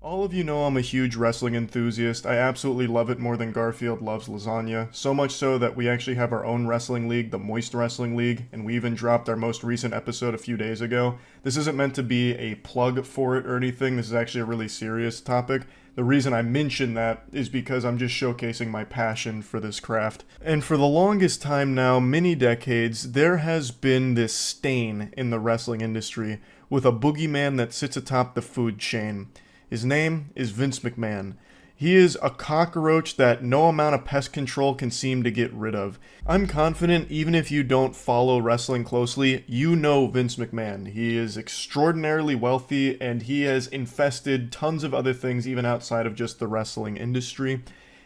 All of you know I'm a huge wrestling enthusiast. I absolutely love it more than Garfield loves lasagna. So much so that we actually have our own wrestling league, the Moist Wrestling League, and we even dropped our most recent episode a few days ago. This isn't meant to be a plug for it or anything. This is actually a really serious topic. The reason I mention that is because I'm just showcasing my passion for this craft. And for the longest time now, many decades, there has been this stain in the wrestling industry with a boogeyman that sits atop the food chain. His name is Vince McMahon. He is a cockroach that no amount of pest control can seem to get rid of. I'm confident even if you don't follow wrestling closely, you know Vince McMahon. He is extraordinarily wealthy and he has infested tons of other things even outside of just the wrestling industry.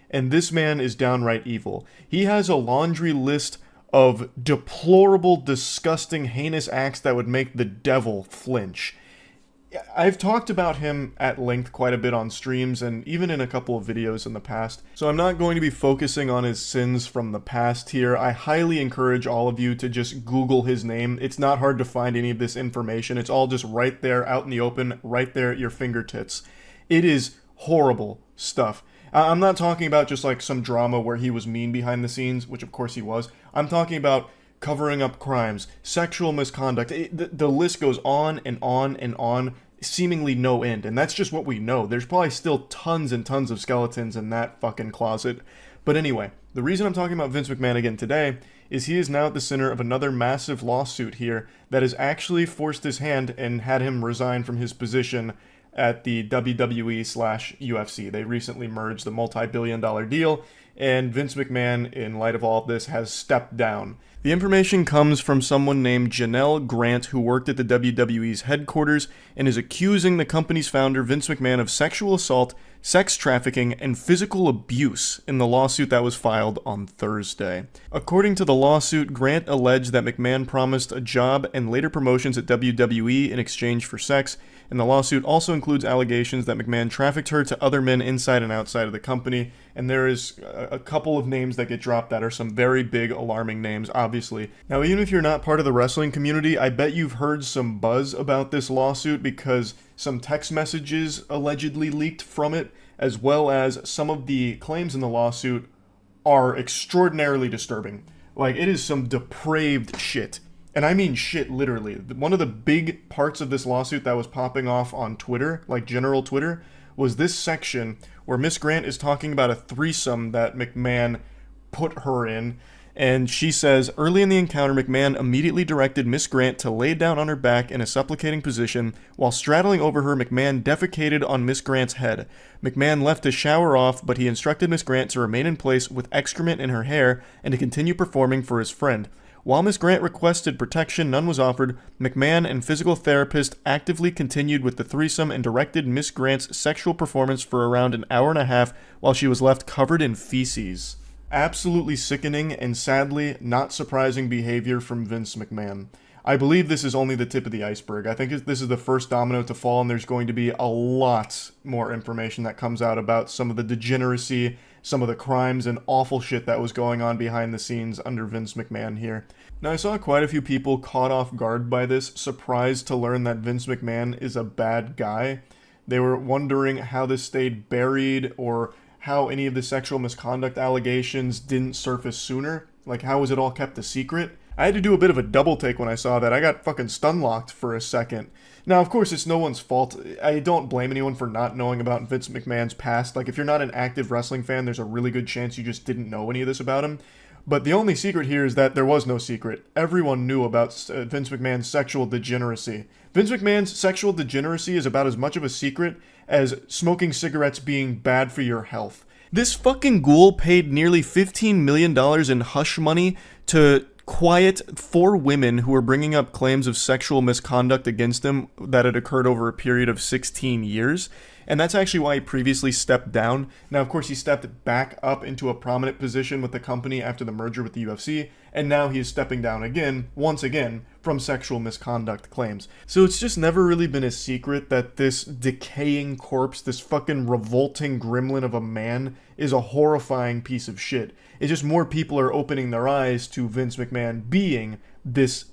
And this man is downright evil. He has a laundry list of deplorable, disgusting, heinous acts that would make the devil flinch. I've talked about him at length quite a bit on streams and even in a couple of videos in the past, so I'm not going to be focusing on his sins from the past here. I highly encourage all of you to just Google his name. It's not hard to find any of this information. It's all just right there out in the open, right there at your fingertips. It is horrible stuff. I'm not talking about just like some drama where he was mean behind the scenes, which of course he was. I'm talking about covering up crimes, sexual misconduct. The list goes on and on and on, seemingly no end. And that's just what we know. There's probably still tons and tons of skeletons in that fucking closet. But anyway, the reason I'm talking about Vince McMahon again today is he is now at the center of another massive lawsuit here that has actually forced his hand and had him resign from his position at the WWE/UFC. They recently merged the multi-billion-dollar deal, and Vince McMahon, in light of all of this, has stepped down. The information comes from someone named Janelle Grant, who worked at the WWE's headquarters and is accusing the company's founder, Vince McMahon, of sexual assault, sex trafficking, and physical abuse in the lawsuit that was filed on Thursday. According to the lawsuit, Grant alleged that McMahon promised a job and later promotions at WWE in exchange for sex, and the lawsuit also includes allegations that McMahon trafficked her to other men inside and outside of the company, and there is a couple of names that get dropped that are some very big, alarming names, obviously. Now, even if you're not part of the wrestling community, I bet you've heard some buzz about this lawsuit because some text messages allegedly leaked from it, as well as some of the claims in the lawsuit are extraordinarily disturbing. Like, it is some depraved shit. And I mean shit, literally. One of the big parts of this lawsuit that was popping off on Twitter, like general Twitter, was this section where Miss Grant is talking about a threesome that McMahon put her in. And she says, early in the encounter, McMahon immediately directed Miss Grant to lay down on her back in a supplicating position. While straddling over her, McMahon defecated on Miss Grant's head. McMahon left to shower off, but he instructed Miss Grant to remain in place with excrement in her hair and to continue performing for his friend. While Miss Grant requested protection, none was offered. McMahon and physical therapist actively continued with the threesome and directed Miss Grant's sexual performance for around an hour and a half while she was left covered in feces. Absolutely sickening and sadly not surprising behavior from Vince McMahon. I believe this is only the tip of the iceberg. I think this is the first domino to fall, and there's going to be a lot more information that comes out about some of the degeneracy, some of the crimes and awful shit that was going on behind the scenes under Vince McMahon here. Now, I saw quite a few people caught off guard by this, surprised to learn that Vince McMahon is a bad guy. They were wondering how this stayed buried or how any of the sexual misconduct allegations didn't surface sooner. Like, how was it all kept a secret? I had to do a bit of a double take when I saw that. I got fucking stun-locked for a second. Now, of course, it's no one's fault. I don't blame anyone for not knowing about Vince McMahon's past. Like, if you're not an active wrestling fan, there's a really good chance you just didn't know any of this about him. But the only secret here is that there was no secret. Everyone knew about Vince McMahon's sexual degeneracy. Vince McMahon's sexual degeneracy is about as much of a secret as smoking cigarettes being bad for your health. This fucking ghoul paid nearly $15 million in hush money to quiet 4 women who were bringing up claims of sexual misconduct against him that had occurred over a period of 16 years. And that's actually why he previously stepped down. Now, of course, he stepped back up into a prominent position with the company after the merger with the UFC, and now he is stepping down again, once again, from sexual misconduct claims. So it's just never really been a secret that this decaying corpse, this fucking revolting gremlin of a man, is a horrifying piece of shit. It's just more people are opening their eyes to Vince McMahon being this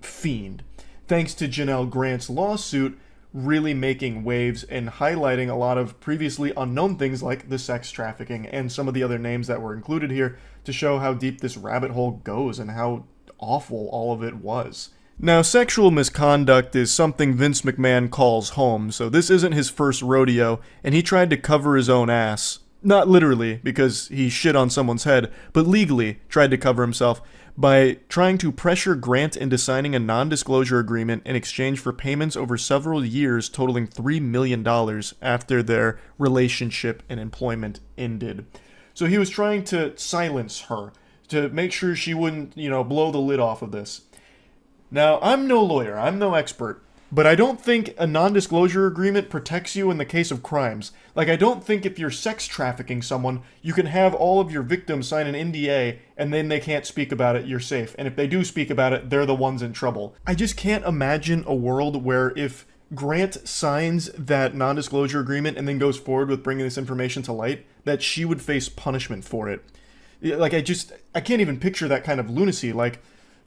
fiend. Thanks to Janelle Grant's lawsuit, really making waves and highlighting a lot of previously unknown things like the sex trafficking and some of the other names that were included here to show how deep this rabbit hole goes and how awful all of it was. Now, sexual misconduct is something Vince McMahon calls home, so this isn't his first rodeo, and he tried to cover his own ass. Not literally, because he shit on someone's head, but legally tried to cover himself by trying to pressure Grant into signing a non-disclosure agreement in exchange for payments over several years totaling $3 million after their relationship and employment ended. So he was trying to silence her, to make sure she wouldn't, blow the lid off of this. Now, I'm no lawyer, I'm no expert, but I don't think a non-disclosure agreement protects you in the case of crimes. Like, I don't think if you're sex trafficking someone, you can have all of your victims sign an NDA and then they can't speak about it, you're safe. And if they do speak about it, they're the ones in trouble. I just can't imagine a world where if Grant signs that non-disclosure agreement and then goes forward with bringing this information to light, that she would face punishment for it. Like, I can't even picture that kind of lunacy. Like,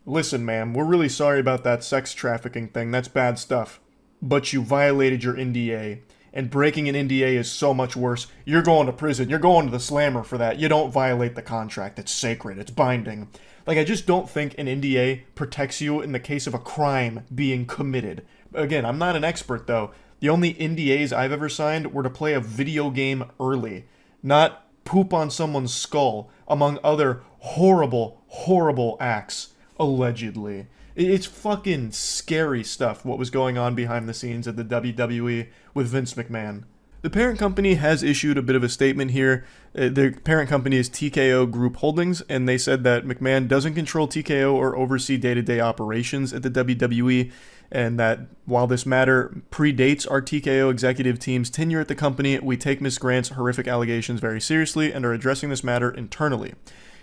listen, ma'am, we're really sorry about that sex trafficking thing. That's bad stuff. But you violated your NDA. And breaking an NDA is so much worse. You're going to prison. You're going to the slammer for that. You don't violate the contract. It's sacred. It's binding. Like, I just don't think an NDA protects you in the case of a crime being committed. Again, I'm not an expert, though. The only NDAs I've ever signed were to play a video game early, not poop on someone's skull, among other horrible, horrible acts. Allegedly. It's fucking scary stuff what was going on behind the scenes at the WWE with Vince McMahon. The parent company has issued a bit of a statement here. The parent company is TKO Group Holdings, and they said that McMahon doesn't control TKO or oversee day-to-day operations at the WWE, and that while this matter predates our TKO executive team's tenure at the company, we take Ms. Grant's horrific allegations very seriously and are addressing this matter internally.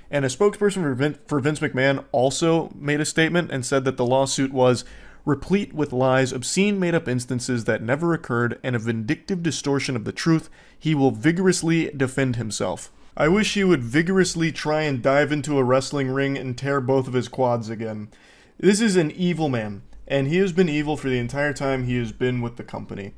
And a spokesperson for Vince McMahon also made a statement and said that the lawsuit was replete with lies, obscene made-up instances that never occurred, and a vindictive distortion of the truth. He will vigorously defend himself. I wish he would vigorously try and dive into a wrestling ring and tear both of his quads again. This is an evil man, and he has been evil for the entire time he has been with the company.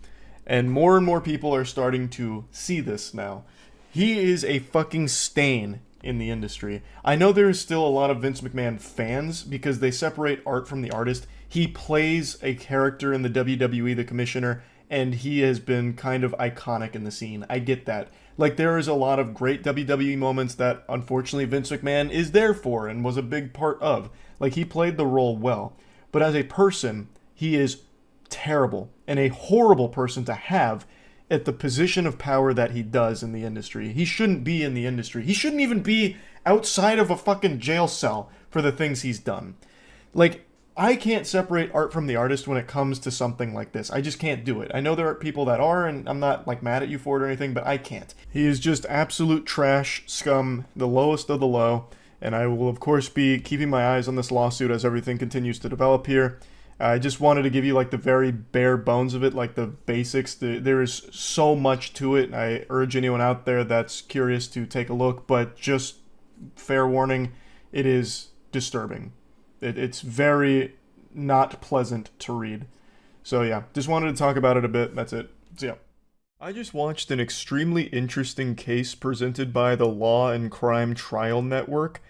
And more people are starting to see this now. He is a fucking stain in the industry. I know there is still a lot of Vince McMahon fans because they separate art from the artist. He plays a character in the WWE, the commissioner, and he has been kind of iconic in the scene. I get that. Like, there is a lot of great WWE moments that, unfortunately, Vince McMahon is there for and was a big part of. Like, he played the role well. But as a person, he is terrible and a horrible person to have at the position of power that he does in the industry. He shouldn't be in the industry. He shouldn't even be outside of a fucking jail cell for the things he's done. Like, I can't separate art from the artist when it comes to something like this. I just can't do it. I know there are people that are, and I'm not, like, mad at you for it or anything, but I can't. He is just absolute trash, scum, the lowest of the low, and I will, of course, be keeping my eyes on this lawsuit as everything continues to develop here. I just wanted to give you like the very bare bones of it, like the basics. There is so much to it. I urge anyone out there that's curious to take a look, but just fair warning, it is disturbing. It's very not pleasant to read. So yeah, just wanted to talk about it a bit. That's it. So yeah. I just watched an extremely interesting case presented by the Law and Crime Trial Network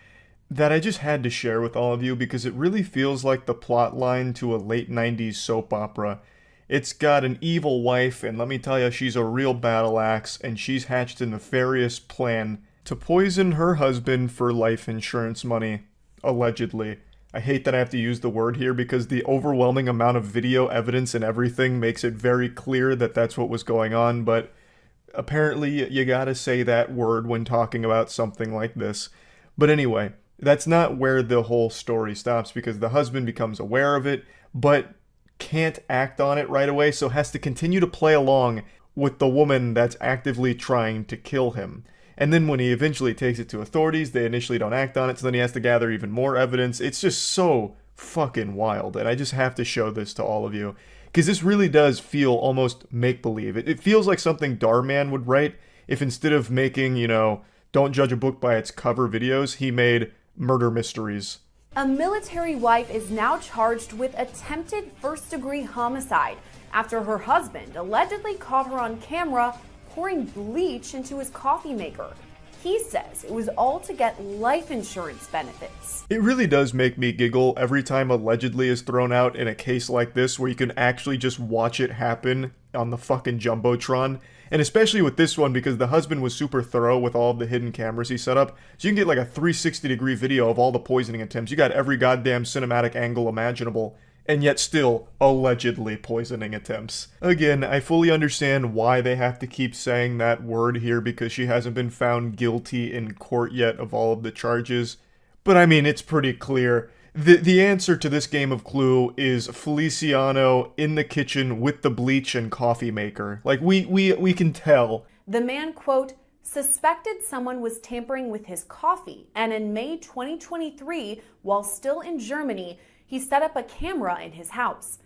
that I just had to share with all of you because it really feels like the plot line to a late 90s soap opera. It's got an evil wife, and let me tell you, she's a real battle axe, and she's hatched a nefarious plan to poison her husband for life insurance money, allegedly. I hate that I have to use the word here because the overwhelming amount of video evidence and everything makes it very clear that that's what was going on, but apparently you gotta say that word when talking about something like this. But anyway, that's not where the whole story stops because the husband becomes aware of it, but can't act on it right away, so has to continue to play along with the woman that's actively trying to kill him. And then when he eventually takes it to authorities, they initially don't act on it, so then he has to gather even more evidence. It's just so fucking wild, and I just have to show this to all of you. Because this really does feel almost make-believe. It feels like something Darman would write if instead of making, don't judge a book by its cover videos, he made murder mysteries. A military wife is now charged with attempted first-degree homicide. after her husband allegedly caught her on camera pouring bleach into his coffee maker. He says it was all to get life insurance benefits. It really does make me giggle every time allegedly is thrown out in a case like this where you can actually just watch it happen on the fucking Jumbotron. And especially with this one because the husband was super thorough with all of the hidden cameras he set up. So you can get like a 360-degree video of all the poisoning attempts. You got every goddamn cinematic angle imaginable. And yet still allegedly poisoning attempts. Again, I fully understand why they have to keep saying that word here because she hasn't been found guilty in court yet of all of the charges. But I mean, it's pretty clear. The answer to this game of Clue is Feliciano in the kitchen with the bleach and coffee maker. Like, we can tell. The man, quote, suspected someone was tampering with his coffee, and in May 2023, while still in Germany, he set up a camera in his house.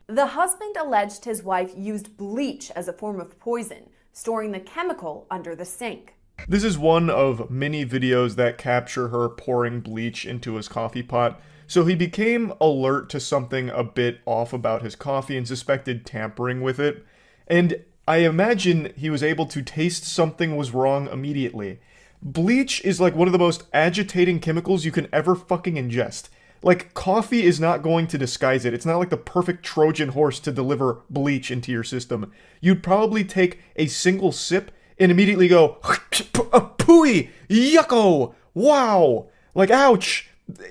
The husband alleged his wife used bleach as a form of poison, storing the chemical under the sink. This is one of many videos that capture her pouring bleach into his coffee pot. So he became alert to something a bit off about his coffee and suspected tampering with it. And I imagine he was able to taste something was wrong immediately. Bleach is like one of the most agitating chemicals you can ever fucking ingest. Like, coffee is not going to disguise it. It's not like the perfect Trojan horse to deliver bleach into your system. You'd probably take a single sip and immediately go, pooey, yucko, wow, like, ouch.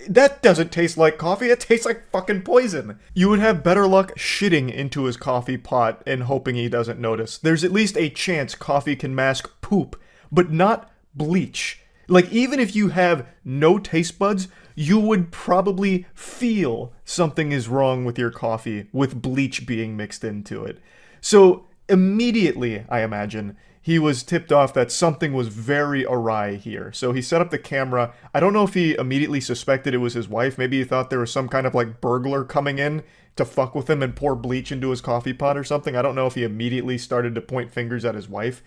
That doesn't taste like coffee, it tastes like fucking poison. You would have better luck shitting into his coffee pot and hoping he doesn't notice. There's at least a chance coffee can mask poop, but not bleach. Like, even if you have no taste buds, you would probably feel something is wrong with your coffee with bleach being mixed into it. So, immediately, I imagine, he was tipped off that something was very awry here. So he set up the camera. I don't know if he immediately suspected it was his wife. Maybe he thought there was some kind of like burglar coming in to fuck with him and pour bleach into his coffee pot or something. I don't know if he immediately started to point fingers at his wife.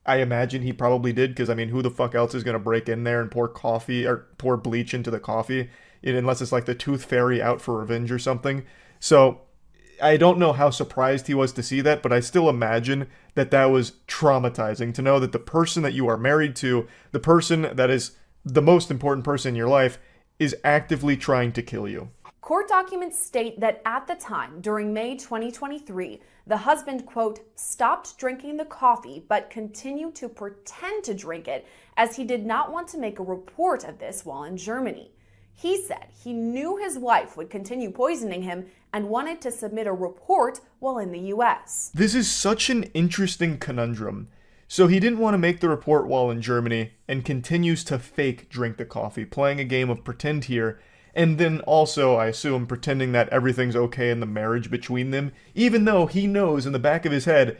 I imagine he probably did because, I mean, who the fuck else is going to break in there and pour coffee or pour bleach into the coffee? Unless it's like the Tooth Fairy out for revenge or something. So I don't know how surprised he was to see that, but I still imagine that that was traumatizing to know that the person that you are married to, the person that is the most important person in your life, is actively trying to kill you. Court documents state that at the time, during May 2023, the husband, quote, stopped drinking the coffee but continued to pretend to drink it as he did not want to make a report of this while in Germany. He said he knew his wife would continue poisoning him and wanted to submit a report while in the US. This is such an interesting conundrum. So he didn't want to make the report while in Germany and continues to fake drink the coffee, playing a game of pretend here, and then also, I assume, pretending that everything's okay in the marriage between them, even though he knows in the back of his head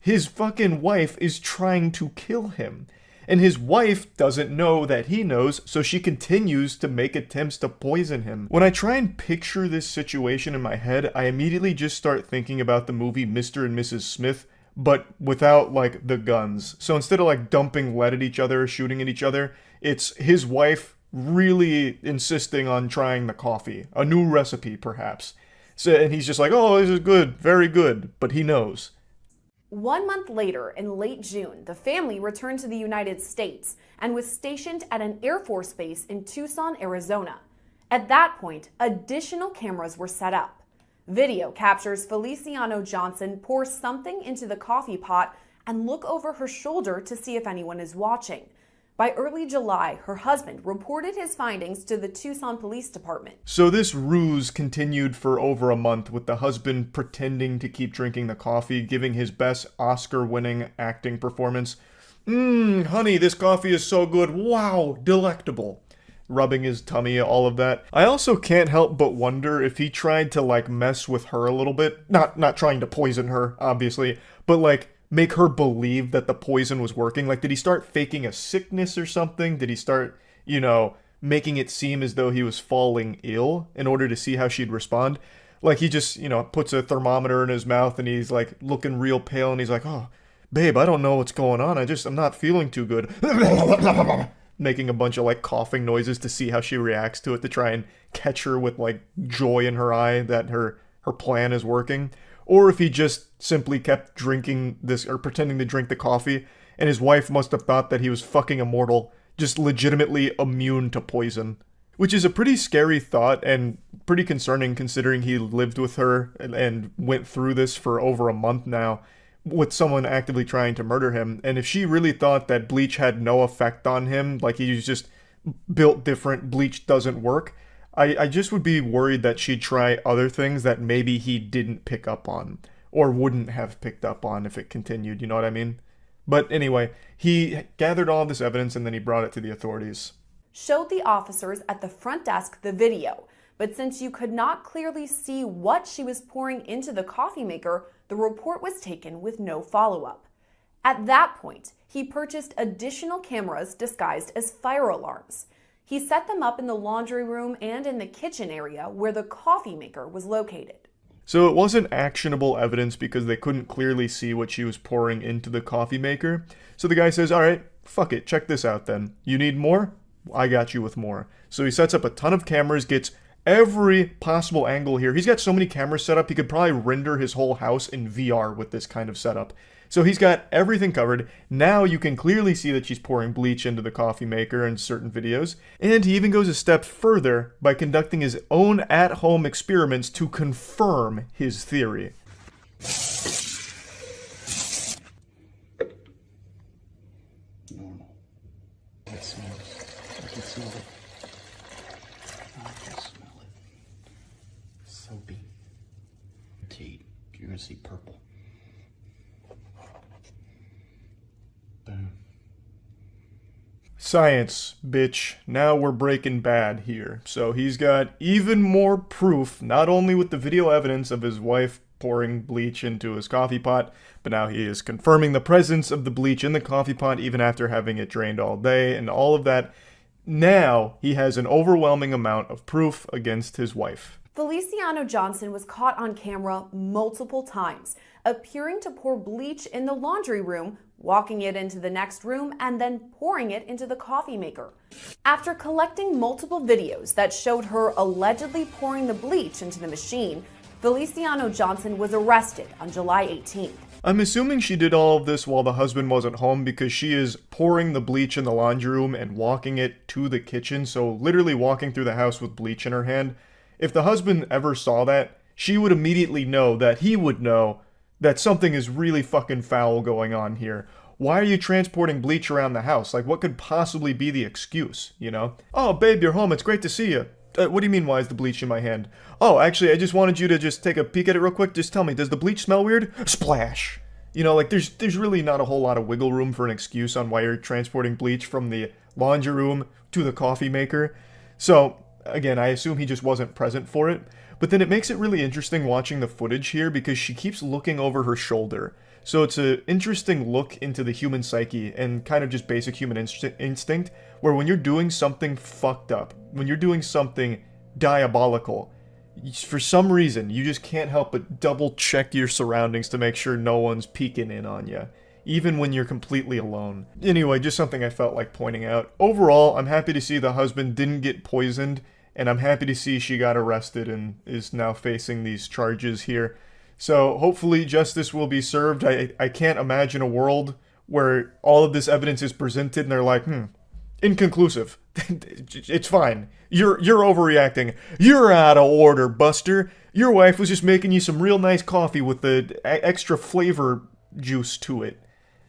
his fucking wife is trying to kill him. And his wife doesn't know that he knows, so she continues to make attempts to poison him. When I try and picture this situation in my head, I immediately just start thinking about the movie Mr. and Mrs. Smith, but without, like, the guns. So instead of, like, dumping lead at each other or shooting at each other, it's his wife really insisting on trying the coffee. A new recipe, perhaps. So, and he's just like, oh, this is good, very good, but he knows. 1 month later, in late June, the family returned to the United States and was stationed at an Air Force base in Tucson, Arizona. At that point, additional cameras were set up. Video captures Feliciano Johnson pour something into the coffee pot and look over her shoulder to see if anyone is watching. By early July, her husband reported his findings to the Tucson Police Department. So this ruse continued for over a month, with the husband pretending to keep drinking the coffee, giving his best Oscar-winning acting performance. Honey, this coffee is so good. Wow, delectable. Rubbing his tummy, all of that. I also can't help but wonder if he tried to, like, mess with her a little bit. Not trying to poison her, obviously, but, like, make her believe that the poison was working. Like, did he start faking a sickness or something? Did he start, making it seem as though he was falling ill in order to see how she'd respond? Like he just, puts a thermometer in his mouth and he's like looking real pale and he's like, oh, babe, I don't know what's going on. I'm not feeling too good. Making a bunch of like coughing noises to see how she reacts to it, to try and catch her with like joy in her eye that her plan is working. Or if he just simply kept drinking this or pretending to drink the coffee, and his wife must have thought that he was fucking immortal, just legitimately immune to poison. Which is a pretty scary thought and pretty concerning considering he lived with her and went through this for over a month now with someone actively trying to murder him. And if she really thought that bleach had no effect on him, like he was just built different, bleach doesn't work, I just would be worried that she'd try other things that maybe he didn't pick up on or wouldn't have picked up on if it continued, you know what I mean? But anyway, he gathered all this evidence and then he brought it to the authorities. Showed the officers at the front desk the video, but since you could not clearly see what she was pouring into the coffee maker, the report was taken with no follow-up. At that point, he purchased additional cameras disguised as fire alarms. He set them up in the laundry room and in the kitchen area where the coffee maker was located. So it wasn't actionable evidence because they couldn't clearly see what she was pouring into the coffee maker. So the guy says, all right, fuck it, check this out then. You need more? I got you with more. So he sets up a ton of cameras, gets every possible angle here. He's got so many cameras set up, he could probably render his whole house in VR with this kind of setup. So he's got everything covered. Now you can clearly see that she's pouring bleach into the coffee maker in certain videos. And he even goes a step further by conducting his own at-home experiments to confirm his theory. Normal. It smells. I can smell it. I can smell it. Soapy. Tea. You're gonna see purple. Boom. Science, bitch. Now we're Breaking Bad here. So he's got even more proof, not only with the video evidence of his wife pouring bleach into his coffee pot, but now he is confirming the presence of the bleach in the coffee pot even after having it drained all day and all of that. Now he has an overwhelming amount of proof against his wife. Feliciano Johnson was caught on camera multiple times, appearing to pour bleach in the laundry room, walking it into the next room, and then pouring it into the coffee maker. After collecting multiple videos that showed her allegedly pouring the bleach into the machine, Feliciano Johnson was arrested on July 18th. I'm assuming she did all of this while the husband wasn't home because she is pouring the bleach in the laundry room and walking it to the kitchen, so literally walking through the house with bleach in her hand. If the husband ever saw that, she would immediately know that he would know that something is really fucking foul going on here. Why are you transporting bleach around the house? Like, what could possibly be the excuse, you know? Oh, babe, you're home. It's great to see you. What do you mean, why is the bleach in my hand? Oh, actually, I just wanted you to just take a peek at it real quick. Just tell me, does the bleach smell weird? Splash! You know, like, there's really not a whole lot of wiggle room for an excuse on why you're transporting bleach from the laundry room to the coffee maker. So, again, I assume he just wasn't present for it. But then it makes it really interesting watching the footage here because she keeps looking over her shoulder. So it's an interesting look into the human psyche and kind of just basic human instinct, where when you're doing something fucked up, when you're doing something diabolical, for some reason, you just can't help but double check your surroundings to make sure no one's peeking in on you, even when you're completely alone. Anyway, just something I felt like pointing out. Overall, I'm happy to see the husband didn't get poisoned, and I'm happy to see she got arrested and is now facing these charges here. So hopefully justice will be served. I can't imagine a world where all of this evidence is presented and they're like, inconclusive. It's fine. You're overreacting. You're out of order, Buster. Your wife was just making you some real nice coffee with the extra flavor juice to it.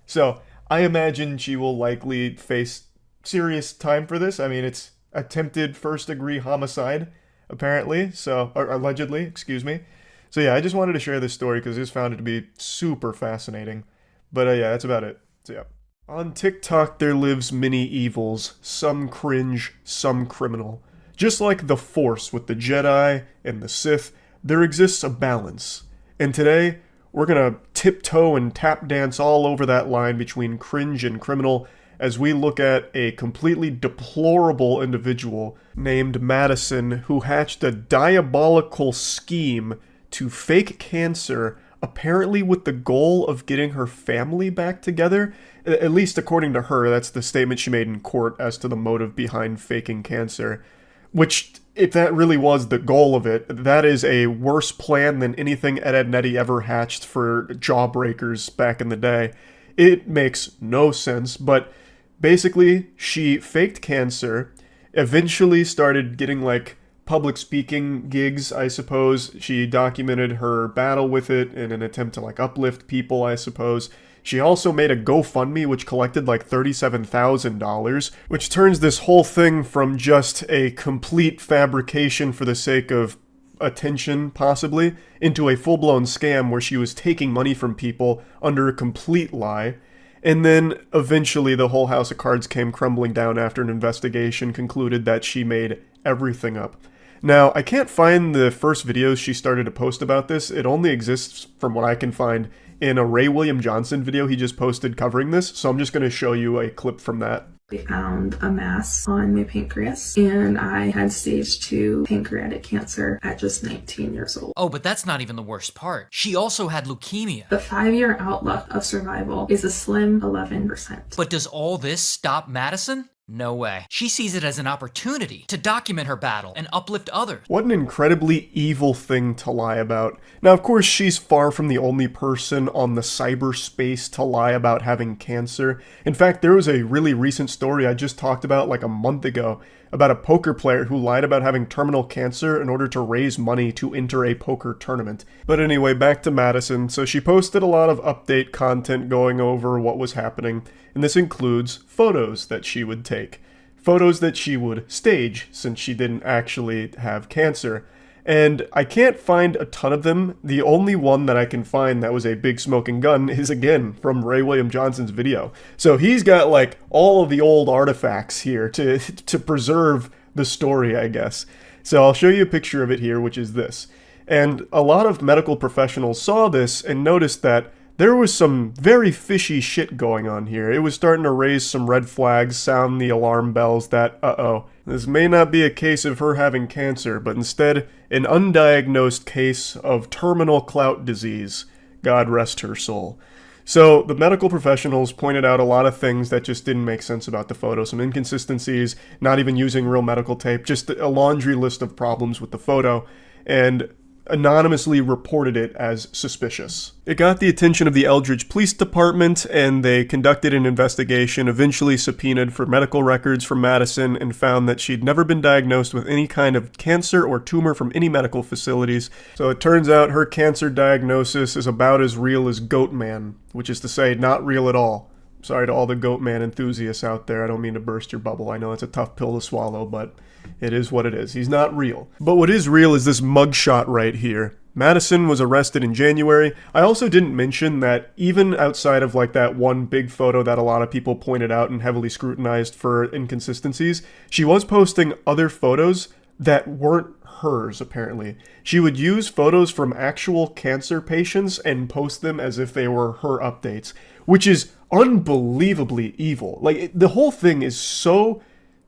So I imagine she will likely face serious time for this. I mean, it's attempted first-degree homicide, apparently. So, or allegedly, excuse me. So yeah, I just wanted to share this story because I just found it to be super fascinating. But yeah, that's about it. So yeah. On TikTok, there lives many evils, some cringe, some criminal. Just like the Force with the Jedi and the Sith, there exists a balance. And today, we're gonna tiptoe and tap dance all over that line between cringe and criminal as we look at a completely deplorable individual named Madison who hatched a diabolical scheme to fake cancer, apparently with the goal of getting her family back together. At least according to her, that's the statement she made in court as to the motive behind faking cancer. Which, if that really was the goal of it, that is a worse plan than anything Ed, Edd n Eddy ever hatched for jawbreakers back in the day. It makes no sense, but basically, she faked cancer, eventually started getting, like, public speaking gigs, I suppose. She documented her battle with it in an attempt to, like, uplift people, I suppose. She also made a GoFundMe which collected like $37,000, which turns this whole thing from just a complete fabrication for the sake of attention, possibly, into a full-blown scam where she was taking money from people under a complete lie. And then, eventually, the whole house of cards came crumbling down after an investigation concluded that she made everything up. Now, I can't find the first videos she started to post about this. It only exists, from what I can find, in a Ray William Johnson video he just posted covering this, so I'm just going to show you a clip from that. They found a mass on my pancreas, and I had stage 2 pancreatic cancer at just 19 years old. Oh, but that's not even the worst part. She also had leukemia. The 5-year outlook of survival is a slim 11%. But does all this stop Madison? No way. She sees it as an opportunity to document her battle and uplift others. What an incredibly evil thing to lie about. Now, of course, she's far from the only person on the cyberspace to lie about having cancer. In fact, there was a really recent story I just talked about like a month ago about a poker player who lied about having terminal cancer in order to raise money to enter a poker tournament. But anyway, back to Madison. So she posted a lot of update content going over what was happening, and this includes photos that she would take. Photos that she would stage, since she didn't actually have cancer. And I can't find a ton of them. The only one that I can find that was a big smoking gun is, again, from Ray William Johnson's video. So he's got, like, all of the old artifacts here to preserve the story, I guess. So I'll show you a picture of it here, which is this. And a lot of medical professionals saw this and noticed that there was some very fishy shit going on here. It was starting to raise some red flags, sound the alarm bells that, this may not be a case of her having cancer, but instead an undiagnosed case of terminal clout disease. God rest her soul. So the medical professionals pointed out a lot of things that just didn't make sense about the photo. Some inconsistencies, not even using real medical tape, just a laundry list of problems with the photo. And anonymously reported it as suspicious. It got the attention of the Eldridge Police Department, and they conducted an investigation, eventually subpoenaed for medical records from Madison, and found that she'd never been diagnosed with any kind of cancer or tumor from any medical facilities. So it turns out her cancer diagnosis is about as real as Goatman, which is to say, not real at all. Sorry to all the Goatman enthusiasts out there, I don't mean to burst your bubble. I know it's a tough pill to swallow, but it is what it is. He's not real. But what is real is this mugshot right here. Madison was arrested in January. I also didn't mention that even outside of like that one big photo that a lot of people pointed out and heavily scrutinized for inconsistencies, she was posting other photos that weren't hers, apparently. She would use photos from actual cancer patients and post them as if they were her updates, which is unbelievably evil. Like, the whole thing is so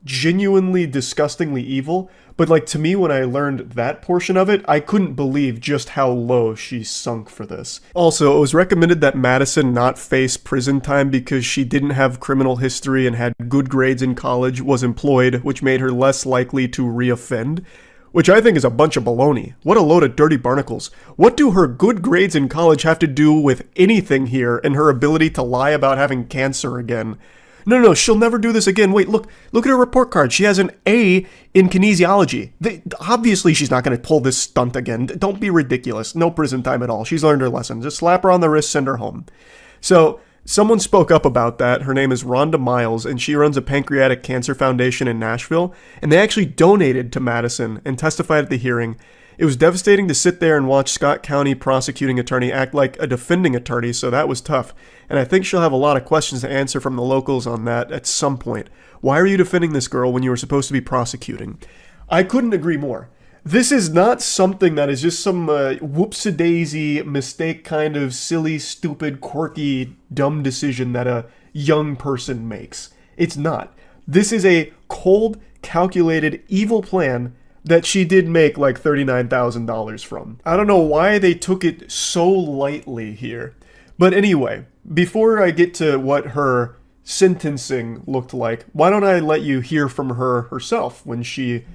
genuinely disgustingly evil, but like to me when I learned that portion of it, I couldn't believe just how low she sunk for this. Also, it was recommended that Madison not face prison time because she didn't have criminal history and had good grades in college, was employed, which made her less likely to reoffend. Which I think is a bunch of baloney. What a load of dirty barnacles. What do her good grades in college have to do with anything here and her ability to lie about having cancer again? No, she'll never do this again. Wait, look at her report card. She has an A in kinesiology. Obviously, she's not going to pull this stunt again. Don't be ridiculous. No prison time at all. She's learned her lesson. Just slap her on the wrist, send her home. So, someone spoke up about that. Her name is Rhonda Miles, and she runs a pancreatic cancer foundation in Nashville. And they actually donated to Madison and testified at the hearing. It was devastating to sit there and watch Scott County prosecuting attorney act like a defending attorney, so that was tough. And I think she'll have a lot of questions to answer from the locals on that at some point. Why are you defending this girl when you were supposed to be prosecuting? I couldn't agree more. This is not something that is just some whoopsie-daisy mistake kind of silly, stupid, quirky, dumb decision that a young person makes. It's not. This is a cold, calculated, evil plan that she did make like $39,000 from. I don't know why they took it so lightly here. But anyway, before I get to what her sentencing looked like, why don't I let you hear from her herself when she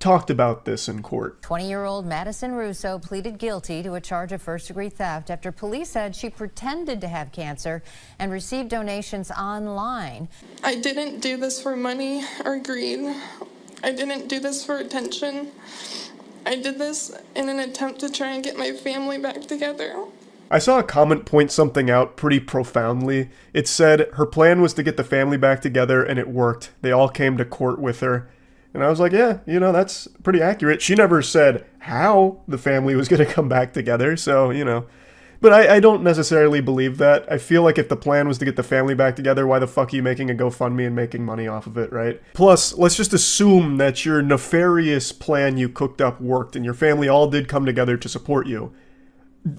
talked about this in court. 20-year-old Madison Russo pleaded guilty to a charge of first-degree theft after police said she pretended to have cancer and received donations online. I didn't do this for money or greed. I didn't do this for attention. I did this in an attempt to try and get my family back together. I saw a comment point something out pretty profoundly. It said her plan was to get the family back together, and it worked. They all came to court with her. And I was like, yeah, you know, that's pretty accurate. She never said how the family was going to come back together, so, you know. But I don't necessarily believe that. I feel like if the plan was to get the family back together, why the fuck are you making a GoFundMe and making money off of it, right? Plus, let's just assume that your nefarious plan you cooked up worked and your family all did come together to support you.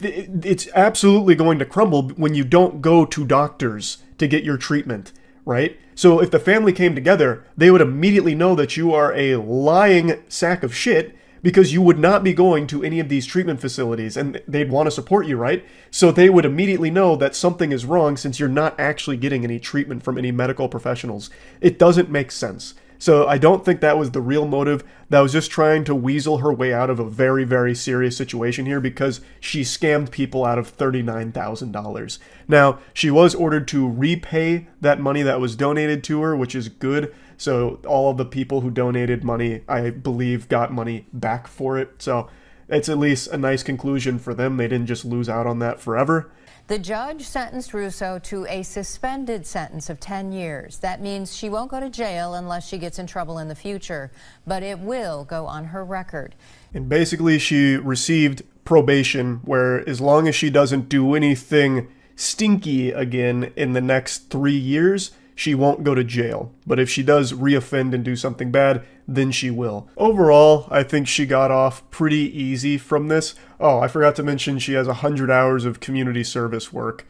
It's absolutely going to crumble when you don't go to doctors to get your treatment, right? So if the family came together, they would immediately know that you are a lying sack of shit because you would not be going to any of these treatment facilities and they'd want to support you, right? So they would immediately know that something is wrong since you're not actually getting any treatment from any medical professionals. It doesn't make sense. So I don't think that was the real motive. That was just trying to weasel her way out of a very, very serious situation here because she scammed people out of $39,000. Now, she was ordered to repay that money that was donated to her, which is good. So all of the people who donated money, I believe, got money back for it. So it's at least a nice conclusion for them. They didn't just lose out on that forever. The judge sentenced Russo to a suspended sentence of 10 years. That means she won't go to jail unless she gets in trouble in the future, but it will go on her record. And basically she received probation where as long as she doesn't do anything stinky again in the next 3 years, she won't go to jail. But if she does reoffend and do something bad, then she will. Overall, I think she got off pretty easy from this. Oh, I forgot to mention she has 100 hours of community service work,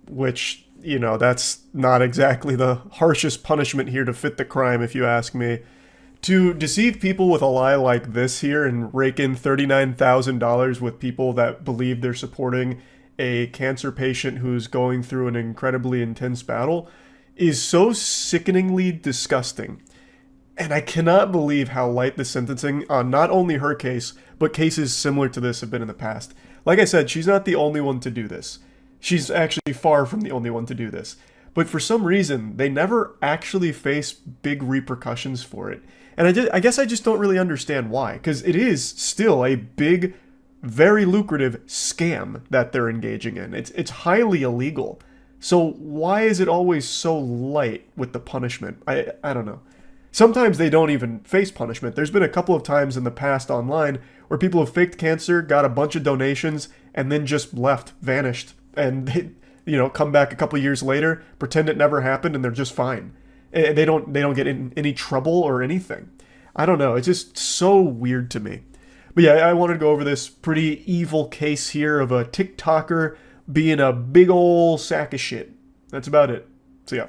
which, you know, that's not exactly the harshest punishment here to fit the crime, if you ask me. To deceive people with a lie like this here and rake in $39,000 with people that believe they're supporting a cancer patient who's going through an incredibly intense battle is so sickeningly disgusting. And I cannot believe how light the sentencing on not only her case, but cases similar to this have been in the past. Like I said, she's not the only one to do this. She's actually far from the only one to do this. But for some reason, they never actually face big repercussions for it. And I guess I just don't really understand why. Because it is still a big, very lucrative scam that they're engaging in. It's highly illegal. So why is it always so light with the punishment? I don't know. Sometimes they don't even face punishment. There's been a couple of times in the past online where people have faked cancer, got a bunch of donations, and then just left, vanished. And they, you know, come back a couple of years later, pretend it never happened, and they're just fine. They don't get in any trouble or anything. I don't know. It's just so weird to me. But yeah, I wanted to go over this pretty evil case here of a TikToker being a big ol' sack of shit. That's about it. So yeah.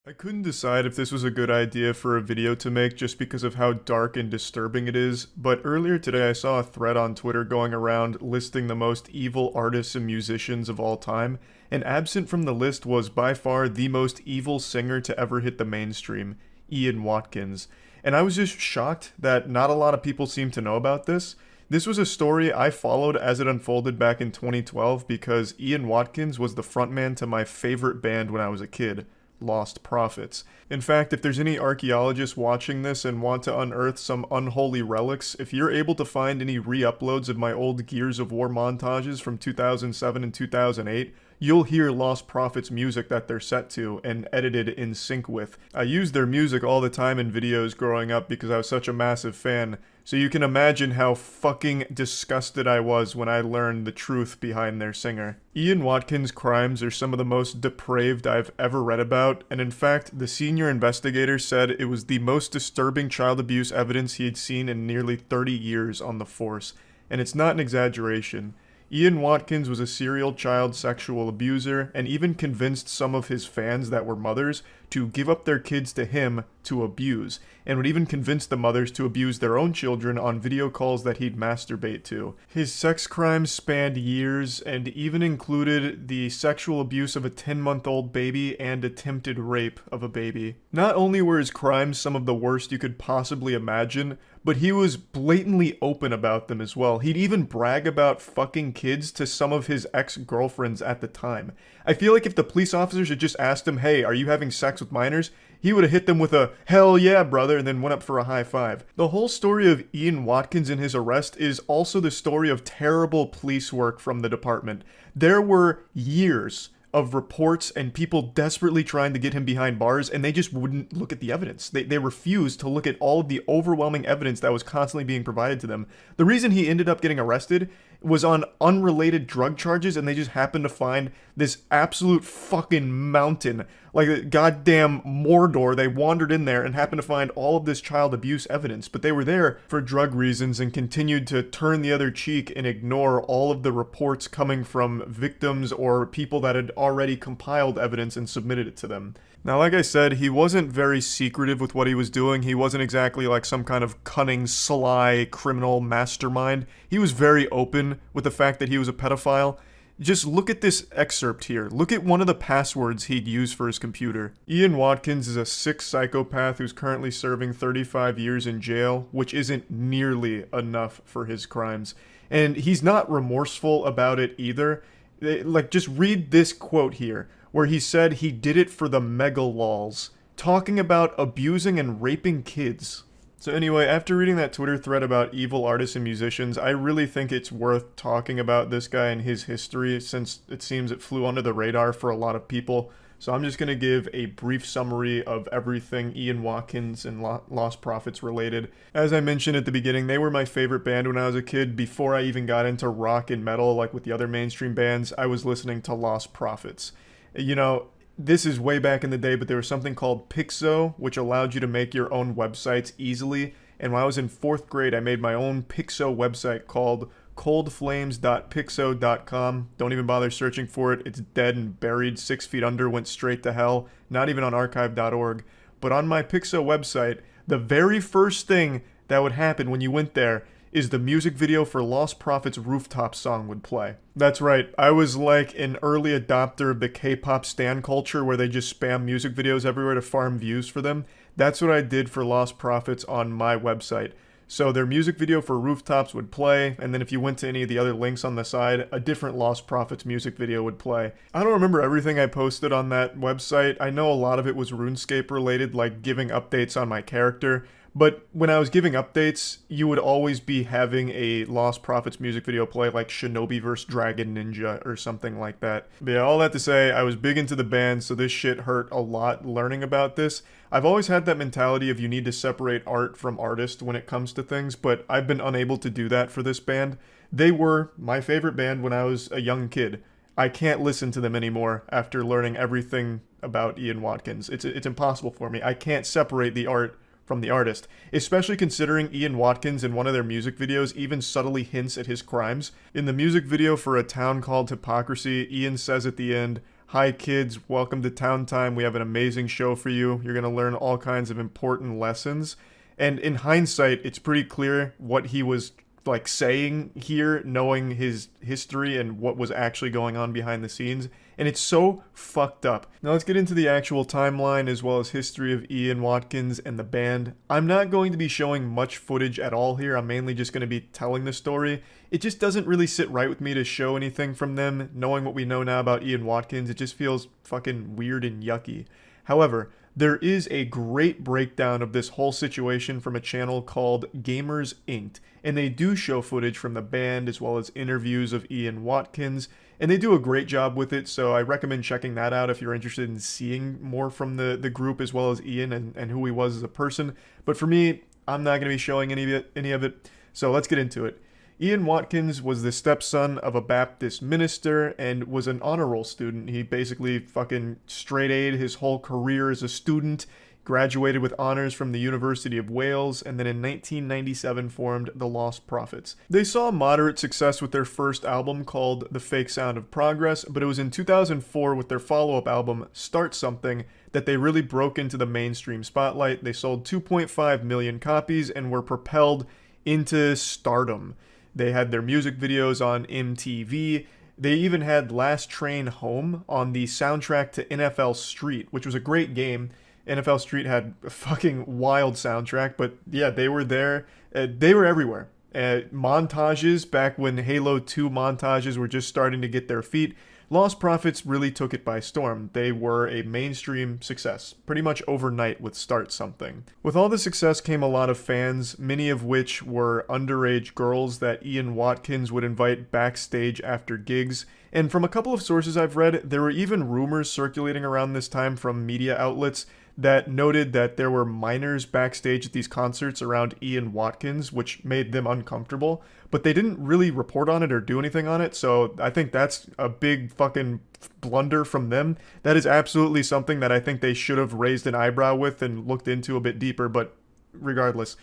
I couldn't decide if this was a good idea for a video to make just because of how dark and disturbing it is, but earlier today I saw a thread on Twitter going around listing the most evil artists and musicians of all time, and absent from the list was by far the most evil singer to ever hit the mainstream, Ian Watkins. And I was just shocked that not a lot of people seem to know about this. This was a story I followed as it unfolded back in 2012 because Ian Watkins was the frontman to my favorite band when I was a kid, Lost Prophets. In fact, if there's any archaeologists watching this and want to unearth some unholy relics, if you're able to find any re-uploads of my old Gears of War montages from 2007 and 2008, you'll hear Lost Prophets music that they're set to and edited in sync with. I used their music all the time in videos growing up because I was such a massive fan, so you can imagine how fucking disgusted I was when I learned the truth behind their singer. Ian Watkins' crimes are some of the most depraved I've ever read about, and in fact, the senior investigator said it was the most disturbing child abuse evidence he had seen in nearly 30 years on the force, and it's not an exaggeration. Ian Watkins was a serial child sexual abuser and even convinced some of his fans that were mothers to give up their kids to him to abuse, and would even convince the mothers to abuse their own children on video calls that he'd masturbate to. His sex crimes spanned years and even included the sexual abuse of a 10-month-old baby and attempted rape of a baby. Not only were his crimes some of the worst you could possibly imagine, but he was blatantly open about them as well. He'd even brag about fucking kids to some of his ex-girlfriends at the time. I feel like if the police officers had just asked him, hey, are you having sex with minors? He would have hit them with a, hell yeah, brother, and then went up for a high five. The whole story of Ian Watkins and his arrest is also the story of terrible police work from the department. There were years of reports and people desperately trying to get him behind bars, and they just wouldn't look at the evidence. They refused to look at all of the overwhelming evidence that was constantly being provided to them. The reason he ended up getting arrested was on unrelated drug charges, and they just happened to find this absolute fucking mountain, like a goddamn Mordor. They wandered in there and happened to find all of this child abuse evidence, but they were there for drug reasons and continued to turn the other cheek and ignore all of the reports coming from victims or people that had already compiled evidence and submitted it to them. Now, like I said, he wasn't very secretive with what he was doing. He wasn't exactly like some kind of cunning, sly, criminal mastermind. He was very open with the fact that he was a pedophile. Just look at this excerpt here. Look at one of the passwords he'd use for his computer. Ian Watkins is a sick psychopath who's currently serving 35 years in jail, which isn't nearly enough for his crimes. And he's not remorseful about it either. Like, just read this quote here, where he said he did it for the mega lols, talking about abusing and raping kids. So anyway, after reading that Twitter thread about evil artists and musicians, I really think it's worth talking about this guy and his history, since it seems it flew under the radar for a lot of people. So I'm just going to give a brief summary of everything Ian Watkins and Lost Prophets related. As I mentioned at the beginning, they were my favorite band when I was a kid. Before I even got into rock and metal, like with the other mainstream bands, I was listening to Lost Prophets. You know, this is way back in the day, but there was something called Penguinz0, which allowed you to make your own websites easily. And when I was in 4th grade, I made my own Penguinz0 website called coldflames.penguinz0.com. Don't even bother searching for it. It's dead and buried 6 feet under, went straight to hell. Not even on archive.org. But on my Penguinz0 website, the very first thing that would happen when you went there is the music video for Lost Prophets' Rooftop song would play. That's right, I was like an early adopter of the K-pop stan culture where they just spam music videos everywhere to farm views for them. That's what I did for Lost Prophets on my website. So their music video for Rooftops would play, and then if you went to any of the other links on the side, a different Lost Prophets music video would play. I don't remember everything I posted on that website. I know a lot of it was RuneScape related, like giving updates on my character. But when I was giving updates, you would always be having a Lost Prophets music video play, like Shinobi vs. Dragon Ninja or something like that. But yeah, all that to say, I was big into the band, so this shit hurt a lot learning about this. I've always had that mentality of you need to separate art from artist when it comes to things, but I've been unable to do that for this band. They were my favorite band when I was a young kid. I can't listen to them anymore after learning everything about Ian Watkins. It's impossible for me. I can't separate the art from the artist, especially considering Ian Watkins in one of their music videos even subtly hints at his crimes. In the music video for A Town Called Hypocrisy, Ian says at the end, "Hi kids, welcome to Town Time. We have an amazing show for you. You're going to learn all kinds of important lessons." And in hindsight, it's pretty clear what he was like saying here, knowing his history and what was actually going on behind the scenes. And it's so fucked up. Now let's get into the actual timeline as well as history of Ian Watkins and the band. I'm not going to be showing much footage at all here. I'm mainly just going to be telling the story. It just doesn't really sit right with me to show anything from them. Knowing what we know now about Ian Watkins, it just feels fucking weird and yucky. However, there is a great breakdown of this whole situation from a channel called Gamers Inked, and they do show footage from the band as well as interviews of Ian Watkins, and they do a great job with it, so I recommend checking that out if you're interested in seeing more from the group as well as Ian and who he was as a person. But for me, I'm not going to be showing any of it, so let's get into it. Ian Watkins was the stepson of a Baptist minister and was an honor roll student. He basically fucking straight A'd his whole career as a student, graduated with honors from the University of Wales, and then in 1997 formed the Lost Prophets. They saw moderate success with their first album called The Fake Sound of Progress, but it was in 2004 with their follow-up album, Start Something, that they really broke into the mainstream spotlight. They sold 2.5 million copies and were propelled into stardom. They had their music videos on MTV. They even had Last Train Home on the soundtrack to NFL Street, which was a great game. NFL Street had a fucking wild soundtrack, but yeah, they were there. They were everywhere. Montages, back when Halo 2 montages were just starting to get their feet, Lost Prophets really took it by storm. They were a mainstream success, pretty much overnight with Start Something. With all the success came a lot of fans, many of which were underage girls that Ian Watkins would invite backstage after gigs. And from a couple of sources I've read, there were even rumors circulating around this time from media outlets that noted that there were minors backstage at these concerts around Ian Watkins, which made them uncomfortable, but they didn't really report on it or do anything on it, so I think that's a big fucking blunder from them. That is absolutely something that I think they should have raised an eyebrow with and looked into a bit deeper, but regardless.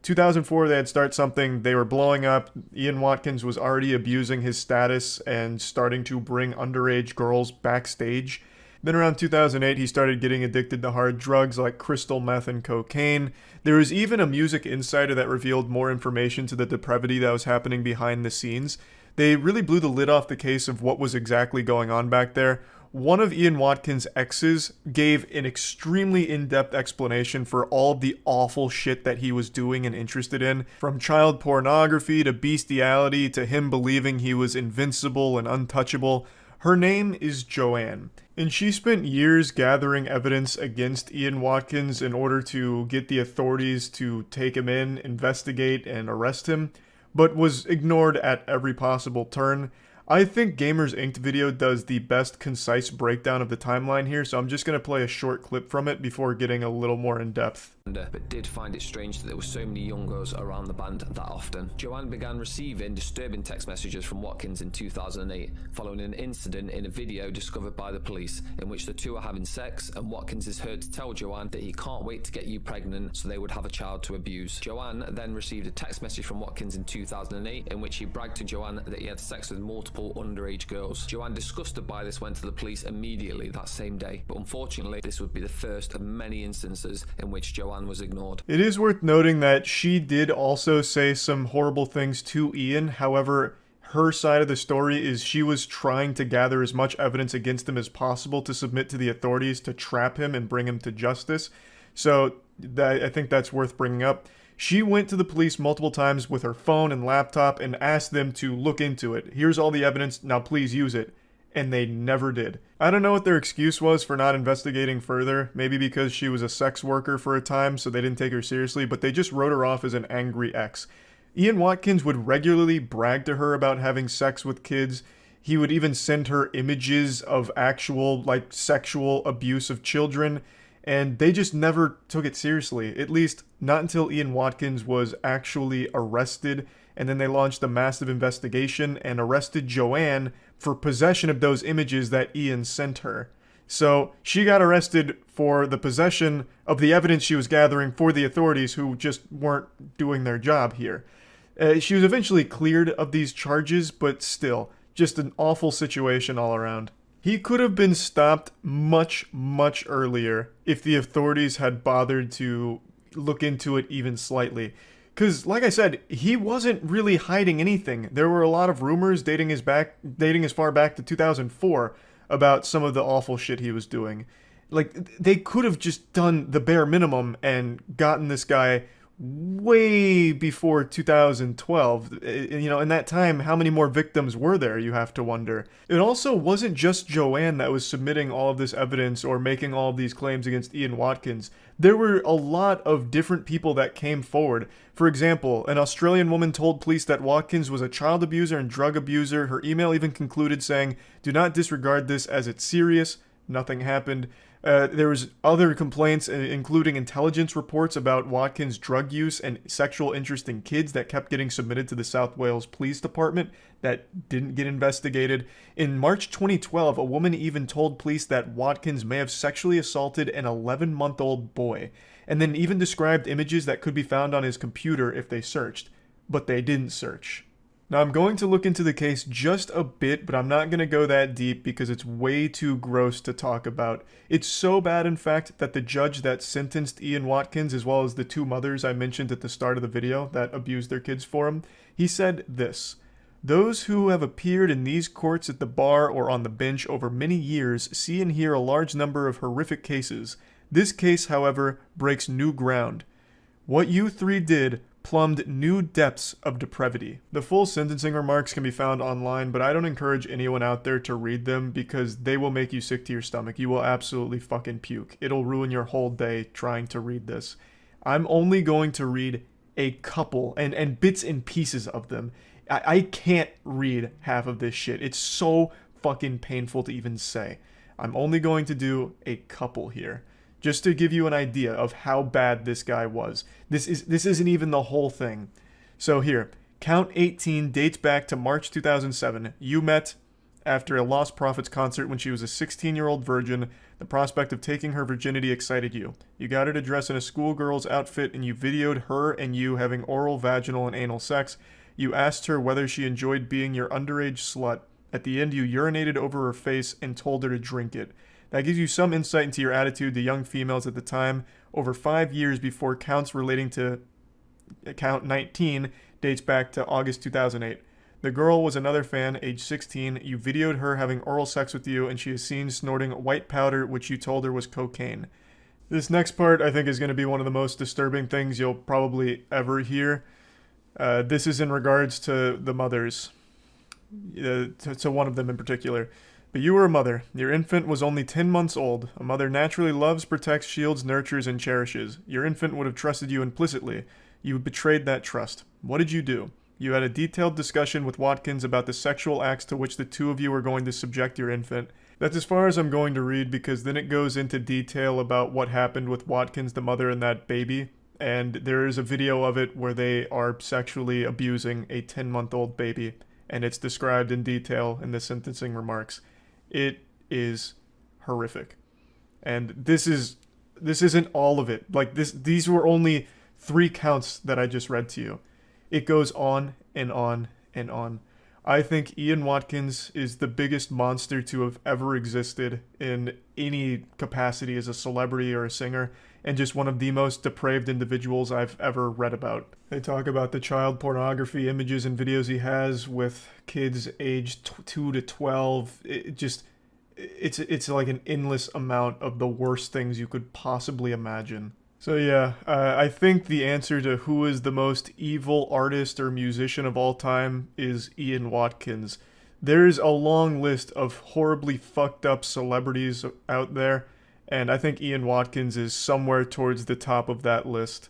2004, they had Start Something, they were blowing up. Ian Watkins was already abusing his status and starting to bring underage girls backstage. Then around 2008, he started getting addicted to hard drugs like crystal meth and cocaine. There was even a Music Insider that revealed more information to the depravity that was happening behind the scenes. They really blew the lid off the case of what was exactly going on back there. One of Ian Watkins' exes gave an extremely in-depth explanation for all of the awful shit that he was doing and interested in, from child pornography to bestiality to him believing he was invincible and untouchable. Her name is Joanne, and she spent years gathering evidence against Ian Watkins in order to get the authorities to take him in, investigate, and arrest him, but was ignored at every possible turn. I think Gamers Inc. video does the best concise breakdown of the timeline here, so I'm just going to play a short clip from it before getting a little more in depth. But did find it strange that there were so many young girls around the band that often. Joanne began receiving disturbing text messages from Watkins in 2008, following an incident in a video discovered by the police, in which the two are having sex, and Watkins is heard to tell Joanne that he can't wait to get you pregnant so they would have a child to abuse. Joanne then received a text message from Watkins in 2008, in which he bragged to Joanne that he had sex with multiple underage girls. Joanne, disgusted by this, went to the police immediately that same day, but unfortunately this would be the first of many instances in which Joanne was ignored. It is worth noting that she did also say some horrible things to Ian. However, her side of the story is she was trying to gather as much evidence against him as possible to submit to the authorities to trap him and bring him to justice. So I think that's worth bringing up. She went to the police multiple times with her phone and laptop and asked them to look into it. Here's all the evidence, now please use it. And they never did. I don't know what their excuse was for not investigating further. Maybe because she was a sex worker for a time, so they didn't take her seriously, but they just wrote her off as an angry ex. Ian Watkins would regularly brag to her about having sex with kids. He would even send her images of actual, sexual abuse of children, and they just never took it seriously. At least, not until Ian Watkins was actually arrested, and then they launched a massive investigation and arrested Joanne for possession of those images that Ian sent her. So she got arrested for the possession of the evidence she was gathering for the authorities, who just weren't doing their job here. She was eventually cleared of these charges, but still, just an awful situation all around. He could have been stopped much, much earlier if the authorities had bothered to look into it even slightly. Because, like I said, he wasn't really hiding anything. There were a lot of rumors dating as far back to 2004 about some of the awful shit he was doing. They could have just done the bare minimum and gotten this guy way before 2012. In that time, how many more victims were there, you have to wonder. It also wasn't just Joanne that was submitting all of this evidence or making all of these claims against Ian Watkins. There were a lot of different people that came forward. For example, an Australian woman told police that Watkins was a child abuser and drug abuser. Her email even concluded saying, "Do not disregard this as it's serious." Nothing happened. There was other complaints, including intelligence reports about Watkins' drug use and sexual interest in kids that kept getting submitted to the South Wales Police Department that didn't get investigated. In March 2012, a woman even told police that Watkins may have sexually assaulted an 11-month-old boy, and then even described images that could be found on his computer if they searched. But they didn't search. Now, I'm going to look into the case just a bit, but I'm not going to go that deep because it's way too gross to talk about. It's so bad, in fact, that the judge that sentenced Ian Watkins, as well as the two mothers I mentioned at the start of the video that abused their kids for him, he said this: "Those who have appeared in these courts at the bar or on the bench over many years see and hear a large number of horrific cases. This case, however, breaks new ground. What you three did plumbed new depths of depravity." The full sentencing remarks can be found online, but I don't encourage anyone out there to read them because they will make you sick to your stomach. You will absolutely fucking puke. It'll ruin your whole day trying to read this. I'm only going to read a couple and bits and pieces of them. I can't read half of this shit. It's so fucking painful to even say. I'm only going to do a couple here, just to give you an idea of how bad this guy was. This isn't even the whole thing. So here, count 18 dates back to March 2007. You met after a Lost Prophets concert when she was a 16-year-old virgin. The prospect of taking her virginity excited you. You got her to dress in a schoolgirl's outfit and you videoed her and you having oral, vaginal, and anal sex. You asked her whether she enjoyed being your underage slut. At the end, you urinated over her face and told her to drink it. That gives you some insight into your attitude to young females at the time. Over 5 years before counts relating to count 19 dates back to August 2008. The girl was another fan, age 16. You videoed her having oral sex with you, and she is seen snorting white powder, which you told her was cocaine. This next part, I think, is going to be one of the most disturbing things you'll probably ever hear. This is in regards to the mothers, to one of them in particular. "But you were a mother. Your infant was only 10 months old. A mother naturally loves, protects, shields, nurtures, and cherishes. Your infant would have trusted you implicitly. You betrayed that trust. What did you do? You had a detailed discussion with Watkins about the sexual acts to which the two of you were going to subject your infant." That's as far as I'm going to read, because then it goes into detail about what happened with Watkins, the mother, and that baby. And there is a video of it where they are sexually abusing a 10-month-old baby, and it's described in detail in the sentencing remarks. It is horrific. And this isn't all of it. Like, these were only 3 counts that I just read to you. It goes on and on and on. I think Ian Watkins is the biggest monster to have ever existed in any capacity as a celebrity or a singer, and just one of the most depraved individuals I've ever read about. They talk about the child pornography images and videos he has with kids aged 2 to 12. It's like an endless amount of the worst things you could possibly imagine. So yeah, I think the answer to who is the most evil artist or musician of all time is Ian Watkins. There's a long list of horribly fucked up celebrities out there, and I think Ian Watkins is somewhere towards the top of that list.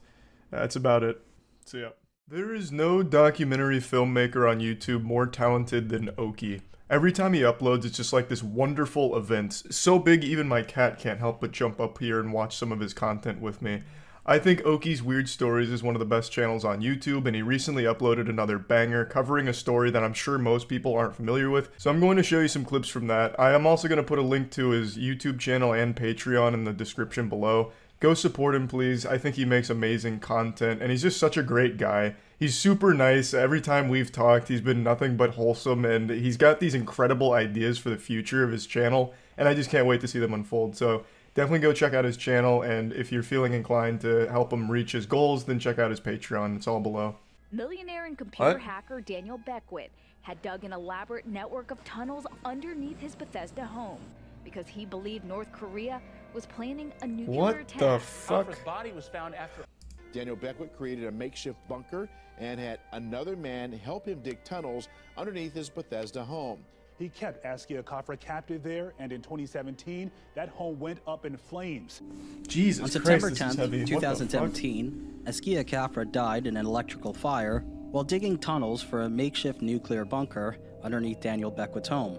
That's about it. So yeah. There is no documentary filmmaker on YouTube more talented than Oki. Every time he uploads, it's just like this wonderful event. So big, even my cat can't help but jump up here and watch some of his content with me. I think Oki's Weird Stories is one of the best channels on YouTube, and he recently uploaded another banger covering a story that I'm sure most people aren't familiar with. So I'm going to show you some clips from that. I am also going to put a link to his YouTube channel and Patreon in the description below. Go support him, please. I think he makes amazing content, and he's just such a great guy. He's super nice. Every time we've talked, he's been nothing but wholesome, and he's got these incredible ideas for the future of his channel, and I just can't wait to see them unfold. So definitely go check out his channel, and if you're feeling inclined to help him reach his goals, then check out his Patreon. It's all below. Millionaire and computer hacker Daniel Beckwith had dug an elaborate network of tunnels underneath his Bethesda home because he believed North Korea was planning a nuclear attack. What the fuck? His body was found after. Daniel Beckwith created a makeshift bunker and had another man help him dig tunnels underneath his Bethesda home. He kept Askia Khafra captive there, and in 2017, that home went up in flames. Jesus On Christ, September this is 10th, heavy. 2017, Askia Khafra died in an electrical fire while digging tunnels for a makeshift nuclear bunker underneath Daniel Beckwith's home.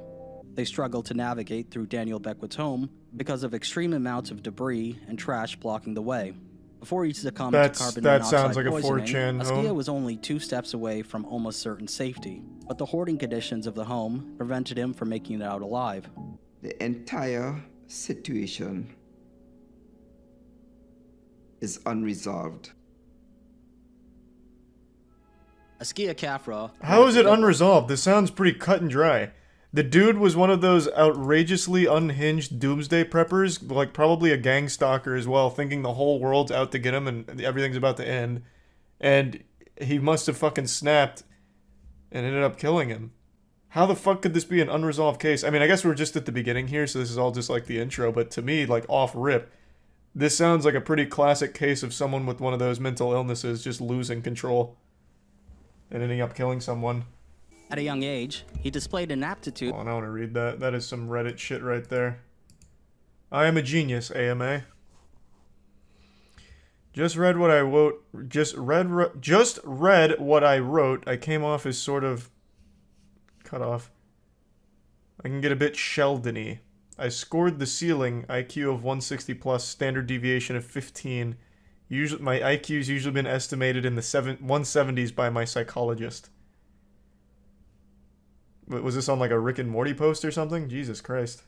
They struggled to navigate through Daniel Beckwith's home because of extreme amounts of debris and trash blocking the way. Before he succumbed to carbon that monoxide sounds like a poisoning, 4chan Askia home. was only 2 steps away from almost certain safety, but the hoarding conditions of the home prevented him from making it out alive. The entire situation is unresolved. Askia Kafra. How is it unresolved? This sounds pretty cut and dry. The dude was one of those outrageously unhinged doomsday preppers, like probably a gang stalker as well, thinking the whole world's out to get him and everything's about to end. And he must have fucking snapped and ended up killing him. How the fuck could this be an unresolved case? I mean, I guess we're just at the beginning here, so this is all just like the intro, but to me, like off rip, this sounds like a pretty classic case of someone with one of those mental illnesses just losing control and ending up killing someone. At a young age, he displayed an aptitude. Oh, I want to read that. That is some Reddit shit right there. I am a genius, AMA. Just read what I wrote. Just read what I wrote. I came off as sort of cut off. I can get a bit Sheldon-y. I scored the ceiling, IQ of 160 plus, standard deviation of 15. Usually, my IQ's usually been estimated in the 170s by my psychologist. Was this on like a Rick and Morty post or something? Jesus Christ.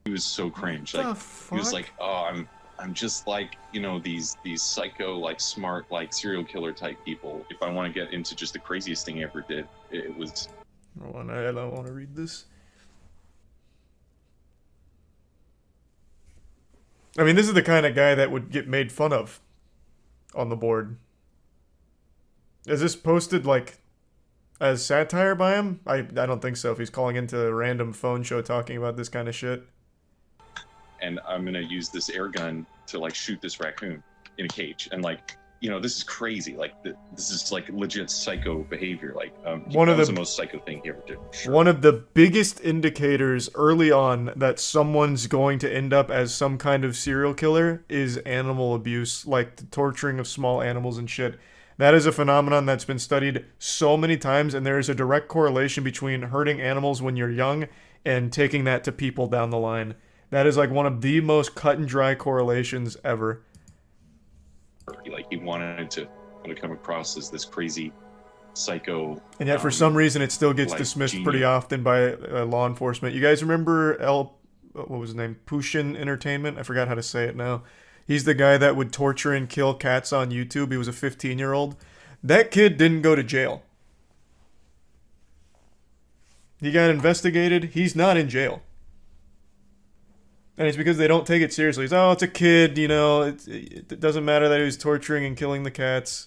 He was so cringe. Like he was like, "Oh, I'm just like, you know, these psycho, like smart, like serial killer type people. If I want to get into just the craziest thing I ever did, it was." Hold on, I don't want to read this. I mean, this is the kind of guy that would get made fun of on the board. Is this posted like as satire by him? I don't think so, if he's calling into a random phone show talking about this kind of shit. And I'm gonna use this air gun to like shoot this raccoon in a cage, and like, you know, this is crazy. Like this is like legit psycho behavior. Like One of that was the the most psycho thing he ever did. Sure. One of the biggest indicators early on that someone's going to end up as some kind of serial killer is animal abuse, like the torturing of small animals and shit. That is a phenomenon that's been studied so many times, and there is a direct correlation between hurting animals when you're young and taking that to people down the line. That is like one of the most cut and dry correlations ever. Like he wanted to come across as this crazy psycho, and yet for some reason it still gets like dismissed genius. pretty often by law enforcement. You guys remember what was his name? Pushin Entertainment? I forgot how to say it now. He's the guy that would torture and kill cats on YouTube. He was a 15-year-old. That kid didn't go to jail. He got investigated. He's not in jail. And it's because they don't take it seriously. It's, oh, it's a kid, you know. It doesn't matter that he was torturing and killing the cats.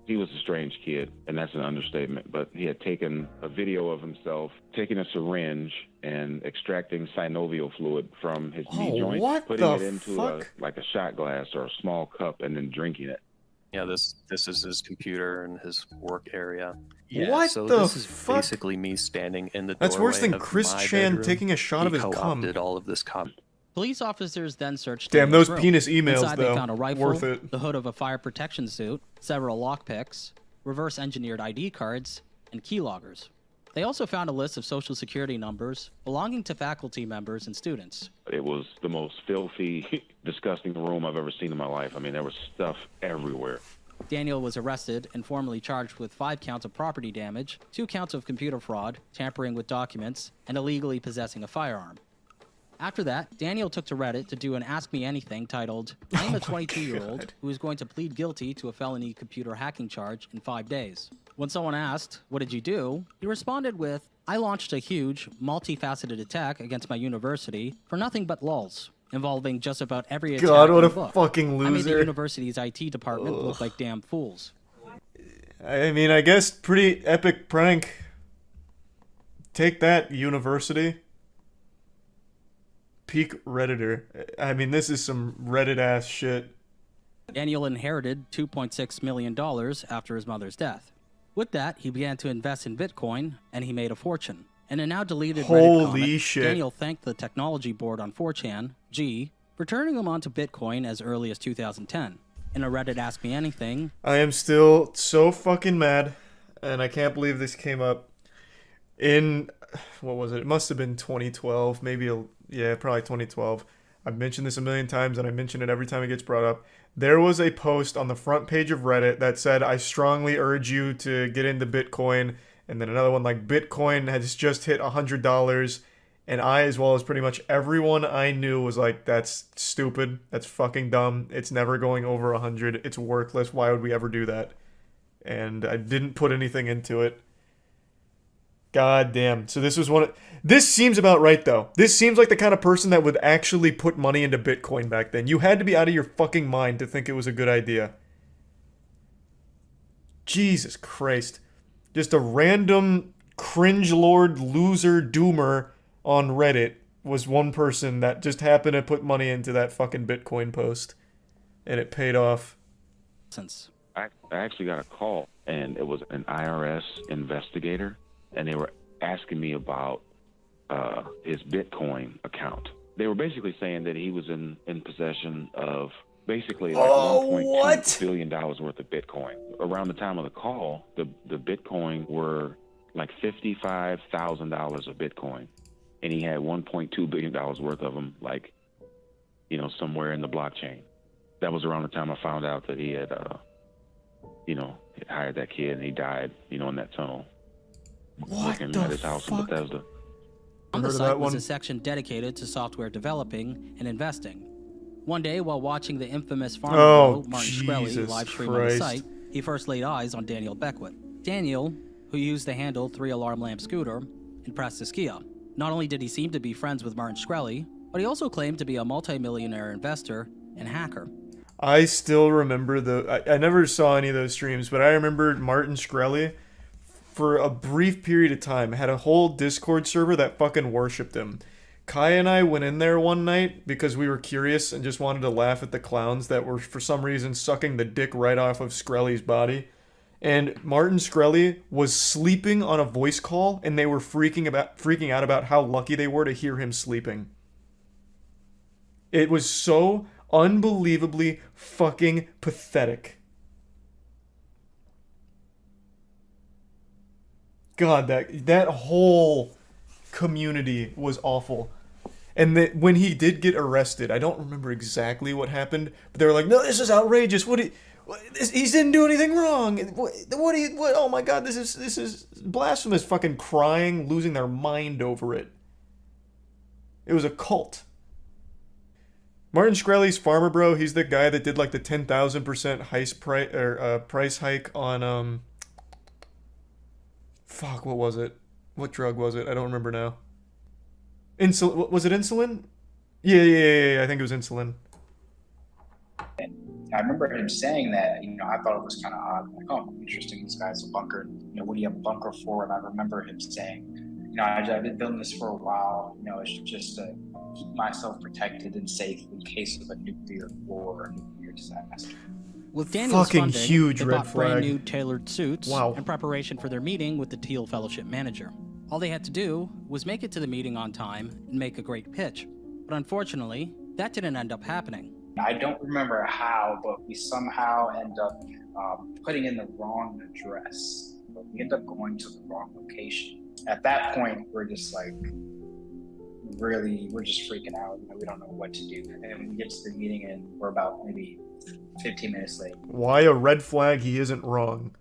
He was a strange kid, and that's an understatement, but he had taken a video of himself taking a syringe and extracting synovial fluid from his knee joint, putting it into a shot glass or a small cup, and then drinking it. Yeah, this is his computer and his work area. Yeah, What so the this is fuck? basically me standing in the doorway. That's worse than of Chris my Chan bedroom. taking a shot of his cum. He co-opted all of this Police officers then searched Damn, Daniel's those room. penis emails, Inside, though. they found a rifle, Worth it. the hood of a fire protection suit, several lockpicks, reverse-engineered ID cards, and keyloggers. They also found a list of social security numbers belonging to faculty members and students. It was the most filthy, disgusting room I've ever seen in my life. I mean, there was stuff everywhere. Daniel was arrested and formally charged with 5 counts of property damage, 2 counts of computer fraud, tampering with documents, and illegally possessing a firearm. After that, Daniel took to Reddit to do an Ask Me Anything titled, I'm a 22-year-old who is going to plead guilty to a felony computer hacking charge in 5 days. When someone asked, what did you do? He responded with, I launched a huge, multifaceted attack against my university for nothing but lulz, involving just about every attack God, what in a the book. fucking I made the loser. university's IT department look like damn fools. I mean, I guess pretty epic prank. Take that, university. Peak Redditor. I mean, this is some Reddit-ass shit. Daniel inherited $2.6 million after his mother's death. With that, he began to invest in Bitcoin, and he made a fortune. In a now deleted Reddit Holy comment, shit. Daniel thanked the technology board on 4chan, G, for turning him onto Bitcoin as early as 2010. In a Reddit Ask Me Anything, I am still so fucking mad, and I can't believe this came up. in, what was it? It must have been 2012, maybe, yeah, probably 2012. I've mentioned this a million times, and I mention it every time it gets brought up. There was a post on the front page of Reddit that said, I strongly urge you to get into Bitcoin. And then another one like, Bitcoin has just hit $100. And I, as well as pretty much everyone I knew, was like, that's stupid. That's fucking dumb. It's never going over 100. It's worthless. Why would we ever do that? And I didn't put anything into it. God damn. So this was this seems about right, though. This seems like the kind of person that would actually put money into Bitcoin back then. You had to be out of your fucking mind to think it was a good idea. Jesus Christ. Just a random cringe lord loser doomer on Reddit was one person that just happened to put money into that fucking Bitcoin post. And it paid off. Since I actually got a call, and it was an IRS investigator, and they were asking me about his Bitcoin account. They were basically saying that he was in possession of basically like $1.2 billion worth of Bitcoin. Around the time of the call, the Bitcoin were like $55,000 of Bitcoin, and he had $1.2 billion worth of them, like, you know, somewhere in the blockchain. That was around the time I found out that he had, you know, had hired that kid, and he died, you know, in that tunnel. Working at his house in Bethesda. On the site was a section dedicated to software developing and investing. One day, while watching the infamous farmer bro, Martin Shkreli live stream on the site, he first laid eyes on Daniel Beckwith. Daniel, who used the handle 3-alarm lamp scooter, impressed Skia. Not only did he seem to be friends with Martin Shkreli, but he also claimed to be a multimillionaire investor and hacker. I still remember I never saw any of those streams, but I remember Martin Shkreli, for a brief period of time, had a whole Discord server that fucking worshipped him. Kai and I went in there one night because we were curious and just wanted to laugh at the clowns that were, for some reason, sucking the dick right off of Shkreli's body. And Martin Shkreli was sleeping on a voice call, and they were freaking out about how lucky they were to hear him sleeping. It was so unbelievably fucking pathetic. God, that whole community was awful. And when he did get arrested, I don't remember exactly what happened, but they were like, "No, this is outrageous. He didn't do anything wrong. Oh my God, this is blasphemous." Fucking crying, losing their mind over it. It was a cult. Martin Shkreli's farmer bro, he's the guy that did like the 10,000% price hike on fuck, what was it? What drug was it? I don't remember now. Insulin? Was it insulin? Yeah, I think it was insulin. And I remember him saying that, you know, I thought it was kind of odd. Like, oh, interesting, this guy's a bunker. You know, what do you have a bunker for? And I remember him saying, you know, I've been building this for a while. You know, it's just to keep myself protected and safe in case of a nuclear war or a nuclear disaster. With Daniel's fucking funding, huge they red bought flag. brand new tailored suits in preparation for their meeting with the Teal Fellowship manager. All they had to do was make it to the meeting on time and make a great pitch. But unfortunately, that didn't end up happening. I don't remember how, but we somehow end up putting in the wrong address. But we end up going to the wrong location. At that point, we're just like, we're just freaking out. You know, we don't know what to do. And we get to the meeting and we're about maybe 15 minutes late. Why a red flag? He isn't wrong.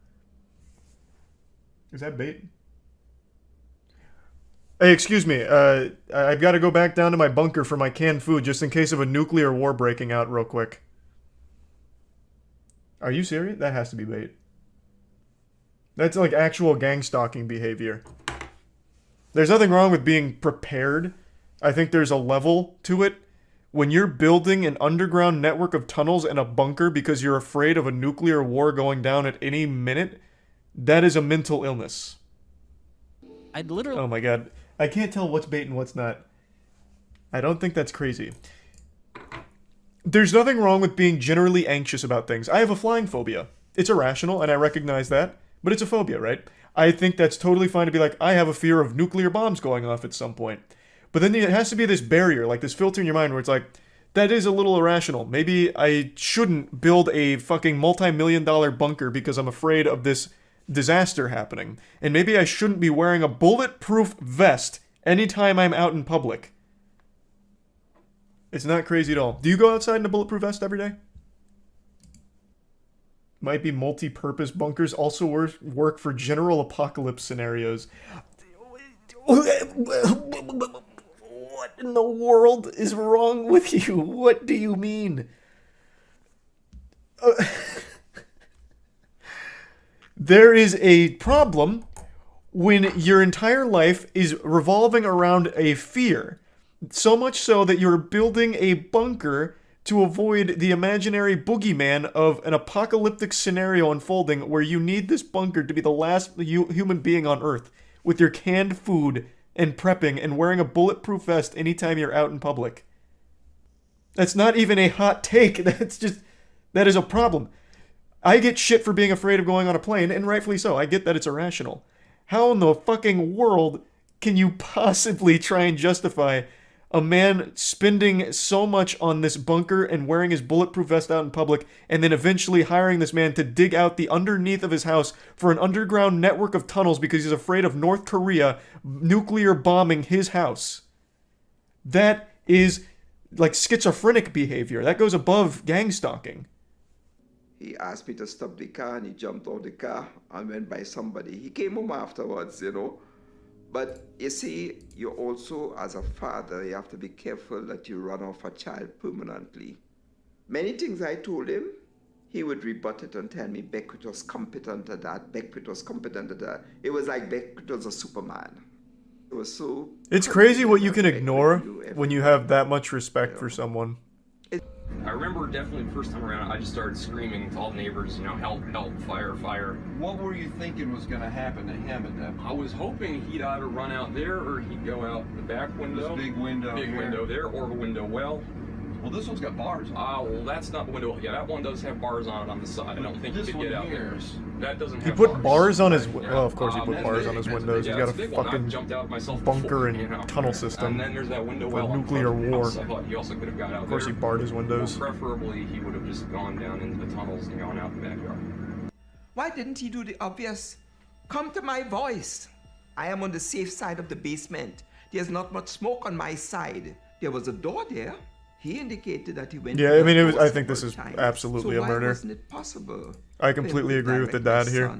Is that bait? Hey, excuse me. I've got to go back down to my bunker for my canned food just in case of a nuclear war breaking out real quick. Are you serious? That has to be bait. That's like actual gang stalking behavior. There's nothing wrong with being prepared. I think there's a level to it. When you're building an underground network of tunnels and a bunker because you're afraid of a nuclear war going down at any minute, that is a mental illness. I'd literally... Oh my God. I can't tell what's bait and what's not. I don't think that's crazy. There's nothing wrong with being generally anxious about things. I have a flying phobia. It's irrational, and I recognize that, but it's a phobia, right? I think that's totally fine to be like, I have a fear of nuclear bombs going off at some point. But then it has to be this barrier, like this filter in your mind where it's like, that is a little irrational. Maybe I shouldn't build a fucking multi-million-dollar bunker because I'm afraid of this disaster happening. And maybe I shouldn't be wearing a bulletproof vest anytime I'm out in public. It's not crazy at all. Do you go outside in a bulletproof vest every day? Might be multi-purpose bunkers. Also work for general apocalypse scenarios. What in the world is wrong with you? What do you mean? There is a problem when your entire life is revolving around a fear. So much so that you're building a bunker to avoid the imaginary boogeyman of an apocalyptic scenario unfolding where you need this bunker to be the last human being on Earth with your canned food and prepping and wearing a bulletproof vest anytime you're out in public. That's not even a hot take. That is a problem. I get shit for being afraid of going on a plane, and rightfully so. I get that it's irrational. How in the fucking world can you possibly try and justify a man spending so much on this bunker and wearing his bulletproof vest out in public, and then eventually hiring this man to dig out the underneath of his house for an underground network of tunnels because he's afraid of North Korea nuclear bombing his house? That is like schizophrenic behavior. That goes above gang stalking. He asked me to stop the car, and he jumped out the car and went by somebody. He came home afterwards, you know. But you see, you also, as a father, you have to be careful that you run off a child permanently. Many things I told him, he would rebut it and tell me Beckwith was competent at that, Beckwith was competent at that. It was like Beckwith was a Superman. It was so... It's crazy what you can ignore when you have that much respect for someone. I remember definitely the first time around, I just started screaming to all the neighbors, you know, help, help, fire, fire. What were you thinking was going to happen to him at that point? I was hoping he'd either run out there or he'd go out the back window. This big window window there, or the window well. Well, this one's got bars on it. Well, that's not the window. Yeah, that one does have bars on it on the side. I don't think he could get out there. That doesn't have He put bars on his... Well, of course he put bars on his windows. He's got a fucking bunker and tunnel system And then there's that window for well nuclear war. I thought he also could have got out there. Of course he barred his windows. Well, preferably, he would have just gone down into the tunnels and gone out the backyard. Why didn't he do the obvious? Come to my voice. I am on the safe side of the basement. There's not much smoke on my side. There was a door there. He indicated that he went. Yeah, I mean, I think this is absolutely so a murder. Wasn't it possible? I completely agree with the dad here.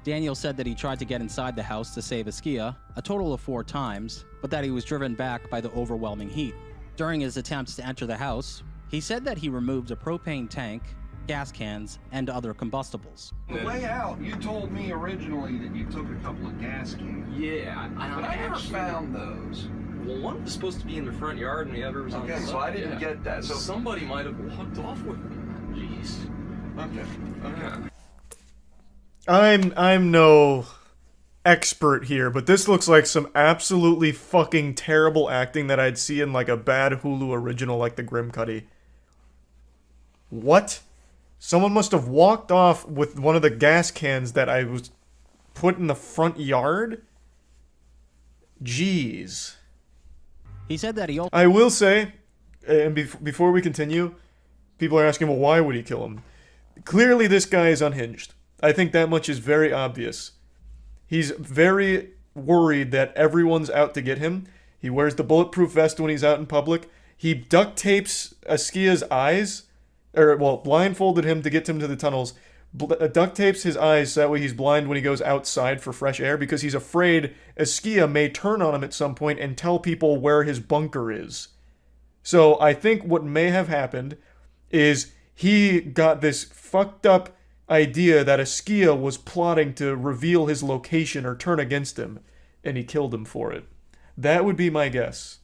Daniel said that he tried to get inside the house to save Askia a total of 4 times, but that he was driven back by the overwhelming heat. During his attempts to enter the house, he said that he removed a propane tank, gas cans, and other combustibles. The way out, you told me originally that you took a couple of gas cans. Yeah, but I never found those. Well, one was supposed to be in the front yard, and the other was on the side. Okay, so I didn't get that. So somebody might have walked off with them. Jeez. Okay. I'm no expert here, but this looks like some absolutely fucking terrible acting that I'd see in like a bad Hulu original like The Grim Cuddy. What? Someone must have walked off with one of the gas cans that I was put in the front yard? Jeez. He said that he... I will say, and before we continue, people are asking, well, why would he kill him? Clearly this guy is unhinged. I think that much is very obvious. He's very worried that everyone's out to get him. He wears the bulletproof vest when he's out in public. He duct tapes Askia's eyes, blindfolded him to get him to the tunnels. Duct tapes his eyes so that way he's blind when he goes outside for fresh air because he's afraid Askia may turn on him at some point and tell people where his bunker is. So I think what may have happened is he got this fucked up idea that Askia was plotting to reveal his location or turn against him, and he killed him for it. That would be my guess.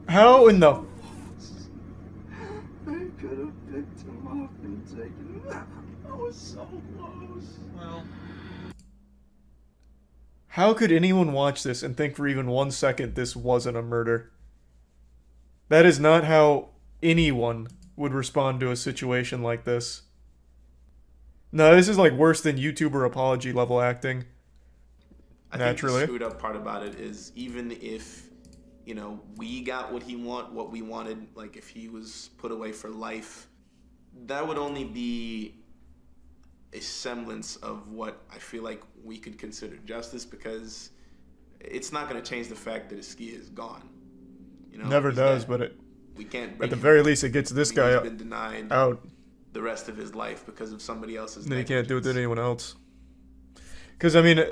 How in the... They could have picked him up and taken him. I was so close. Well... How could anyone watch this and think for even 1 second this wasn't a murder? That is not how anyone would respond to a situation like this. No, this is like worse than YouTuber apology level acting. Naturally. I think the screwed up part about it is even if, you know, we got what we wanted, like if he was put away for life, that would only be a semblance of what I feel like we could consider justice, because it's not going to change the fact that Iskia is gone. You know, Never does, but we can't. At the very least, it gets this guy been denied out the rest of his life because of somebody else's. They can't do it to anyone else. Because I mean,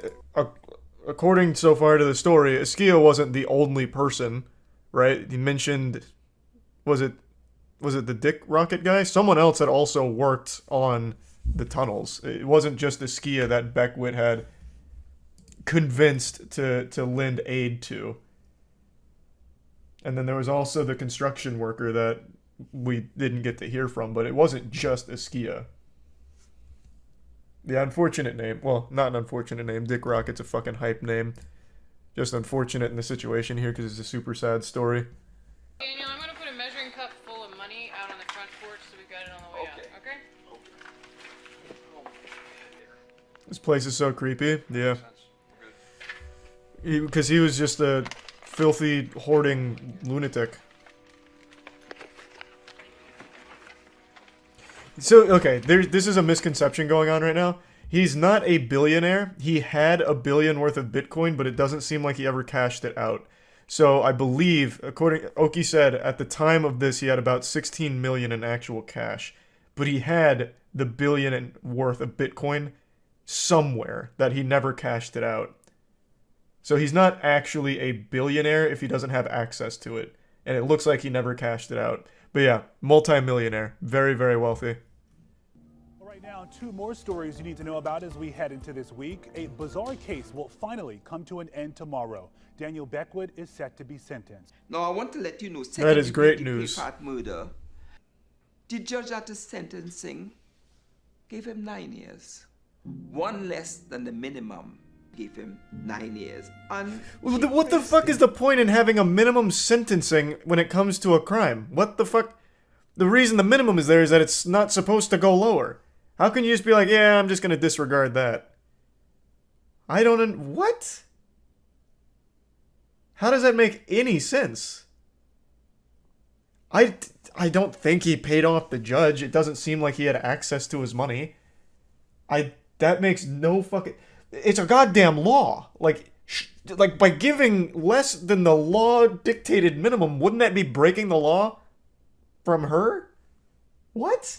according so far to the story, Iskia wasn't the only person, right? He mentioned, was it the Dick Rocket guy? Someone else had also worked on the tunnels. It wasn't just Iskia that Beckwith had convinced to lend aid to. And then there was also the construction worker that we didn't get to hear from, but it wasn't just Iskia. The unfortunate name, well, not an unfortunate name, Dick Rocket's a fucking hype name. Just unfortunate in the situation here because it's a super sad story. Daniel, I'm going to put a measuring cup full of money out on the front porch so we've got it on the way out, okay? This place is so creepy, yeah. Because he was just a filthy, hoarding lunatic. So, okay, this is a misconception going on right now. He's not a billionaire. He had $1 billion worth of Bitcoin, but it doesn't seem like he ever cashed it out. So I believe, Oki said, at the time of this, he had about 16 million in actual cash. But he had the $1 billion worth of Bitcoin somewhere that he never cashed it out. So he's not actually a billionaire if he doesn't have access to it. And it looks like he never cashed it out. But yeah, multi-millionaire. Very, very wealthy. Right now, 2 more stories you need to know about as we head into this week. A bizarre case will finally come to an end tomorrow. Daniel Beckwith is set to be sentenced. Now, I want to let you know, that is great news. Murder. The judge at the sentencing gave him 9 years. 1 less than the minimum. Gave him 9 years. What the fuck is the point in having a minimum sentencing when it comes to a crime? What the fuck? The reason the minimum is there is that it's not supposed to go lower. How can you just be like, yeah, I'm just going to disregard that? I don't... What? How does that make any sense? I don't think he paid off the judge. It doesn't seem like he had access to his money. That makes no fucking... It's a goddamn law. Like by giving less than the law dictated minimum, wouldn't that be breaking the law from her? What?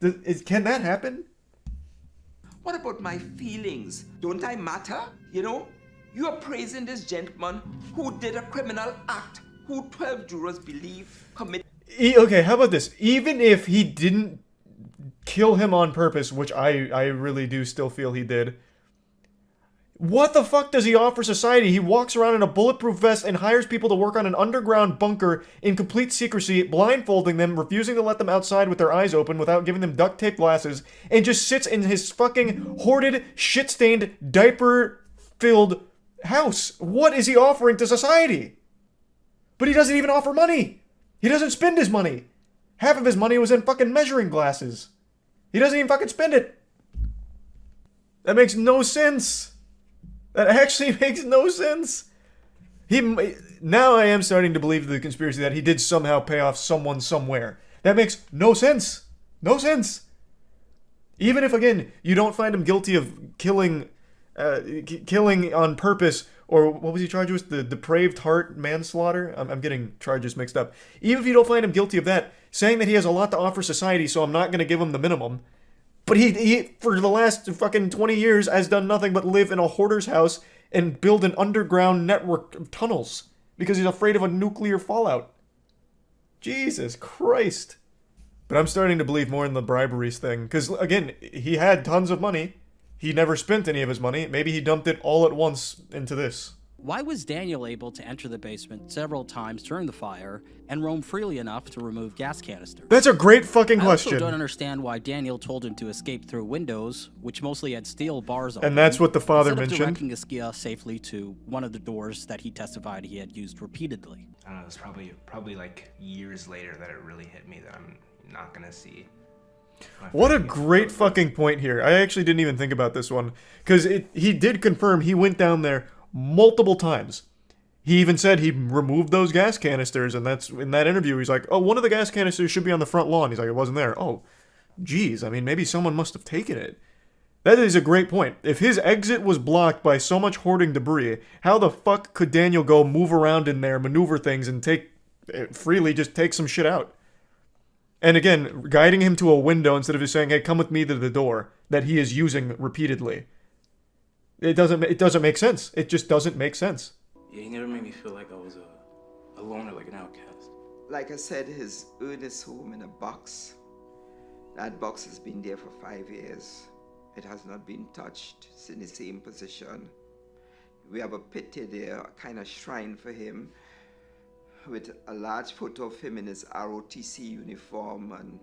Can that happen? What about my feelings? Don't I matter? You know, you are praising this gentleman who did a criminal act, who 12 jurors believe committed. Okay, how about this? Even if he didn't kill him on purpose, which I really do still feel he did, what the fuck does he offer society? He walks around in a bulletproof vest and hires people to work on an underground bunker in complete secrecy, blindfolding them, refusing to let them outside with their eyes open without giving them duct tape glasses, and just sits in his fucking hoarded, shit-stained, diaper-filled house. What is he offering to society? But he doesn't even offer money. He doesn't spend his money. Half of his money was in fucking measuring glasses. He doesn't even fucking spend it. That makes no sense. That actually makes no sense. Now I am starting to believe the conspiracy that he did somehow pay off someone somewhere. That makes no sense. No sense. Even if, again, you don't find him guilty of killing on purpose, or what was he charged with? The depraved heart manslaughter? I'm getting charges mixed up. Even if you don't find him guilty of that, saying that he has a lot to offer society, so I'm not going to give him the minimum. But he, for the last fucking 20 years, has done nothing but live in a hoarder's house and build an underground network of tunnels because he's afraid of a nuclear fallout. Jesus Christ. But I'm starting to believe more in the briberies thing. Because, again, he had tons of money. He never spent any of his money. Maybe he dumped it all at once into this. Why was Daniel able to enter the basement several times during the fire and roam freely enough to remove gas canisters? That's a great fucking question. I also don't understand why Daniel told him to escape through windows, which mostly had steel bars on them. And that's what the father mentioned. Instead of directing Iskia safely to one of the doors that he testified he had used repeatedly. I don't know, it was probably like years later that it really hit me that I'm not gonna see. What a great fucking point here. I actually didn't even think about this one. Because he did confirm he went down there multiple times. He even said he removed those gas canisters, and that's in that interview. He's like, oh, one of the gas canisters should be on the front lawn. He's like, it wasn't there. Oh, geez, I mean, maybe someone must have taken it. That is a great point. If his exit was blocked by so much hoarding debris, how the fuck could Daniel go move around in there, maneuver things, and freely just take some shit out? And again, guiding him to a window instead of just saying, hey, come with me to the door, that he is using repeatedly. It doesn't make sense. It just doesn't make sense. Yeah, he never made me feel like I was a loner, like an outcast. Like I said, his earnest home in a box. That box has been there for 5 years. It has not been touched. It's in the same position. We have a pit there, a kind of shrine for him, with a large photo of him in his ROTC uniform and,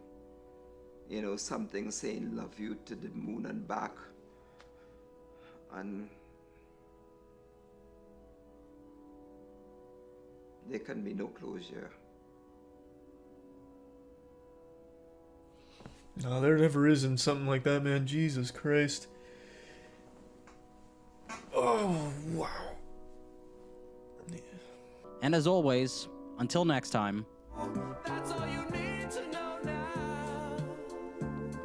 you know, something saying love you to the moon and back. And there can be no closure. No, there never is in something like that, man. Jesus Christ. Oh, wow. And as always, until next time.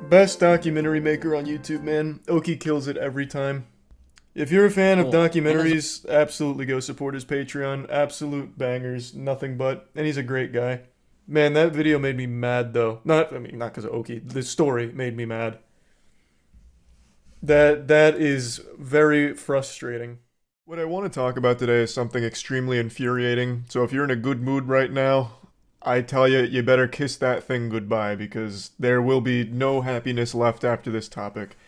Best documentary maker on YouTube, man. Oki kills it every time. If you're a fan of documentaries, absolutely go support his Patreon. Absolute bangers, nothing but. And he's a great guy. Man, that video made me mad, though. Not because of Oki. The story made me mad. That is very frustrating. What I want to talk about today is something extremely infuriating. So if you're in a good mood right now, I tell you, you better kiss that thing goodbye, because there will be no happiness left after this topic.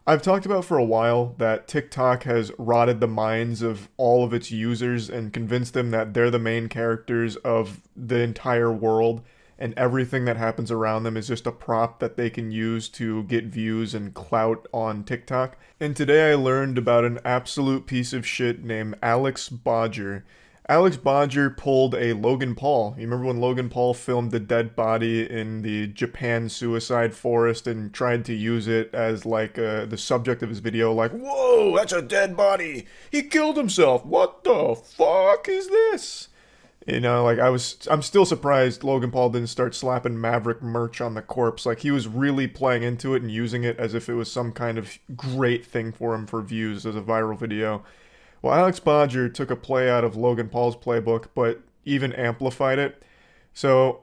I've talked about for a while that TikTok has rotted the minds of all of its users and convinced them that they're the main characters of the entire world, and everything that happens around them is just a prop that they can use to get views and clout on TikTok. And today I learned about an absolute piece of shit named Alex Bodger. Alex Bodger pulled a Logan Paul. You remember when Logan Paul filmed the dead body in the Japan suicide forest and tried to use it as like the subject of his video, like, whoa, that's a dead body. He killed himself. What the fuck is this? You know, like I'm still surprised Logan Paul didn't start slapping Maverick merch on the corpse. Like he was really playing into it and using it as if it was some kind of great thing for him for views as a viral video. Well, Alex Bodger took a play out of Logan Paul's playbook, but even amplified it. So,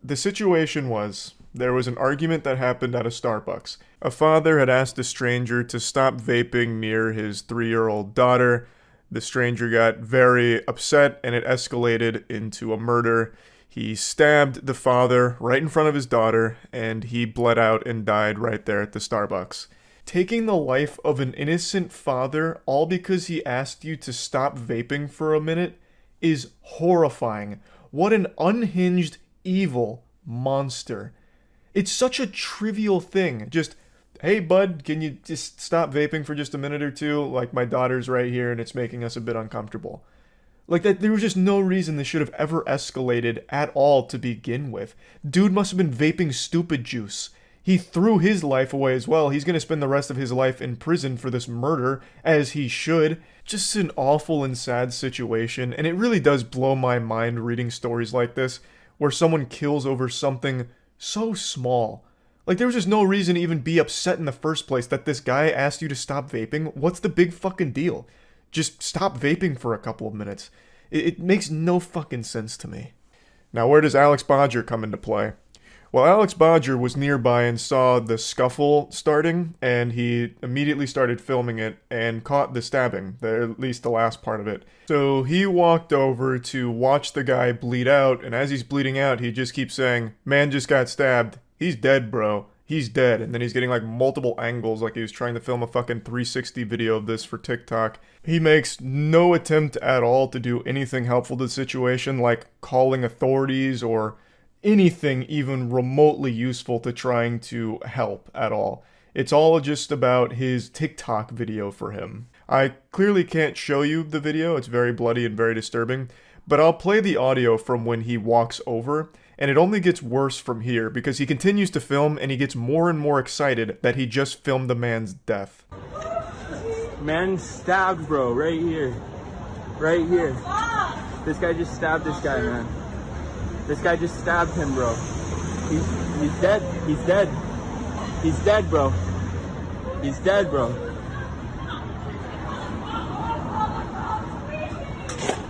the situation was, there was an argument that happened at a Starbucks. A father had asked a stranger to stop vaping near his 3-year-old daughter. The stranger got very upset, and it escalated into a murder. He stabbed the father right in front of his daughter, and he bled out and died right there at the Starbucks. Taking the life of an innocent father all because he asked you to stop vaping for a minute is horrifying. What an unhinged, evil monster. It's such a trivial thing. Just, hey bud, can you just stop vaping for just a minute or two? Like, my daughter's right here and it's making us a bit uncomfortable. Like, that, there was just no reason this should have ever escalated at all to begin with. Dude must have been vaping stupid juice. He threw his life away as well. He's going to spend the rest of his life in prison for this murder, as he should. Just an awful and sad situation, and it really does blow my mind reading stories like this, where someone kills over something so small. Like, there was just no reason to even be upset in the first place that this guy asked you to stop vaping. What's the big fucking deal? Just stop vaping for a couple of minutes. It makes no fucking sense to me. Now, where does Alex Bodger come into play? Well, Alex Bodger was nearby and saw the scuffle starting, and he immediately started filming it and caught the stabbing, at least the last part of it. So he walked over to watch the guy bleed out, and as he's bleeding out, he just keeps saying, man just got stabbed. He's dead, bro. He's dead. And then he's getting like multiple angles, like he was trying to film a fucking 360 video of this for TikTok. He makes no attempt at all to do anything helpful to the situation, like calling authorities or anything even remotely useful to trying to help at all. It's all just about his TikTok video for him. I clearly can't show you the video, it's very bloody and very disturbing, but I'll play the audio from when he walks over, and it only gets worse from here because he continues to film and he gets more and more excited that he just filmed the man's death. Man stabbed, bro, right here. Right here. This guy just stabbed this guy, man. This guy just stabbed him, bro. He's dead. He's dead. He's dead, bro. He's dead, bro.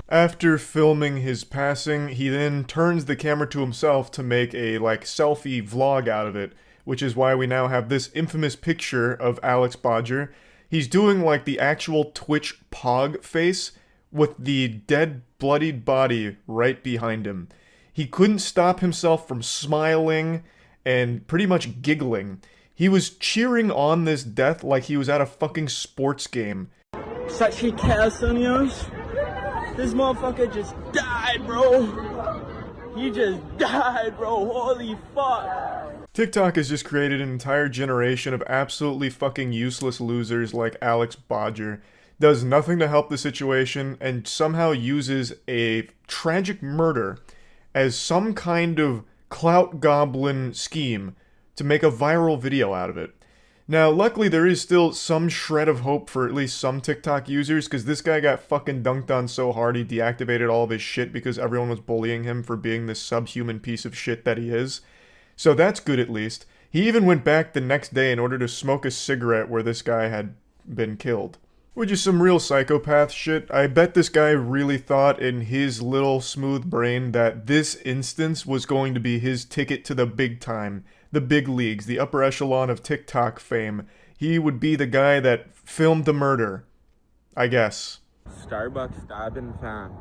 After filming his passing, he then turns the camera to himself to make a, selfie vlog out of it, which is why we now have this infamous picture of Alex Bodger. He's doing, the actual Twitch pog face with the dead, bloodied body right behind him. He couldn't stop himself from smiling and pretty much giggling. He was cheering on this death like he was at a fucking sports game. Such a chaos on yours. This motherfucker just died, bro. He just died, bro. Holy fuck. TikTok has just created an entire generation of absolutely fucking useless losers like Alex Bodger. Does nothing to help the situation and somehow uses a tragic murder as some kind of clout goblin scheme to make a viral video out of it. Now, luckily there is still some shred of hope for at least some TikTok users, because this guy got fucking dunked on so hard he deactivated all of his shit because everyone was bullying him for being this subhuman piece of shit that he is. So that's good at least. He even went back the next day in order to smoke a cigarette where this guy had been killed. Which is some real psychopath shit. I bet this guy really thought in his little smooth brain that this instance was going to be his ticket to the big time. The big leagues, the upper echelon of TikTok fame. He would be the guy that filmed the murder. I guess. Starbucks stabbing fam.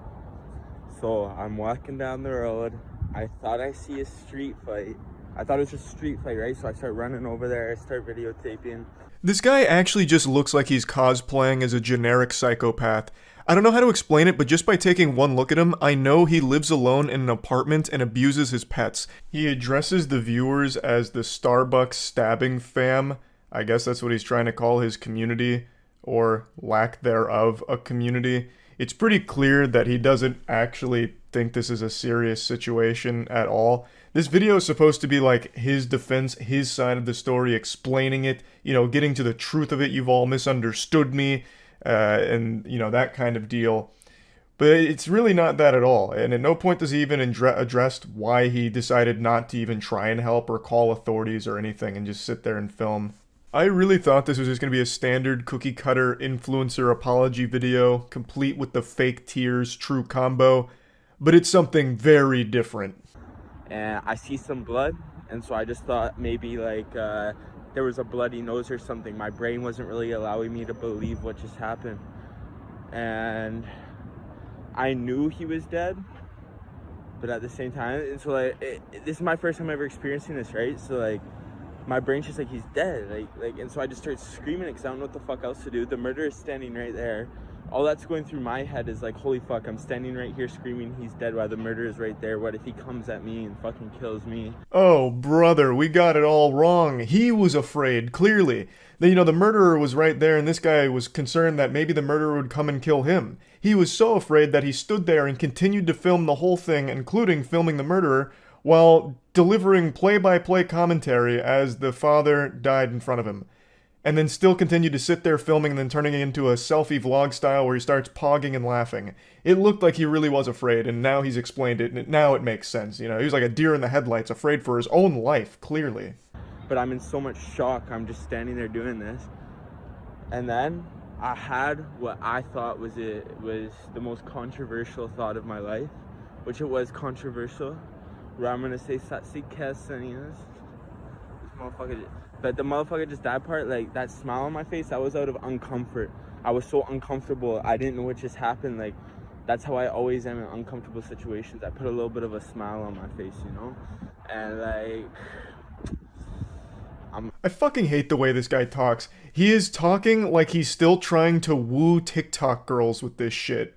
So I'm walking down the road. I thought I see a street fight. I thought it was a street fight, right? So I start running over there. I start videotaping. This guy actually just looks like he's cosplaying as a generic psychopath. I don't know how to explain it, but just by taking one look at him, I know he lives alone in an apartment and abuses his pets. He addresses the viewers as the Starbucks stabbing fam. I guess that's what he's trying to call his community, or lack thereof a community. It's pretty clear that he doesn't actually think this is a serious situation at all. This video is supposed to be like his defense, his side of the story, explaining it, getting to the truth of it. You've all misunderstood me. And, that kind of deal. But it's really not that at all. And at no point does he even address why he decided not to even try and help or call authorities or anything and just sit there and film. I really thought this was just going to be a standard cookie-cutter influencer apology video, complete with the fake tears true combo. But it's something very different. And I see some blood, and so I just thought maybe there was a bloody nose or something. My brain wasn't really allowing me to believe what just happened. And I knew he was dead, but at the same time, and so this is my first time ever experiencing this, right? So my brain's just he's dead, and so I just started screaming because I don't know what the fuck else to do. The murderer is standing right there. All that's going through my head is holy fuck, I'm standing right here screaming he's dead while the murderer is right there. What if he comes at me and fucking kills me? Oh, brother, we got it all wrong. He was afraid, clearly. The murderer was right there, and this guy was concerned that maybe the murderer would come and kill him. He was so afraid that he stood there and continued to film the whole thing, including filming the murderer, while delivering play-by-play commentary as the father died in front of him. And then still continued to sit there filming and then turning it into a selfie vlog style where he starts pogging and laughing. It looked like he really was afraid, and now he's explained it, and now it makes sense. He was like a deer in the headlights, afraid for his own life, clearly. But I'm in so much shock, I'm just standing there doing this. And then I had what I thought was the most controversial thought of my life, which it was controversial, where I'm gonna say Satsi Kesanias. This motherfucker. But the motherfucker just died part, that smile on my face, I was out of uncomfort. I was so uncomfortable. I didn't know what just happened. That's how I always am in uncomfortable situations. I put a little bit of a smile on my face, And I fucking hate the way this guy talks. He is talking like he's still trying to woo TikTok girls with this shit.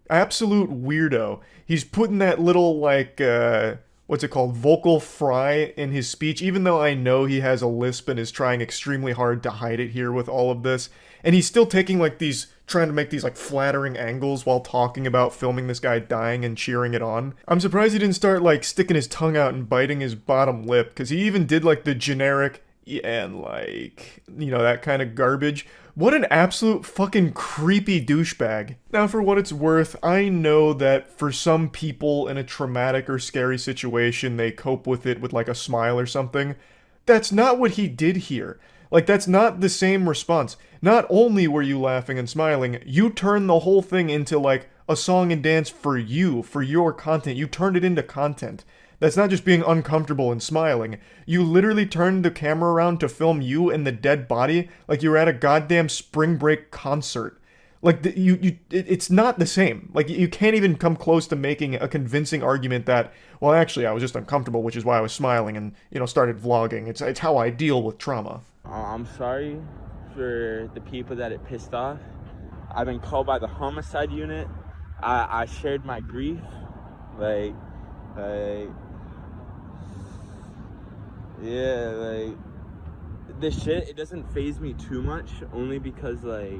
Absolute weirdo. He's putting that little, what's it called, vocal fry in his speech, even though I know he has a lisp and is trying extremely hard to hide it here with all of this. And he's still taking trying to make these flattering angles while talking about filming this guy dying and cheering it on. I'm surprised he didn't start sticking his tongue out and biting his bottom lip, because he even did the generic, and that kind of garbage. What an absolute fucking creepy douchebag. Now, for what it's worth, I know that for some people in a traumatic or scary situation, they cope with it with a smile or something. that's not what he did here. Like, that's not the same response. Not only were you laughing and smiling, you turned the whole thing into, like, a song and dance for you, for your content. You turned it into content. That's not just being uncomfortable and smiling. You literally turned the camera around to film you and the dead body like you were at a goddamn spring break concert. Like, it's not the same. Like, you can't even come close to making a convincing argument that, well, actually, I was just uncomfortable, which is why I was smiling and, you know, started vlogging. It's how I deal with trauma. I'm sorry for the people that it pissed off. I've been called by the homicide unit. I shared my grief. Like, yeah, like, this shit, it doesn't faze me too much, only because, like,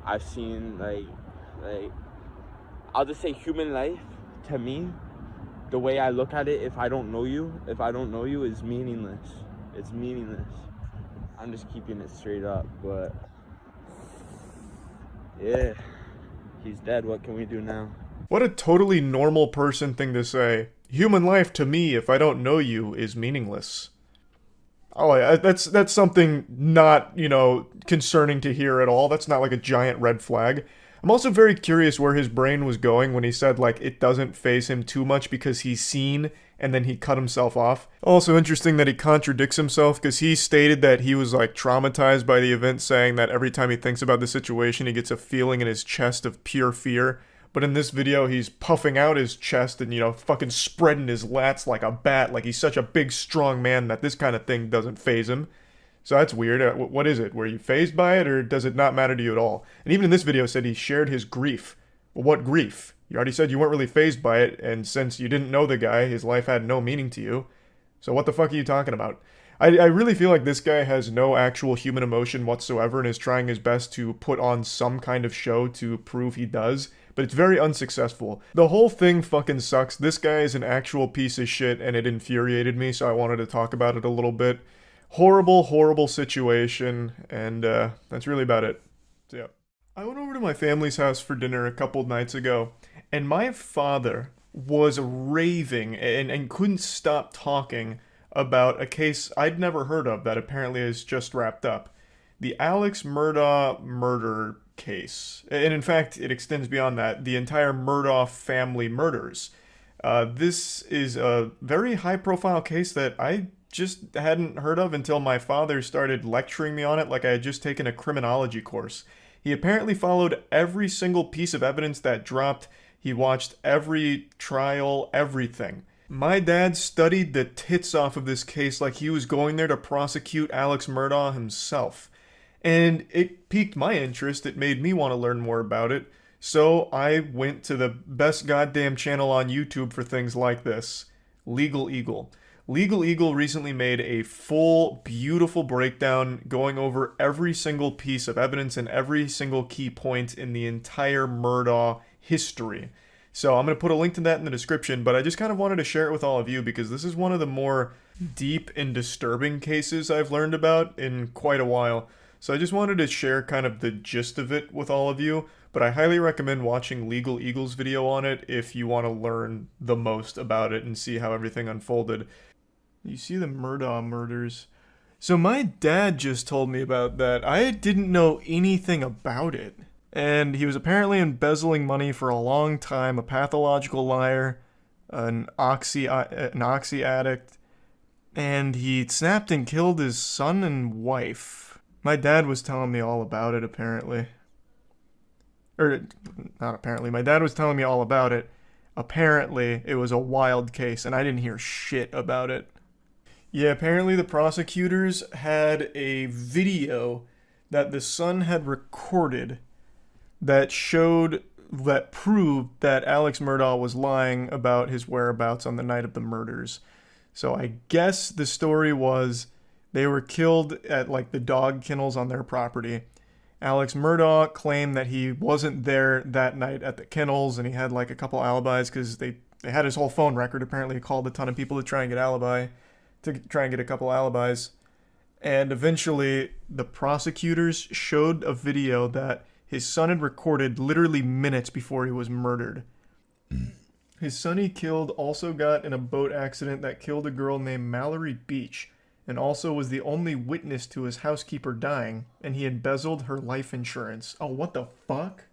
I've seen, like, I'll just say human life, to me, the way I look at it, if I don't know you, is meaningless. It's meaningless. I'm just keeping it straight up, but yeah, he's dead. What can we do now? What a totally normal person thing to say. Human life to me, if I don't know you, is meaningless. Oh, yeah, that's something not, you know, concerning to hear at all. That's not like a giant red flag. I'm also very curious where his brain was going when he said, like, it doesn't faze him too much because he's seen and then he cut himself off. Also interesting that he contradicts himself because he stated that he was, like, traumatized by the event, saying that every time he thinks about the situation, he gets a feeling in his chest of pure fear. But in this video, he's puffing out his chest and, you know, fucking spreading his lats like a bat, like he's such a big, strong man that this kind of thing doesn't faze him. So that's weird. What is it? Were you fazed by it, or does it not matter to you at all? And even in this video, said he shared his grief. Well, what grief? You already said you weren't really fazed by it, and since you didn't know the guy, his life had no meaning to you. So what the fuck are you talking about? I really feel like this guy has no actual human emotion whatsoever and is trying his best to put on some kind of show to prove he does, but it's very unsuccessful. The whole thing fucking sucks. This guy is an actual piece of shit, and it infuriated me, so I wanted to talk about it a little bit. Horrible, horrible situation, and that's really about it. So yeah. I went over to my family's house for dinner a couple nights ago, and my father was raving and couldn't stop talking about a case I'd never heard of that apparently is just wrapped up. The Alex Murdaugh murder case. And in fact, it extends beyond that. The entire Murdaugh family murders. This is a very high-profile case that I just hadn't heard of until my father started lecturing me on it like I had just taken a criminology course. He apparently followed every single piece of evidence that dropped. He watched every trial, everything. My dad studied the tits off of this case like he was going there to prosecute Alex Murdaugh himself. And it piqued my interest. It made me want to learn more about it. So I went to the best goddamn channel on YouTube for things like this, Legal Eagle. Legal Eagle recently made a full, beautiful breakdown going over every single piece of evidence and every single key point in the entire Murdaugh history. So I'm going to put a link to that in the description, but I just kind of wanted to share it with all of you because this is one of the more deep and disturbing cases I've learned about in quite a while. So I just wanted to share kind of the gist of it with all of you, but I highly recommend watching Legal Eagle's video on it if you want to learn the most about it and see how everything unfolded. You see the Murdaugh murders. So my dad just told me about that. I didn't know anything about it. And he was apparently embezzling money for a long time, a pathological liar, an oxy addict, and he snapped and killed his son and wife. My dad was telling me all about it, apparently. Or, not apparently, my dad was telling me all about it. Apparently, it was a wild case, and I didn't hear shit about it. Yeah, apparently the prosecutors had a video that the son had recorded that proved that Alex Murdaugh was lying about his whereabouts on the night of the murders. So I guess the story was they were killed at like the dog kennels on their property. Alex Murdaugh claimed that he wasn't there that night at the kennels, and he had like a couple alibis because they had his whole phone record. Apparently he called a ton of people to try and get a couple alibis. And eventually the prosecutors showed a video that his son had recorded literally minutes before he was murdered. His son he killed also got in a boat accident that killed a girl named Mallory Beach. and also was the only witness to his housekeeper dying, and he embezzled her life insurance. Oh, what the fuck?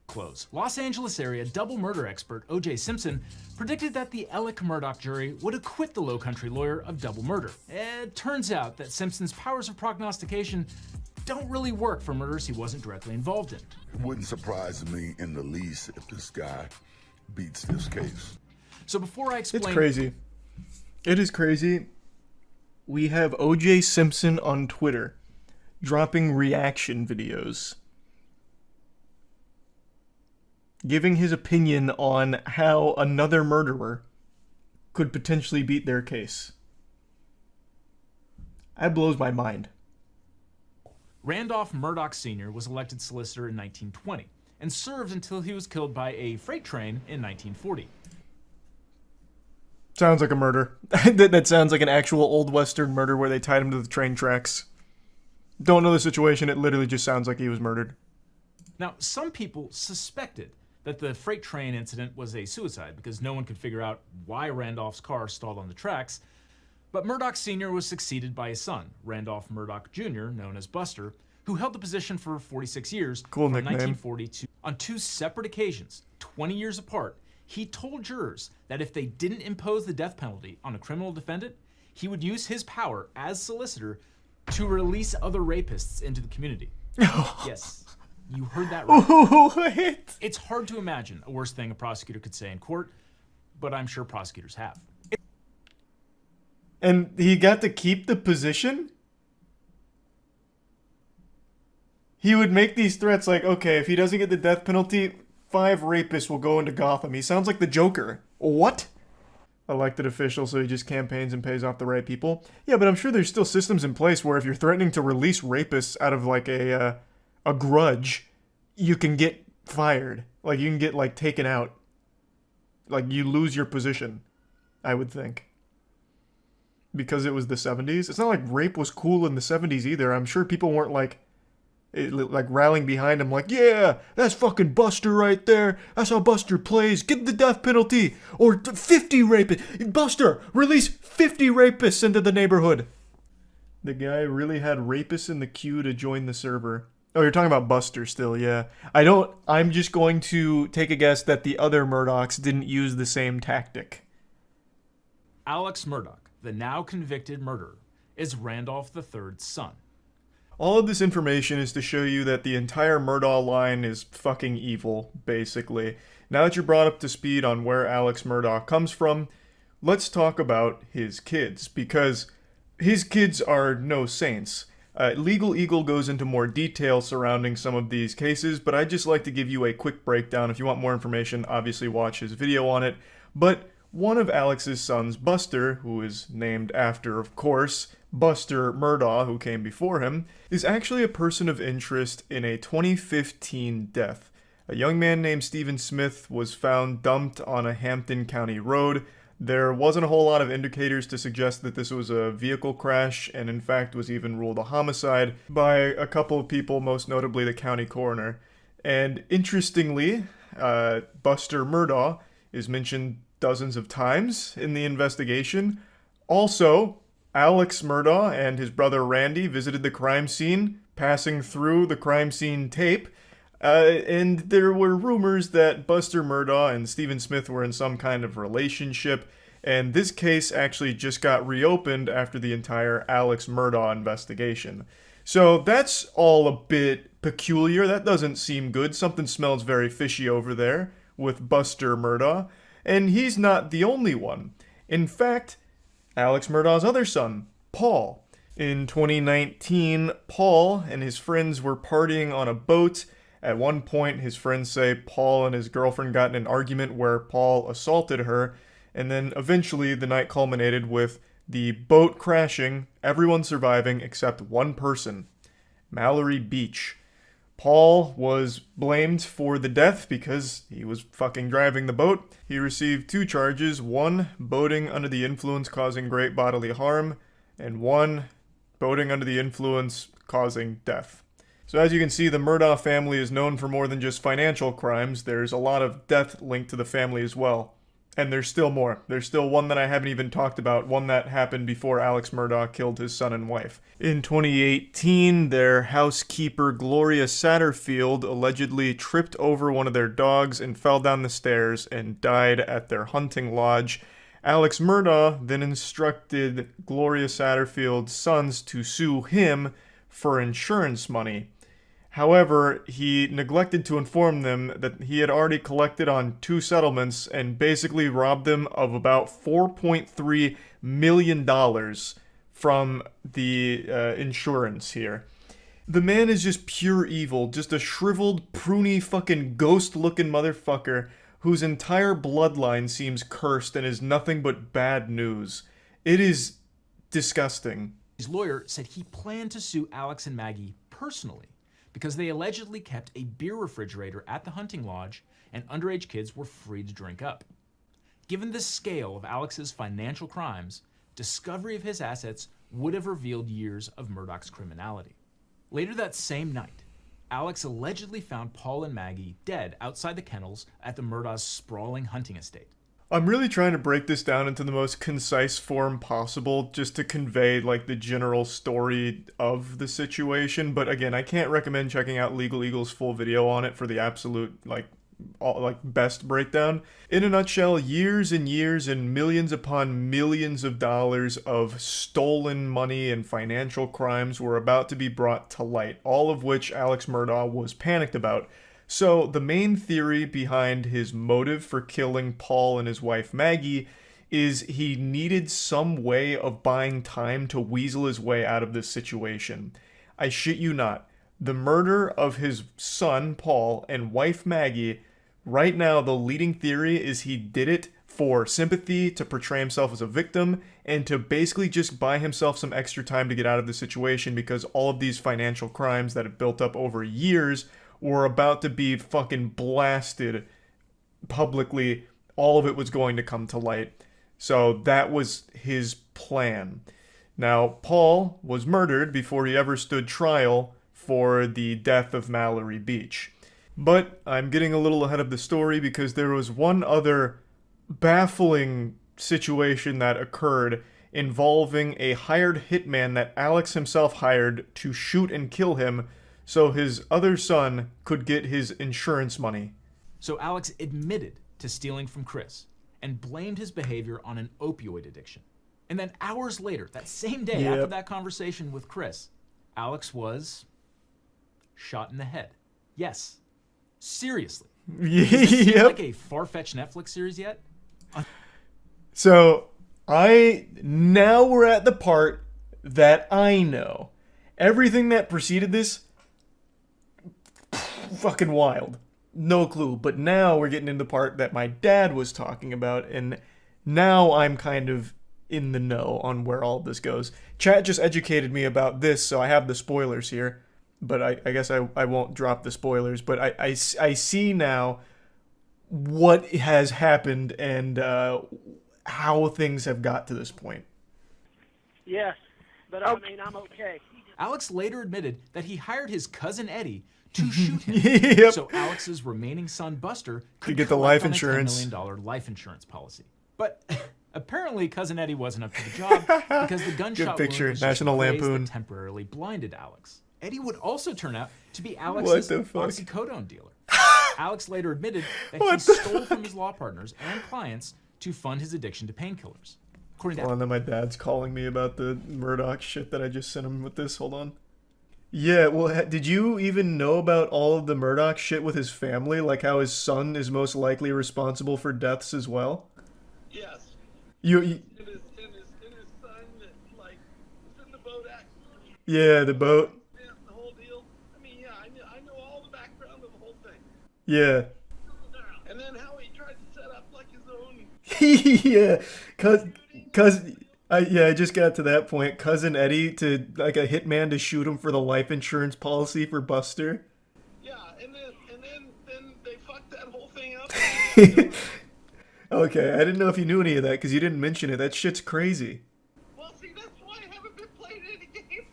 Close. Los Angeles area double murder expert O.J. Simpson predicted that the Alec Murdaugh jury would acquit the Low Country lawyer of double murder. It turns out that Simpson's powers of prognostication don't really work for murders he wasn't directly involved in. It wouldn't surprise me in the least if this guy beats this case. So before I explain... It's crazy. It is crazy. We have O.J. Simpson on Twitter dropping reaction videos, giving his opinion on how another murderer could potentially beat their case. That blows my mind. Randolph Murdaugh Sr. was elected solicitor in 1920 and served until he was killed by a freight train in 1940. Sounds like a murder. That sounds like an actual old western murder where they tied him to the train tracks. Don't know the situation, it literally just sounds like he was murdered. Now, some people suspected that the freight train incident was a suicide because no one could figure out why Randolph's car stalled on the tracks. But Murdaugh Sr. was succeeded by his son, Randolph Murdaugh Jr., known as Buster, who held the position for 46 years Cool from nickname. 1940 to... On 2 separate occasions, 20 years apart, he told jurors that if they didn't impose the death penalty on a criminal defendant, he would use his power as solicitor to release other rapists into the community. Yes, you heard that right. What? It's hard to imagine a worse thing a prosecutor could say in court, but I'm sure prosecutors have. And he got to keep the position? He would make these threats like, okay, if he doesn't get the death penalty, 5 rapists will go into Gotham. He sounds like the Joker. What? Elected official, so he just campaigns and pays off the right people. Yeah, but I'm sure there's still systems in place where if you're threatening to release rapists out of like a grudge, you can get fired. Like you can get like taken out. Like you lose your position, I would think. Because it was the 70s. It's not like rape was cool in the 70s either. I'm sure people weren't like rallying behind him like, yeah, that's fucking Buster right there. That's how Buster plays. Give the death penalty. Or 50 rapists. Buster, release 50 rapists into the neighborhood. The guy really had rapists in the queue to join the server. Oh, you're talking about Buster still, yeah. I'm just going to take a guess that the other Murdaughs didn't use the same tactic. Alex Murdaugh, the now convicted murderer, is Randolph III's son. All of this information is to show you that the entire Murdaugh line is fucking evil, basically. Now that you're brought up to speed on where Alex Murdaugh comes from, let's talk about his kids, because his kids are no saints. Legal Eagle goes into more detail surrounding some of these cases, but I'd just like to give you a quick breakdown. If you want more information, obviously watch his video on it. But one of Alex's sons, Buster, who is named after, of course, Buster Murdaugh, who came before him, is actually a person of interest in a 2015 death. A young man named Stephen Smith was found dumped on a Hampton County road. There wasn't a whole lot of indicators to suggest that this was a vehicle crash, and in fact was even ruled a homicide by a couple of people, most notably the county coroner. And interestingly, Buster Murdaugh is mentioned dozens of times in the investigation. Also, Alex Murdaugh and his brother Randy visited the crime scene, passing through the crime scene tape, and there were rumors that Buster Murdaugh and Stephen Smith were in some kind of relationship, and this case actually just got reopened after the entire Alex Murdaugh investigation. So that's all a bit peculiar. That doesn't seem good. Something smells very fishy over there with Buster Murdaugh, and he's not the only one. In fact, Alex Murdaugh's other son, Paul. In 2019, Paul and his friends were partying on a boat. At one point, his friends say Paul and his girlfriend got in an argument where Paul assaulted her, and then eventually the night culminated with the boat crashing, everyone surviving except one person, Mallory Beach. Paul was blamed for the death because he was fucking driving the boat. He received 2 charges, 1 boating under the influence causing great bodily harm, and 1 boating under the influence causing death. So as you can see, the Murdaugh family is known for more than just financial crimes. There's a lot of death linked to the family as well. And there's still more. There's still one that I haven't even talked about, one that happened before Alex Murdaugh killed his son and wife. In 2018, their housekeeper Gloria Satterfield allegedly tripped over one of their dogs and fell down the stairs and died at their hunting lodge. Alex Murdaugh then instructed Gloria Satterfield's sons to sue him for insurance money. However, he neglected to inform them that he had already collected on 2 settlements and basically robbed them of about $4.3 million from the insurance here. The man is just pure evil, just a shriveled, pruny, fucking ghost-looking motherfucker whose entire bloodline seems cursed and is nothing but bad news. It is disgusting. His lawyer said he planned to sue Alex and Maggie personally, because they allegedly kept a beer refrigerator at the hunting lodge and underage kids were free to drink up. Given the scale of Alex's financial crimes, discovery of his assets would have revealed years of Murdaugh's criminality. Later that same night, Alex allegedly found Paul and Maggie dead outside the kennels at the Murdaugh's sprawling hunting estate. I'm really trying to break this down into the most concise form possible just to convey like the general story of the situation, but again, I can't recommend checking out Legal Eagle's full video on it for the absolute best breakdown. In a nutshell, years and years and millions upon millions of dollars of stolen money and financial crimes were about to be brought to light, all of which Alex Murdaugh was panicked about. So, the main theory behind his motive for killing Paul and his wife Maggie is he needed some way of buying time to weasel his way out of this situation. I shit you not. The murder of his son, Paul, and wife Maggie, right now the leading theory is he did it for sympathy, to portray himself as a victim, and to basically just buy himself some extra time to get out of the situation because all of these financial crimes that have built up over years were about to be fucking blasted publicly. All of it was going to come to light. So that was his plan. Now, Paul was murdered before he ever stood trial for the death of Mallory Beach. But I'm getting a little ahead of the story because there was one other baffling situation that occurred involving a hired hitman that Alex himself hired to shoot and kill him so his other son could get his insurance money. So Alex admitted to stealing from Chris and blamed his behavior on an opioid addiction. And then hours later, that same day after that conversation with Chris, Alex was shot in the head. Yes. Seriously. Does this seem like a far-fetched Netflix series yet? So, now we're at the part that I know. Everything that preceded this, fucking wild. No clue. But now we're getting into the part that my dad was talking about, and now I'm kind of in the know on where all this goes. Chat just educated me about this, so I have the spoilers here. But I guess I won't drop the spoilers. But I see now what has happened and how things have got to this point. Yes, but I mean, I'm okay. Alex later admitted that he hired his cousin Eddie to shoot him. So Alex's remaining son Buster could get the life insurance. $10 million life insurance policy. But apparently cousin Eddie wasn't up to the job because the gunshot Good picture. wound was National just a blaze Lampoon. that temporarily blinded Alex. Eddie would also turn out to be Alex's oxycodone dealer. Alex later admitted that he stole from his law partners and clients to fund his addiction to painkillers. According to And then my dad's calling me about the Murdaugh shit that I just sent him with this. Hold on. Yeah, well, did you even know about all of the Murdaugh shit with his family? Like how his son is most likely responsible for deaths as well? Yes. You And his son, like, was in the boat accident. yeah, the boat. Yeah, the whole deal. I mean, yeah, I know all the background of the whole thing. Yeah. And then how he tried to set up, like, his own... Yeah, I just got to that point. Cousin Eddie to like a hitman to shoot him for the life insurance policy for Buster. Yeah, and then they fucked that whole thing up. Okay, I didn't know if you knew any of that because you didn't mention it. That shit's crazy. Well, see, that's why I haven't been playing any games.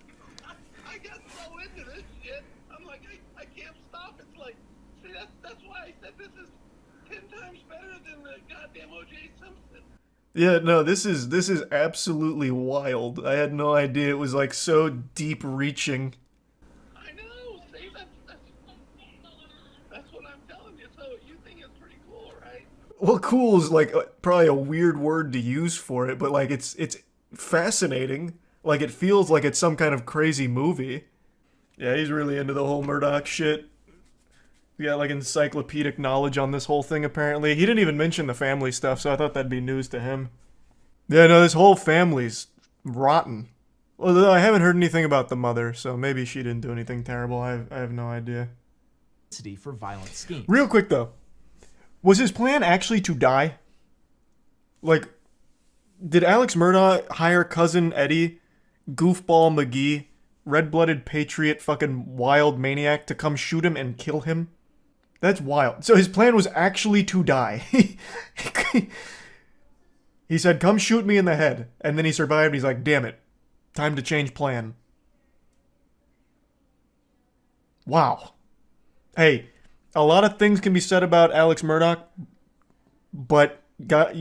I got so into this shit. I'm like, I can't stop. It's like, see, that's why I said this is 10 times better than the goddamn O.J. Simpson. Yeah, no, this is absolutely wild. I had no idea it was like so deep reaching. I know. See, that's what I'm telling you. So you think it's pretty cool, right? Well, cool is like probably a weird word to use for it, but like it's fascinating. Like it feels like it's some kind of crazy movie. Yeah, he's really into the whole Murdoch shit. He got like encyclopedic knowledge on this whole thing apparently. He didn't even mention the family stuff, so I thought that'd be news to him. Yeah, no, this whole family's rotten. Although I haven't heard anything about the mother, so maybe she didn't do anything terrible. I have no idea. For violent schemes. Real quick though, was his plan actually to die? Like, did Alex Murdaugh hire cousin Eddie, goofball McGee, red-blooded patriot, fucking wild maniac to come shoot him and kill him? That's wild. So his plan was actually to die. He said, come shoot me in the head. And then he survived. He's like, damn it. Time to change plan. Wow. Hey, a lot of things can be said about Alex Murdaugh, but God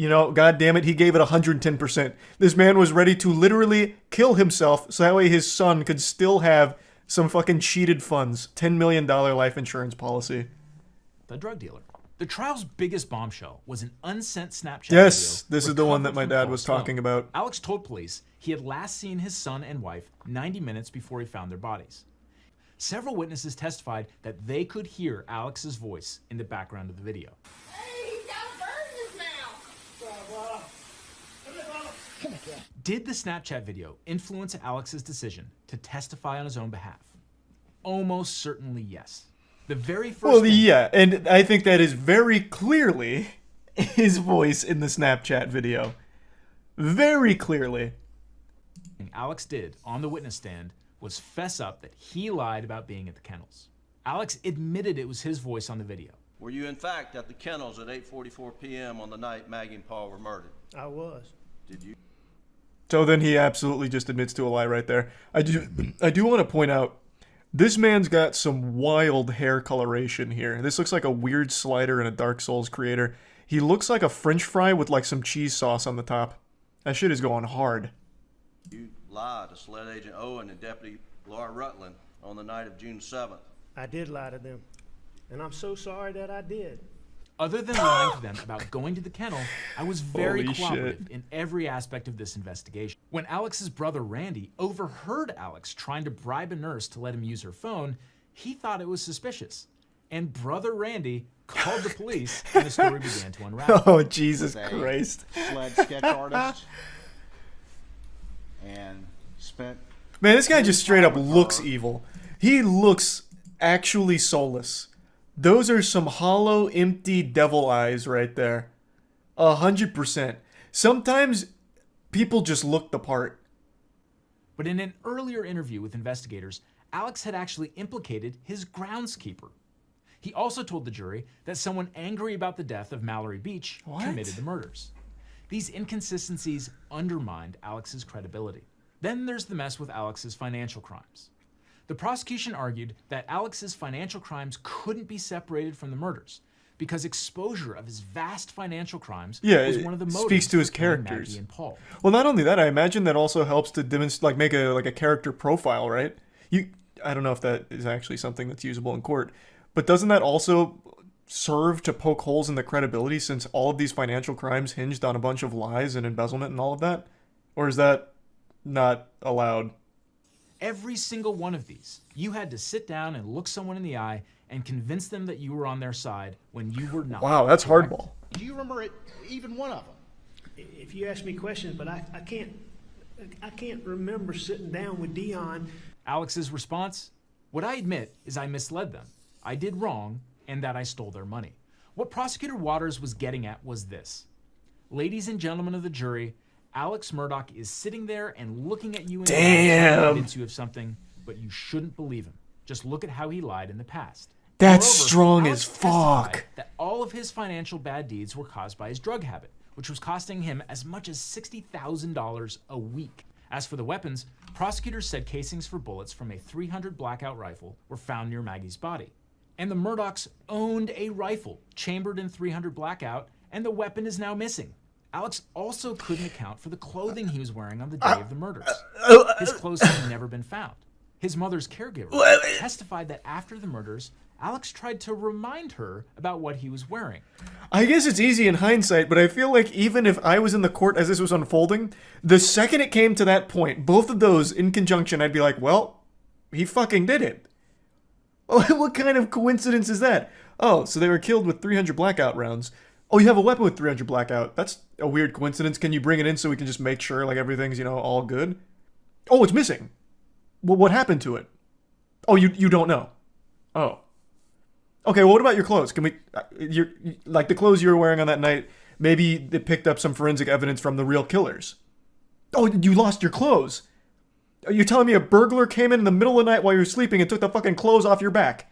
damn it, he gave it 110%. This man was ready to literally kill himself so that way his son could still have some fucking cheated funds. $10 million life insurance policy. The drug dealer. The trial's biggest bombshell was an unsent Snapchat Yes, video this is the one that my recovered dad from was Paul's talking phone. about. Alex told police he had last seen his son and wife 90 minutes before he found their bodies. Several witnesses testified that they could hear Alex's voice in the background of the video. Did the Snapchat video influence Alex's decision to testify on his own behalf? Almost certainly yes. The very first Well, thing yeah, and I think that is very clearly his voice in the Snapchat video. Very clearly. Alex did on the witness stand was fess up that he lied about being at the kennels. Alex admitted it was his voice on the video. Were you in fact at the kennels at 8:44 p.m. on the night Maggie and Paul were murdered? I was. Did you? So then he absolutely just admits to a lie right there. I do want to point out, this man's got some wild hair coloration here. This looks like a weird slider in a Dark Souls creator. He looks like a French fry with like some cheese sauce on the top. That shit is going hard. You lied to Sled Agent Owen and Deputy Laura Rutland on the night of June 7th. I did lie to them, and I'm so sorry that I did. Other than lying to them about going to the kennel, I was very Holy cooperative shit. in every aspect of this investigation. When Alex's brother Randy overheard Alex trying to bribe a nurse to let him use her phone, he thought it was suspicious. And brother Randy called the police and the story began to unravel. Oh, Jesus Christ. Sled sketch artist and spent. Man, this guy just straight up looks evil. He looks actually soulless. Those are some hollow, empty devil eyes right there. 100%. Sometimes people just look the part. But in an earlier interview with investigators, Alex had actually implicated his groundskeeper. He also told the jury that someone angry about the death of Mallory Beach committed the murders. These inconsistencies undermined Alex's credibility. Then there's the mess with Alex's financial crimes. The prosecution argued that Alex's financial crimes couldn't be separated from the murders because exposure of his vast financial crimes was one of the it motives speaks to his for killing characters. Maggie and Paul. Well, not only that, I imagine that also helps to demonstrate, like, make a character profile, right? I don't know if that is actually something that's usable in court, but doesn't that also serve to poke holes in the credibility since all of these financial crimes hinged on a bunch of lies and embezzlement and all of that? Or is that not allowed? Every single one of these, you had to sit down and look someone in the eye and convince them that you were on their side when you were not. Wow, that's hardball. Do you remember even one of them? If you ask me questions, but I can't remember sitting down with Dion. Alex's response? What I admit is I misled them. I did wrong, and that I stole their money. What Prosecutor Waters was getting at was this. Ladies and gentlemen of the jury, Alex Murdaugh is sitting there and looking at you in the eye to convince you of something, but you shouldn't believe him. Just look at how he lied in the past. That's Moreover, strong Alex as fuck. testified that all of his financial bad deeds were caused by his drug habit, which was costing him as much as $60,000 a week. As for the weapons, prosecutors said casings for bullets from a .300 Blackout rifle were found near Maggie's body. And the Murdochs owned a rifle chambered in 300 blackout, and the weapon is now missing. Alex also couldn't account for the clothing he was wearing on the day of the murders. His clothes had never been found. His mother's caregiver testified that after the murders, Alex tried to remind her about what he was wearing. I guess it's easy in hindsight, but I feel like even if I was in the court as this was unfolding, the second it came to that point, both of those in conjunction, I'd be like, well, he fucking did it. What kind of coincidence is that? Oh, so they were killed with 300 blackout rounds. Oh, you have a weapon with 300 blackout. That's a weird coincidence. Can you bring it in so we can just make sure like everything's, all good? Oh, it's missing. Well, what happened to it? Oh, you don't know. Oh. Okay, well, what about your clothes? Can we, like the clothes you were wearing on that night, maybe they picked up some forensic evidence from the real killers. Oh, you lost your clothes. You're telling me a burglar came in the middle of the night while you were sleeping and took the fucking clothes off your back?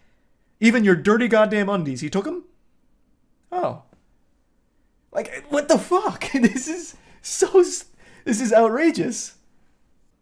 Even your dirty goddamn undies, he took them? Oh. Like, what the fuck? This is outrageous.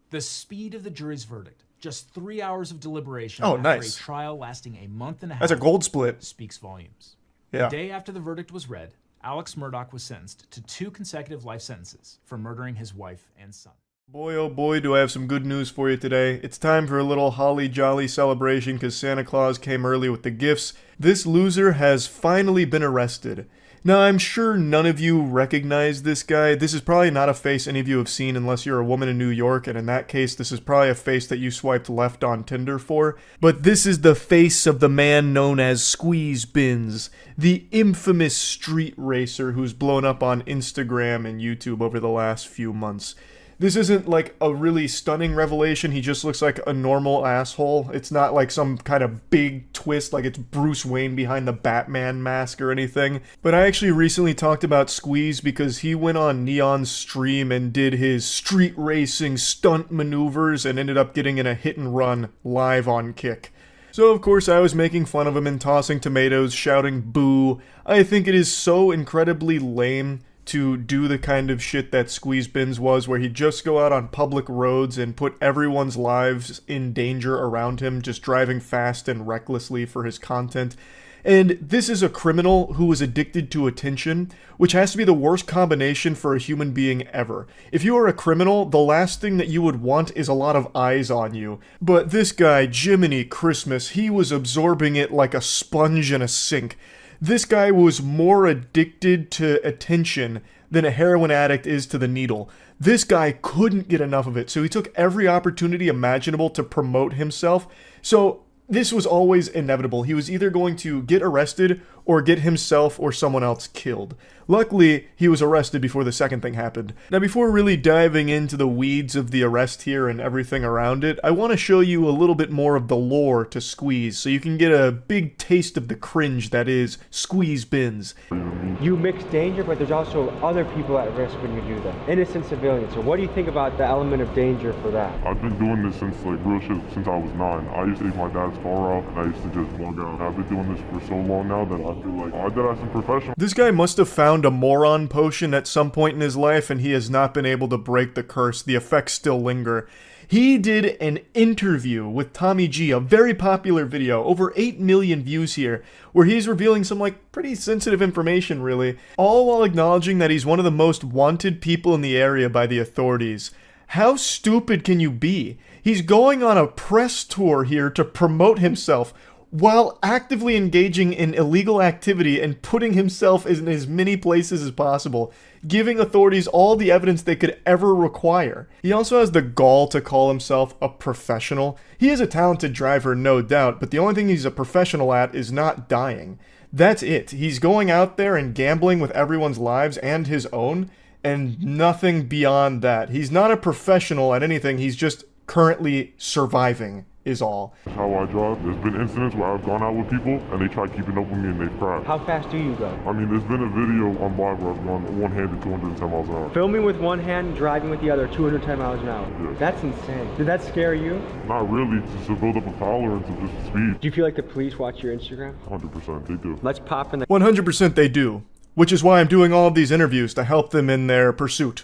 The speed of the jury's verdict, just 3 hours of deliberation Oh, after nice. a trial lasting a month and a half. That's a gold split. Speaks volumes. Yeah. The day after the verdict was read, Alex Murdaugh was sentenced to 2 consecutive life sentences for murdering his wife and son. Boy, oh boy, do I have some good news for you today. It's time for a little holly jolly celebration because Santa Claus came early with the gifts. This loser has finally been arrested. Now, I'm sure none of you recognize this guy. This is probably not a face any of you have seen unless you're a woman in New York, and in that case, this is probably a face that you swiped left on Tinder for. But this is the face of the man known as Penguinz0, the infamous street racer who's blown up on Instagram and YouTube over the last few months. This isn't like a really stunning revelation, he just looks like a normal asshole. It's not like some kind of big twist like it's Bruce Wayne behind the Batman mask or anything. But I actually recently talked about Squeeze because he went on Neon's stream and did his street racing stunt maneuvers and ended up getting in a hit and run live on Kick. So of course I was making fun of him and tossing tomatoes, shouting boo. I think it is so incredibly lame to do the kind of shit that Penguinz0 was, where he'd just go out on public roads and put everyone's lives in danger around him, just driving fast and recklessly for his content. And this is a criminal who was addicted to attention, which has to be the worst combination for a human being ever. If you are a criminal, the last thing that you would want is a lot of eyes on you. But this guy, Jiminy Christmas, he was absorbing it like a sponge in a sink. This guy was more addicted to attention than a heroin addict is to the needle. This guy couldn't get enough of it, so he took every opportunity imaginable to promote himself. So this was always inevitable. He was either going to get arrested or get himself or someone else killed. Luckily, he was arrested before the second thing happened. Now, before really diving into the weeds of the arrest here and everything around it, I want to show you a little bit more of the lore to Squeeze, so you can get a big taste of the cringe that is Penguinz0. You mix danger, but there's also other people at risk when you do that. Innocent civilians. So what do you think about the element of danger for that? I've been doing this since real shit since I was 9. I used to take my dad's car out and I used to just bug out. I've been doing this for so long now that I feel like I did have some professional. This guy must have found a moron potion at some point in his life and he has not been able to break the curse. The effects still linger. He did an interview with Tommy G, a very popular video, over 8 million views here, where he's revealing some pretty sensitive information really, all while acknowledging that he's one of the most wanted people in the area by the authorities. How stupid can you be? He's going on a press tour here to promote himself while actively engaging in illegal activity and putting himself in as many places as possible, giving authorities all the evidence they could ever require. He also has the gall to call himself a professional. He is a talented driver, no doubt, but the only thing he's a professional at is not dying. That's it. He's going out there and gambling with everyone's lives and his own, and nothing beyond that. He's not a professional at anything, he's just currently surviving. Is all. That's how I drive. There's been incidents where I've gone out with people and they tried keeping up with me and they've crashed. How fast do you go? I mean, there's been a video on live where I've gone one-handed 210 miles an hour. Filming with one hand, driving with the other, 210 miles an hour. Yes. That's insane. Did that scare you? Not really, just to build up a tolerance of just speed. Do you feel like the police watch your Instagram? 100%, they do. Let's pop in the... 100% they do, which is why I'm doing all of these interviews to help them in their pursuit.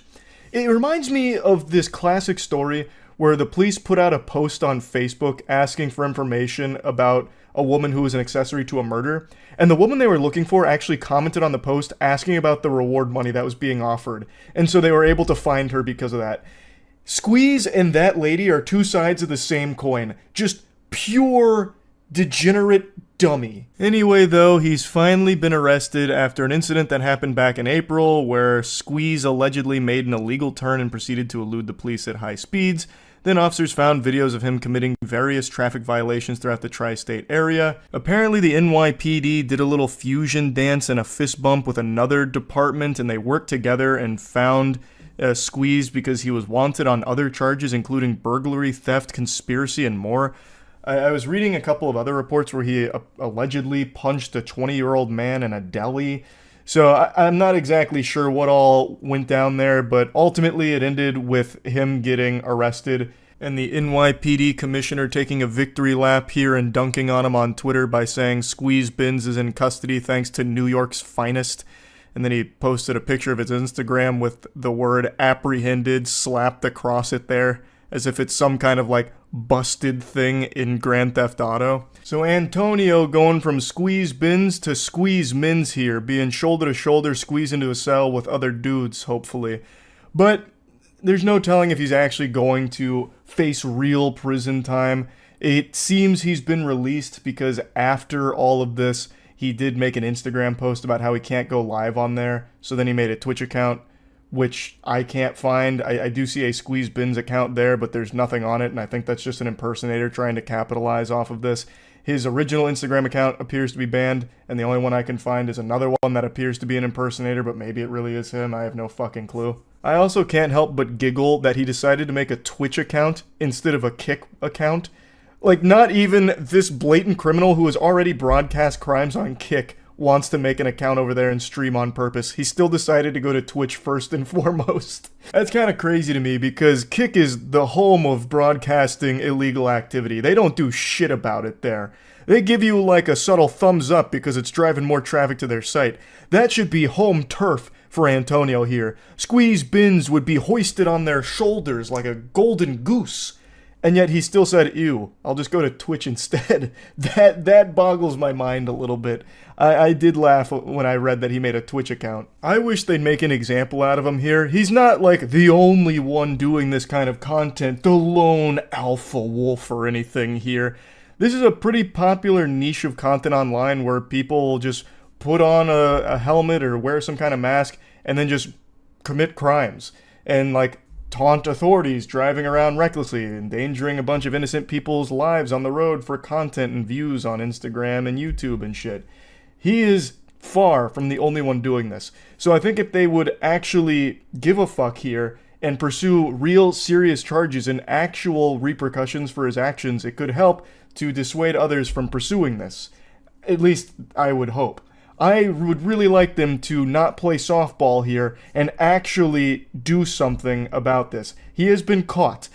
It reminds me of this classic story where the police put out a post on Facebook asking for information about a woman who was an accessory to a murder. And the woman they were looking for actually commented on the post asking about the reward money that was being offered. And so they were able to find her because of that. Squeeze and that lady are two sides of the same coin. Just pure degenerate dummy. Anyway, though, he's finally been arrested after an incident that happened back in April where Squeeze allegedly made an illegal turn and proceeded to elude the police at high speeds. Then officers found videos of him committing various traffic violations throughout the tri-state area. Apparently the NYPD did a little fusion dance and a fist bump with another department, and they worked together and found Squeeze because he was wanted on other charges, including burglary, theft, conspiracy, and more. I was reading a couple of other reports where he allegedly punched a 20-year-old man in a deli. So I'm not exactly sure what all went down there, but ultimately it ended with him getting arrested and the NYPD commissioner taking a victory lap here and dunking on him on Twitter by saying Squeeze Binz is in custody thanks to New York's finest. And then he posted a picture of his Instagram with the word apprehended slapped across it there, as if it's some kind of like busted thing in Grand Theft Auto. So Antonio going from Squeeze Binz to Squeeze Minz here, being shoulder to shoulder squeezed into a cell with other dudes, hopefully. But there's no telling if he's actually going to face real prison time. It seems he's been released because after all of this, he did make an Instagram post about how he can't go live on there. So then he made a Twitch account, which I can't find. I do see a Squeeze Binz account there, but there's nothing on it, and I think that's just an impersonator trying to capitalize off of this. His original Instagram account appears to be banned, and the only one I can find is another one that appears to be an impersonator, but maybe it really is him. I have no fucking clue. I also can't help but giggle that he decided to make a Twitch account instead of a Kick account. Like, not even this blatant criminal who has already broadcast crimes on Kick wants to make an account over there and stream on purpose. He still decided to go to Twitch first and foremost. That's kind of crazy to me because Kick is the home of broadcasting illegal activity. They don't do shit about it there. They give you like a subtle thumbs up because it's driving more traffic to their site. That should be home turf for Antonio here. Squeeze Binz would be hoisted on their shoulders like a golden goose. And yet he still said, ew, I'll just go to Twitch instead. That boggles my mind a little bit. I did laugh when I read that he made a Twitch account. I wish they'd make an example out of him here. He's not like the only one doing this kind of content, the lone alpha wolf or anything here. This is a pretty popular niche of content online where people will just put on a helmet or wear some kind of mask and then just commit crimes. And like taunt authorities driving around recklessly, endangering a bunch of innocent people's lives on the road for content and views on Instagram and YouTube and shit. He is far from the only one doing this. So I think if they would actually give a fuck here and pursue real serious charges and actual repercussions for his actions, it could help to dissuade others from pursuing this. At least I would hope. I would really like them to not play softball here and actually do something about this. He has been caught.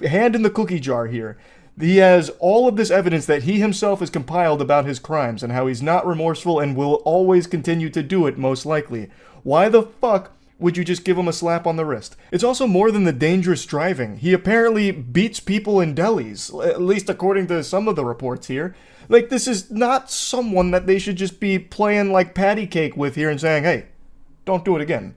Hand in the cookie jar here. He has all of this evidence that he himself has compiled about his crimes and how he's not remorseful and will always continue to do it, most likely. Why the fuck would you just give him a slap on the wrist? It's also more than the dangerous driving. He apparently beats people in delis, at least according to some of the reports here. Like, this is not someone that they should just be playing like patty cake with here and saying, hey, don't do it again.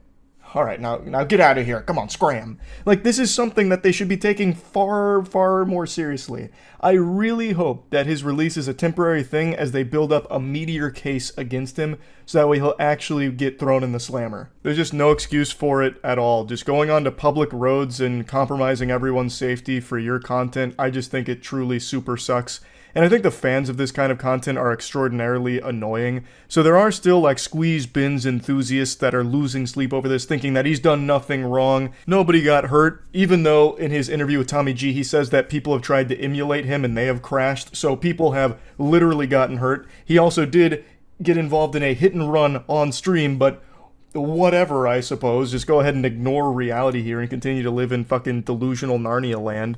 All right, now get out of here. Come on, scram. Like, this is something that they should be taking far, far more seriously. I really hope that his release is a temporary thing as they build up a meteor case against him, so that way he'll actually get thrown in the slammer. There's just no excuse for it at all. Just going onto public roads and compromising everyone's safety for your content, I just think it truly super sucks. And I think the fans of this kind of content are extraordinarily annoying. So there are still like Squeeze Binz enthusiasts that are losing sleep over this, thinking that he's done nothing wrong. Nobody got hurt, even though in his interview with Tommy G, he says that people have tried to emulate him and they have crashed. So people have literally gotten hurt. He also did get involved in a hit and run on stream, but whatever, I suppose. Just go ahead and ignore reality here and continue to live in fucking delusional Narnia land.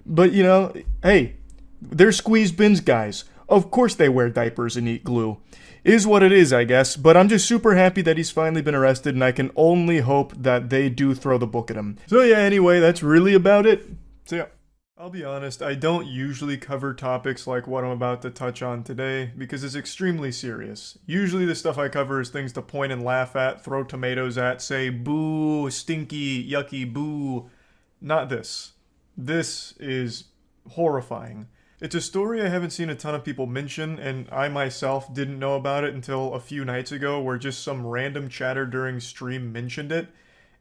But, you know, hey, they're Squeeze Binz guys. Of course they wear diapers and eat glue. Is what it is, I guess. But I'm just super happy that he's finally been arrested, and I can only hope that they do throw the book at him. So yeah, anyway, that's really about it. See ya. I'll be honest, I don't usually cover topics like what I'm about to touch on today because it's extremely serious. Usually the stuff I cover is things to point and laugh at, throw tomatoes at, say boo, stinky, yucky, boo. Not this. This is horrifying. It's a story I haven't seen a ton of people mention, and I myself didn't know about it until a few nights ago where just some random chatter during stream mentioned it.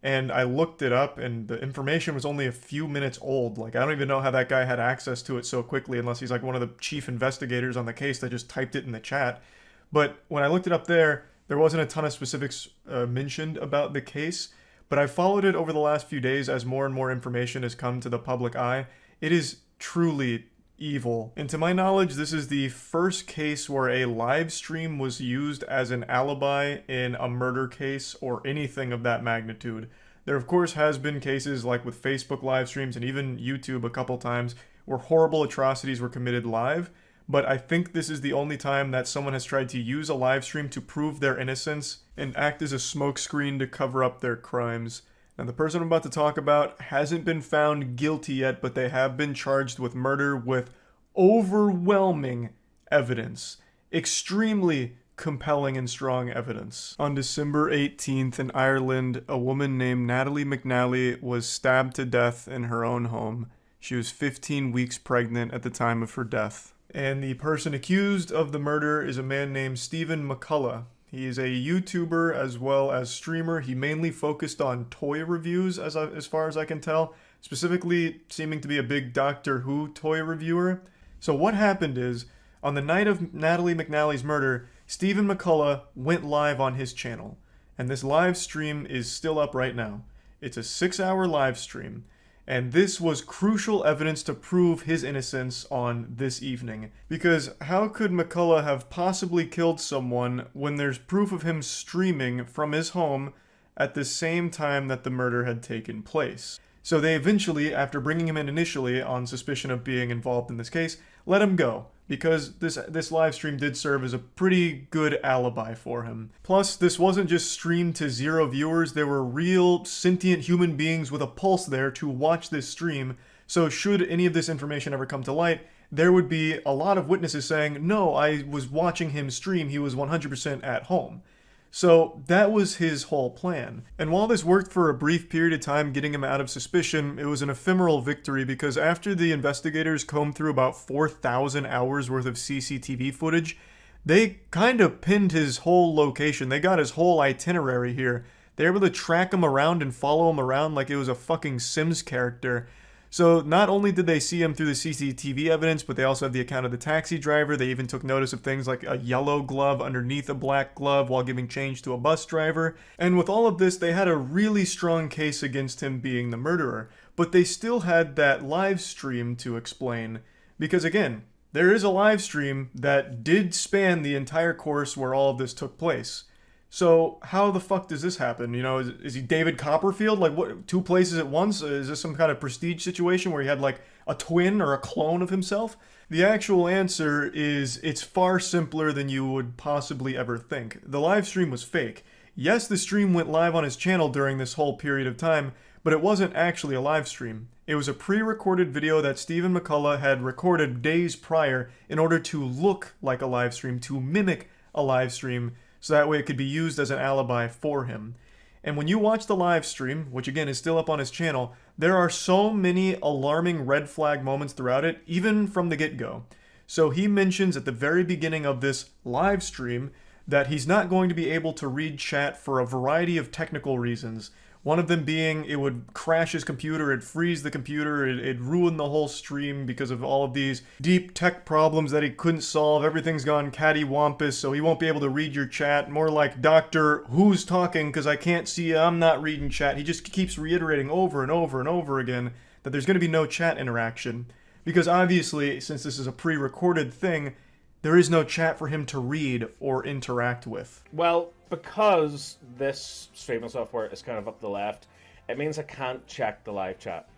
And I looked it up, and the information was only a few minutes old. Like, I don't even know how that guy had access to it so quickly, unless he's like one of the chief investigators on the case that just typed it in the chat. But when I looked it up there wasn't a ton of specifics mentioned about the case. But I followed it over the last few days as more and more information has come to the public eye. It is truly evil. And to my knowledge, this is the first case where a live stream was used as an alibi in a murder case or anything of that magnitude. There of course has been cases like with Facebook live streams and even YouTube a couple times where horrible atrocities were committed live, but I think this is the only time that someone has tried to use a live stream to prove their innocence and act as a smokescreen to cover up their crimes. Now, the person I'm about to talk about hasn't been found guilty yet, but they have been charged with murder with overwhelming evidence. Extremely compelling and strong evidence. On December 18th in Ireland, a woman named Natalie McNally was stabbed to death in her own home. She was 15 weeks pregnant at the time of her death. And the person accused of the murder is a man named Stephen McCullough. He is a YouTuber as well as streamer. He mainly focused on toy reviews as far as I can tell, specifically seeming to be a big Doctor Who toy reviewer. So what happened is, on the night of Natalie McNally's murder, Stephen McCullough went live on his channel. And this live stream is still up right now. It's a 6-hour live stream. And this was crucial evidence to prove his innocence on this evening. Because how could McCullough have possibly killed someone when there's proof of him streaming from his home at the same time that the murder had taken place? So they eventually, after bringing him in initially on suspicion of being involved in this case, let him go, because this live stream did serve as a pretty good alibi for him. Plus, this wasn't just streamed to 0 viewers, there were real sentient human beings with a pulse there to watch this stream, so should any of this information ever come to light, there would be a lot of witnesses saying, no, I was watching him stream, he was 100% at home. So that was his whole plan. And while this worked for a brief period of time getting him out of suspicion, it was an ephemeral victory because after the investigators combed through about 4,000 hours worth of CCTV footage, they kind of pinned his whole location. They got his whole itinerary here. They were able to track him around and follow him around like it was a fucking Sims character. So not only did they see him through the CCTV evidence, but they also have the account of the taxi driver. They even took notice of things like a yellow glove underneath a black glove while giving change to a bus driver. And with all of this, they had a really strong case against him being the murderer. But they still had that live stream to explain. Because again, there is a live stream that did span the entire course where all of this took place. So how the fuck does this happen? You know, is he David Copperfield? Like, what, 2 places at once? Is this some kind of prestige situation where he had like a twin or a clone of himself? The actual answer is it's far simpler than you would possibly ever think. The live stream was fake. Yes, the stream went live on his channel during this whole period of time, but it wasn't actually a live stream. It was a pre-recorded video that Stephen McCullough had recorded days prior in order to look like a live stream, to mimic a live stream, so that way it could be used as an alibi for him. And when you watch the live stream, which again is still up on his channel, there are so many alarming red flag moments throughout it, even from the get-go. So he mentions at the very beginning of this live stream that he's not going to be able to read chat for a variety of technical reasons. One of them being it would crash his computer, it'd freeze the computer, it'd ruin the whole stream because of all of these deep tech problems that he couldn't solve. Everything's gone cattywampus, so he won't be able to read your chat. More like, Doctor, who's talking? Because I can't see you, I'm not reading chat. He just keeps reiterating over and over and over again that there's going to be no chat interaction. Because obviously, since this is a pre-recorded thing, there is no chat for him to read or interact with. Well, because this streaming software is kind of up the left, it means I can't check the live chat,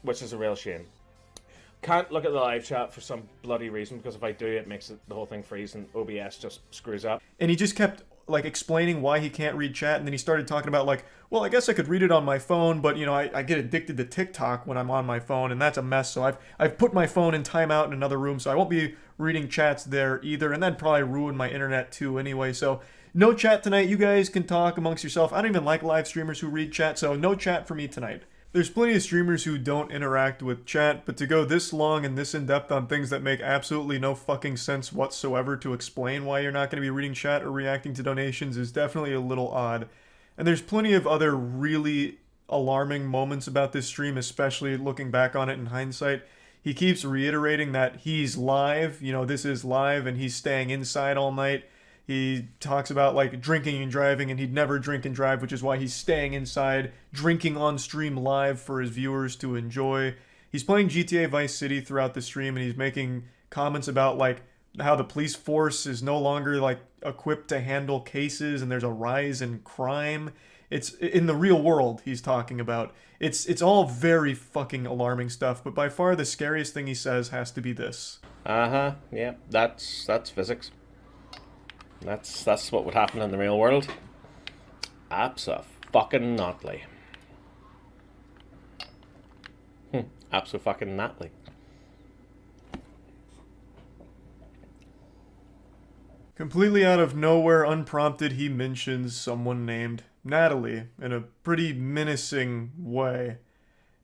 which is a real shame. Can't look at the live chat for some bloody reason, because if I do, it makes the whole thing freeze and OBS just screws up. And he just kept like explaining why he can't read chat, and then he started talking about like, well, I guess I could read it on my phone, but you know, I get addicted to TikTok when I'm on my phone, and that's a mess. So I've put my phone in timeout in another room, so I won't be reading chats there either, and that'd probably ruin my internet too anyway. So no chat tonight. You guys can talk amongst yourself. I don't even like live streamers who read chat, so no chat for me tonight. There's plenty of streamers who don't interact with chat, but to go this long and this in-depth on things that make absolutely no fucking sense whatsoever to explain why you're not going to be reading chat or reacting to donations is definitely a little odd. And there's plenty of other really alarming moments about this stream, especially looking back on it in hindsight. He keeps reiterating that he's live, you know, this is live, and he's staying inside all night. He talks about like drinking and driving, and he'd never drink and drive, which is why he's staying inside, drinking on stream live for his viewers to enjoy. He's playing GTA Vice City throughout the stream, and he's making comments about like how the police force is no longer like equipped to handle cases, and there's a rise in crime. It's in the real world he's talking about. It's all very fucking alarming stuff, but by far the scariest thing he says has to be this. Yeah, that's physics. That's what would happen in the real world. Abso-fucking-notly. Abso-fucking-notly. Completely out of nowhere, unprompted, he mentions someone named Natalie in a pretty menacing way.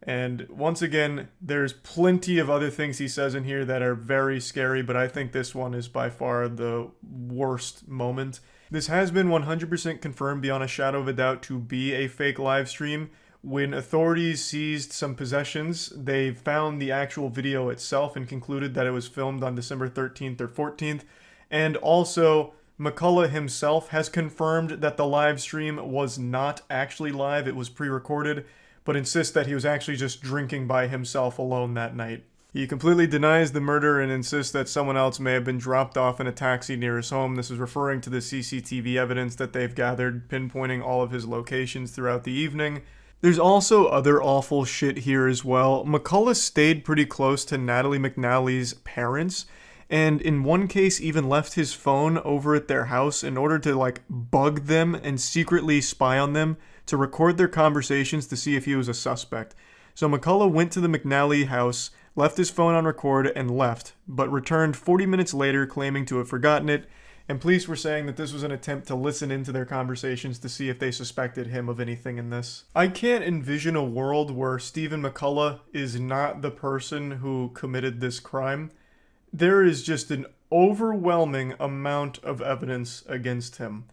And once again, there's plenty of other things he says in here that are very scary, but I think this one is by far the worst moment. This has been 100% confirmed beyond a shadow of a doubt to be a fake live stream. When authorities seized some possessions, they found the actual video itself and concluded that it was filmed on December 13th or 14th. And also, McCullough himself has confirmed that the live stream was not actually live, it was pre-recorded, but insists that he was actually just drinking by himself alone that night. He completely denies the murder and insists that someone else may have been dropped off in a taxi near his home. This is referring to the CCTV evidence that they've gathered, pinpointing all of his locations throughout the evening. There's also other awful shit here as well. McCullough stayed pretty close to Natalie McNally's parents, and in one case even left his phone over at their house in order to like bug them and secretly spy on them to record their conversations to see if he was a suspect. So McCullough went to the McNally house, left his phone on record, and left, but returned 40 minutes later claiming to have forgotten it, and police were saying that this was an attempt to listen into their conversations to see if they suspected him of anything in this. I can't envision a world where Stephen McCullough is not the person who committed this crime. There is just an overwhelming amount of evidence against him.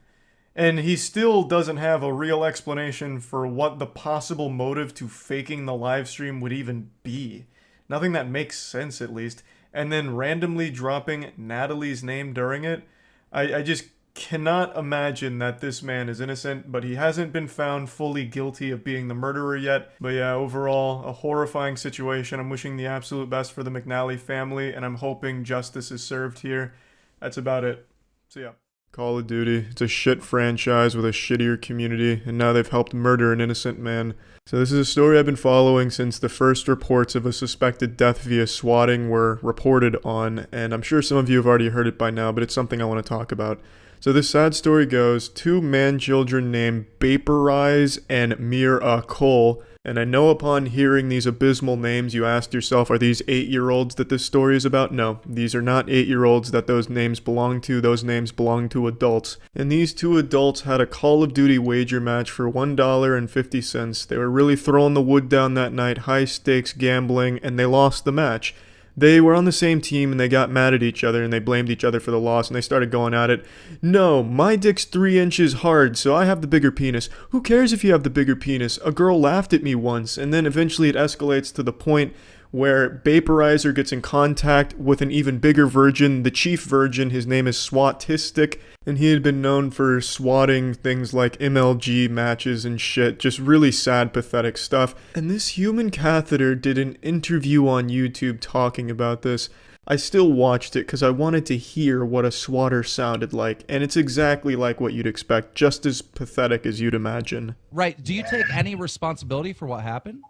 And he still doesn't have a real explanation for what the possible motive to faking the live stream would even be. Nothing that makes sense, at least. And then randomly dropping Natalie's name during it. I just cannot imagine that this man is innocent, but he hasn't been found fully guilty of being the murderer yet. But yeah, overall, a horrifying situation. I'm wishing the absolute best for the McNally family, and I'm hoping justice is served here. That's about it. See ya. Call of Duty. It's a shit franchise with a shittier community, and now they've helped murder an innocent man. So this is a story I've been following since the first reports of a suspected death via swatting were reported on, and I'm sure some of you have already heard it by now, but it's something I want to talk about. So this sad story goes, two man-children named Vaporize and Mir Cole, and I know upon hearing these abysmal names you asked yourself, are these 8-year-olds that this story is about? No, these are not 8-year-olds that those names belong to. Those names belong to adults. And these two adults had a Call of Duty wager match for $1.50. They were really throwing the wood down that night, high stakes gambling, and they lost the match. They were on the same team and they got mad at each other and they blamed each other for the loss and they started going at it. No, my dick's 3 inches hard, so I have the bigger penis. Who cares if you have the bigger penis? A girl laughed at me once, and then eventually it escalates to the point where Vaporizer gets in contact with an even bigger virgin, the chief virgin. His name is Swatistic, and he had been known for swatting things like MLG matches and shit, just really sad, pathetic stuff. And this human catheter did an interview on YouTube talking about this. I still watched it because I wanted to hear what a swatter sounded like, and it's exactly like what you'd expect, just as pathetic as you'd imagine. Right, do you take any responsibility for what happened?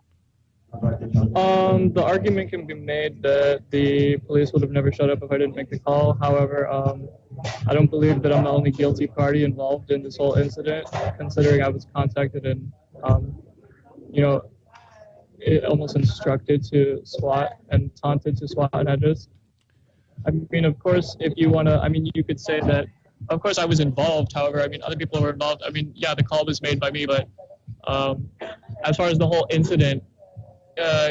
The argument can be made that the police would have never showed up if I didn't make the call. However, I don't believe that I'm the only guilty party involved in this whole incident, considering I was contacted and, you know, almost instructed to SWAT and taunted to SWAT an address. I mean, of course, if you want to, I mean, you could say that, of course, I was involved. However, I mean, other people were involved. I mean, yeah, the call was made by me, but as far as the whole incident,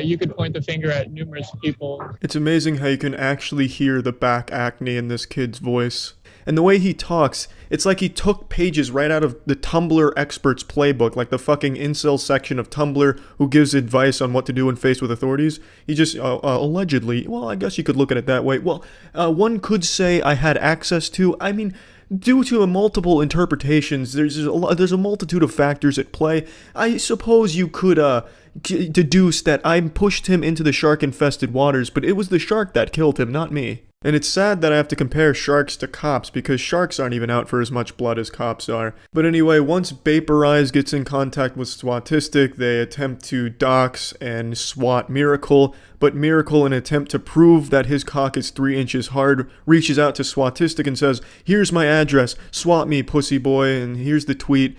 you could point the finger at numerous people. It's amazing how you can actually hear the back acne in this kid's voice. And the way he talks, it's like he took pages right out of the Tumblr experts playbook, like the fucking incel section of Tumblr who gives advice on what to do when faced with authorities. He just, allegedly, well, I guess you could look at it that way. Well, one could say I had access to, I mean, due to multiple interpretations, there's a multitude of factors at play. I suppose you could, deduce that I pushed him into the shark-infested waters, but it was the shark that killed him, not me. And it's sad that I have to compare sharks to cops, because sharks aren't even out for as much blood as cops are. But anyway, once Vaporize gets in contact with Swatistic, they attempt to dox and swat Miracle, but Miracle, in an attempt to prove that his cock is 3 inches hard, reaches out to Swatistic and says, "Here's my address, swat me, pussy boy," and here's the tweet.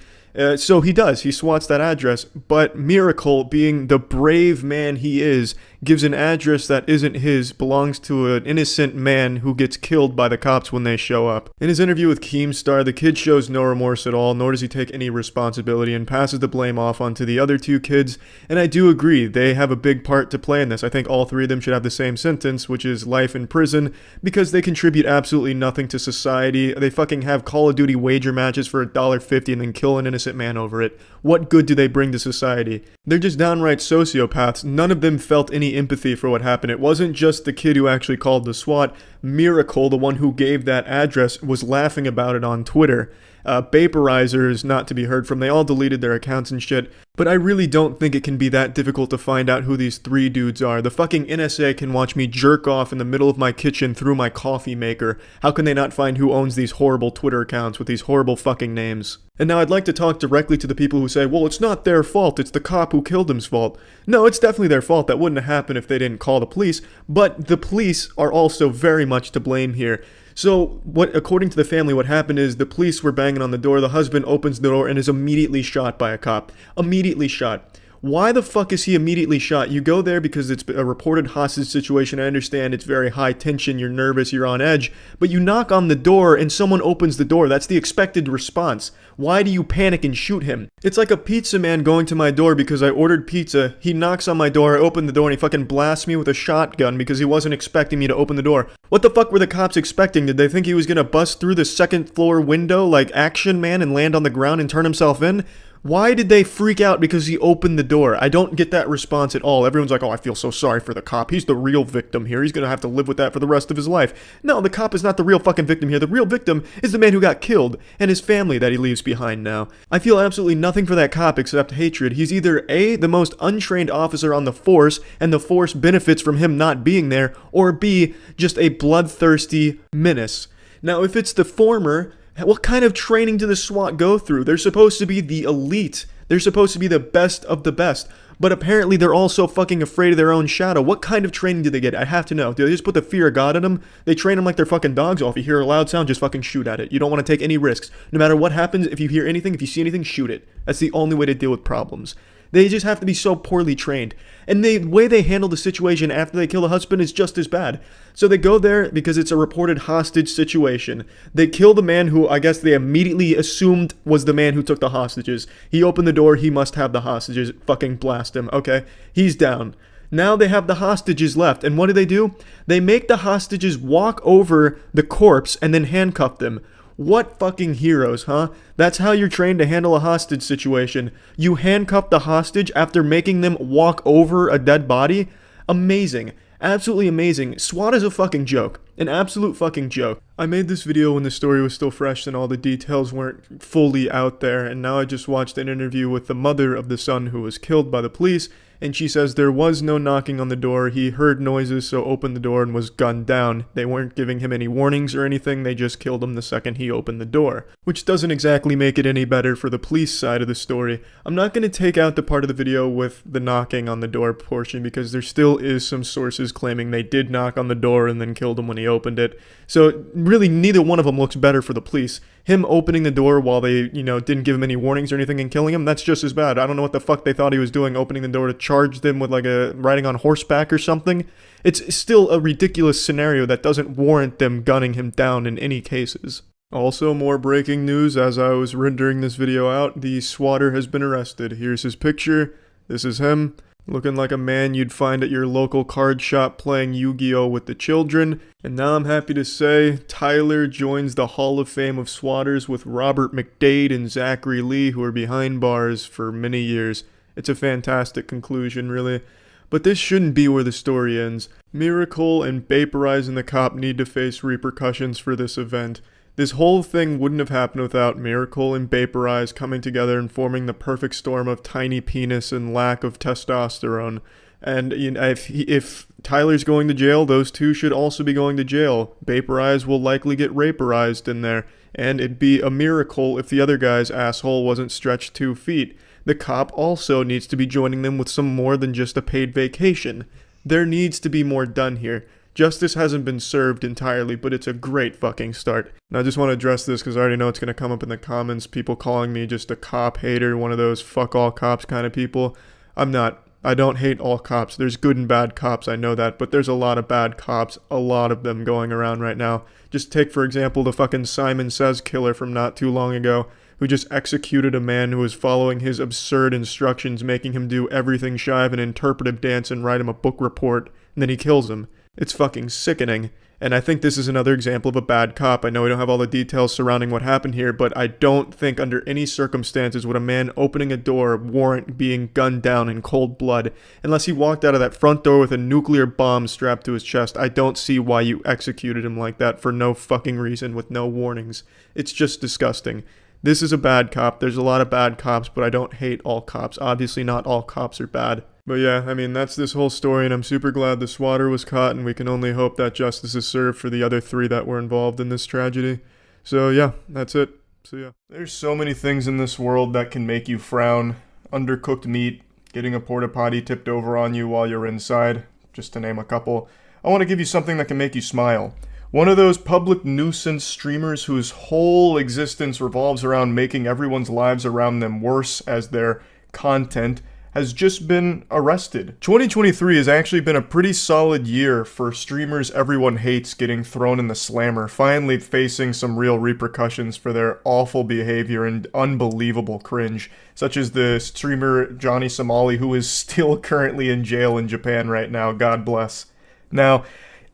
So he does, he swats that address, but Miracle, being the brave man he is, gives an address that isn't his, belongs to an innocent man who gets killed by the cops when they show up. In his interview with Keemstar, the kid shows no remorse at all, nor does he take any responsibility, and passes the blame off onto the other two kids, and I do agree, they have a big part to play in this. I think all three of them should have the same sentence, which is life in prison, because they contribute absolutely nothing to society. They fucking have Call of Duty wager matches for $1.50 and then kill an innocent man over it. What good do they bring to society? They're just downright sociopaths. None of them felt any empathy for what happened. It wasn't just the kid who actually called the SWAT. Miracle, the one who gave that address, was laughing about it on Twitter. Vaporizer is not to be heard from. They all deleted their accounts and shit. But I really don't think it can be that difficult to find out who these three dudes are. The fucking NSA can watch me jerk off in the middle of my kitchen through my coffee maker. How can they not find who owns these horrible Twitter accounts with these horrible fucking names? And now I'd like to talk directly to the people who say, well, it's not their fault, it's the cop who killed him's fault. No, it's definitely their fault. That wouldn't have happened if they didn't call the police. But the police are also very much to blame here. So, according to the family, what happened is the police were banging on the door, the husband opens the door and is immediately shot by a cop. Immediately shot. Why the fuck is he immediately shot? You go there because it's a reported hostage situation. I understand it's very high tension, you're nervous, you're on edge, but you knock on the door and someone opens the door. That's the expected response. Why do you panic and shoot him? It's like a pizza man going to my door because I ordered pizza. He knocks on my door, I open the door, and he fucking blasts me with a shotgun because he wasn't expecting me to open the door. What the fuck were the cops expecting? Did they think he was gonna bust through the second floor window like Action Man and land on the ground and turn himself in? Why did they freak out because he opened the door? I don't get that response at all. Everyone's like, oh, I feel so sorry for the cop. He's the real victim here. He's gonna have to live with that for the rest of his life. No, the cop is not the real fucking victim here. The real victim is the man who got killed and his family that he leaves behind now. I feel absolutely nothing for that cop except hatred. He's either A, the most untrained officer on the force, and the force benefits from him not being there, or B, just a bloodthirsty menace. Now, if it's the former, what kind of training do the SWAT go through? They're supposed to be the elite. They're supposed to be the best of the best. But apparently they're all so fucking afraid of their own shadow. What kind of training do they get? I have to know. Do they just put the fear of God in them? They train them like they're fucking dogs. Oh, if you hear a loud sound, just fucking shoot at it. You don't want to take any risks. No matter what happens, if you hear anything, if you see anything, shoot it. That's the only way to deal with problems. They just have to be so poorly trained. And the way they handle the situation after they kill the husband is just as bad. So they go there because it's a reported hostage situation. They kill the man who I guess they immediately assumed was the man who took the hostages. He opened the door, he must have the hostages. Fucking blast him. Okay, he's down. Now they have the hostages left. And what do? They make the hostages walk over the corpse and then handcuff them. What fucking heroes, huh? That's how you're trained to handle a hostage situation. You handcuff the hostage after making them walk over a dead body? Amazing. Absolutely amazing. SWAT is a fucking joke. An absolute fucking joke. I made this video when the story was still fresh and all the details weren't fully out there, and now I just watched an interview with the mother of the son who was killed by the police, and she says there was no knocking on the door. He heard noises, so opened the door and was gunned down. They weren't giving him any warnings or anything, they just killed him the second he opened the door. Which doesn't exactly make it any better for the police side of the story. I'm not going to take out the part of the video with the knocking on the door portion because there still is some sources claiming they did knock on the door and then killed him when he he opened it. So really neither one of them looks better for the police. Him opening the door while they, didn't give him any warnings or anything and killing him, that's just as bad. I don't know what the fuck they thought he was doing, opening the door to charge them with like riding on horseback or something. It's still a ridiculous scenario that doesn't warrant them gunning him down in any cases. Also, more breaking news as I was rendering this video out, the swatter has been arrested. Here's his picture. This is him. Looking like a man you'd find at your local card shop playing Yu-Gi-Oh! With the children. And now I'm happy to say, Tyler joins the Hall of Fame of swatters with Robert McDade and Zachary Lee, who are behind bars for many years. It's a fantastic conclusion, really. But this shouldn't be where the story ends. Miracle and Vaporize and the cop need to face repercussions for this event. This whole thing wouldn't have happened without Miracle and Vaporize coming together and forming the perfect storm of tiny penis and lack of testosterone. And if Tyler's going to jail, those two should also be going to jail. Vaporize will likely get raperized in there. And it'd be a miracle if the other guy's asshole wasn't stretched 2 feet. The cop also needs to be joining them with some more than just a paid vacation. There needs to be more done here. Justice hasn't been served entirely, but it's a great fucking start. And I just want to address this because I already know it's going to come up in the comments, people calling me just a cop hater, one of those fuck all cops kind of people. I'm not. I don't hate all cops. There's good and bad cops, I know that, but there's a lot of bad cops, a lot of them going around right now. Just take, for example, the fucking Simon Says killer from not too long ago, who just executed a man who was following his absurd instructions, making him do everything shy of an interpretive dance and write him a book report, and then he kills him. It's fucking sickening, and I think this is another example of a bad cop. I know we don't have all the details surrounding what happened here, but I don't think under any circumstances would a man opening a door warrant being gunned down in cold blood. Unless he walked out of that front door with a nuclear bomb strapped to his chest, I don't see why you executed him like that for no fucking reason with no warnings. It's just disgusting. This is a bad cop. There's a lot of bad cops, but I don't hate all cops. Obviously not all cops are bad. But yeah, I mean, that's this whole story, and I'm super glad the swatter was caught, and we can only hope that justice is served for the other 3 that were involved in this tragedy. So yeah, that's it. See ya. There's so many things in this world that can make you frown. Undercooked meat, getting a porta potty tipped over on you while you're inside, just to name a couple. I want to give you something that can make you smile. One of those public nuisance streamers whose whole existence revolves around making everyone's lives around them worse as their content has just been arrested. 2023 has actually been a pretty solid year for streamers everyone hates getting thrown in the slammer, finally facing some real repercussions for their awful behavior and unbelievable cringe, such as the streamer Johnny Somali, who is still currently in jail in Japan right now, God bless. Now,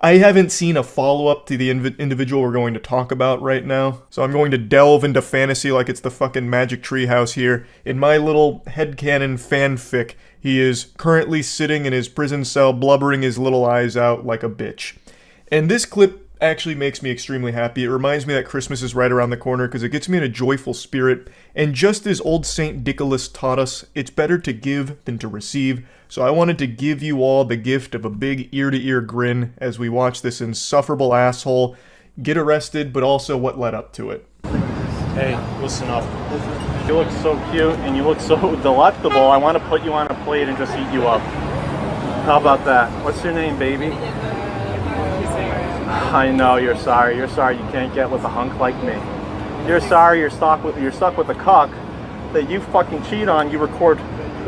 I haven't seen a follow-up to the individual we're going to talk about right now, so I'm going to delve into fantasy like it's the fucking Magic Treehouse here. In my little headcanon fanfic, he is currently sitting in his prison cell blubbering his little eyes out like a bitch. And this clip actually makes me extremely happy. It reminds me that Christmas is right around the corner because it gets me in a joyful spirit. And just as old Saint Nicholas taught us, it's better to give than to receive. So I wanted to give you all the gift of a big ear-to-ear grin as we watch this insufferable asshole get arrested, but also what led up to it. Hey, listen up. You look so cute and you look so delectable. I want to put you on a plate and just eat you up. How about that? What's your name, baby? I know you're sorry. You're sorry you can't get with a hunk like me. You're sorry you're stuck with a cuck that you fucking cheat on. You record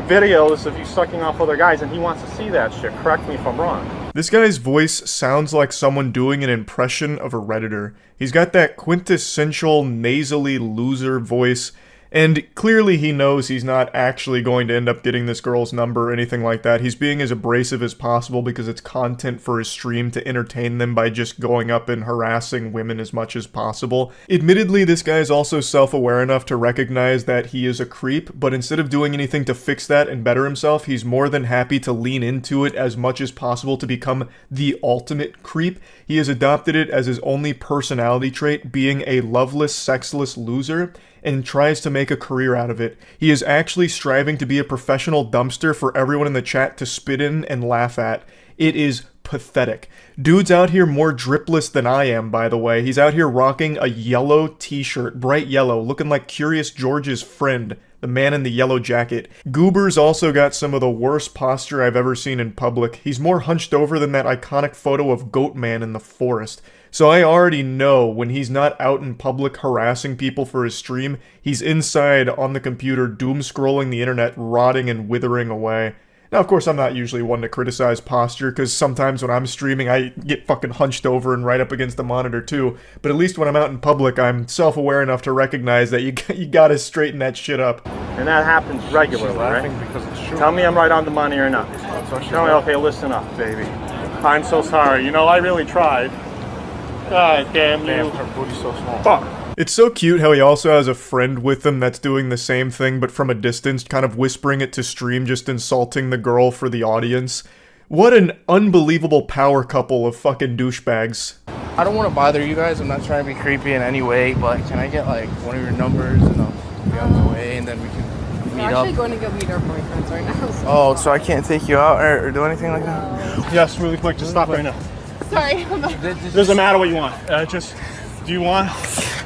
videos of you sucking off other guys and he wants to see that shit. Correct me if I'm wrong. This guy's voice sounds like someone doing an impression of a Redditor. He's got that quintessential nasally loser voice, and clearly he knows he's not actually going to end up getting this girl's number or anything like that. He's being as abrasive as possible because it's content for his stream to entertain them by just going up and harassing women as much as possible. Admittedly, this guy is also self-aware enough to recognize that he is a creep, but instead of doing anything to fix that and better himself, he's more than happy to lean into it as much as possible to become the ultimate creep. He has adopted it as his only personality trait, being a loveless, sexless loser, and tries to make a career out of it. He is actually striving to be a professional dumpster for everyone in the chat to spit in and laugh at. It is pathetic. Dude's out here more dripless than I am, by the way. He's out here rocking a yellow t-shirt, bright yellow, looking like Curious George's friend, the man in the yellow jacket. Goober's also got some of the worst posture I've ever seen in public. He's more hunched over than that iconic photo of Goat Man in the forest. So I already know when he's not out in public harassing people for his stream, he's inside on the computer doom scrolling the internet, rotting and withering away. Now, of course, I'm not usually one to criticize posture, because sometimes when I'm streaming, I get fucking hunched over and right up against the monitor too. But at least when I'm out in public, I'm self-aware enough to recognize that you gotta straighten that shit up. And that happens regularly, right? Tell me I'm right on the money or not. Tell me, okay, listen up, baby. I'm so sorry. You know, I really tried. God damn you. Damn, her booty's so small. Fuck. It's so cute how he also has a friend with him that's doing the same thing, but from a distance, kind of whispering it to stream, just insulting the girl for the audience. What an unbelievable power couple of fucking douchebags. I don't want to bother you guys, I'm not trying to be creepy in any way, but can I get like one of your numbers and I'll be on my way and then we can meet up? We're actually going to go meet our boyfriends right now. So. Oh, so I can't take you out or do anything like that? Yes, really quick, just stop right now. Sorry. Doesn't matter what you want. Just, do you want?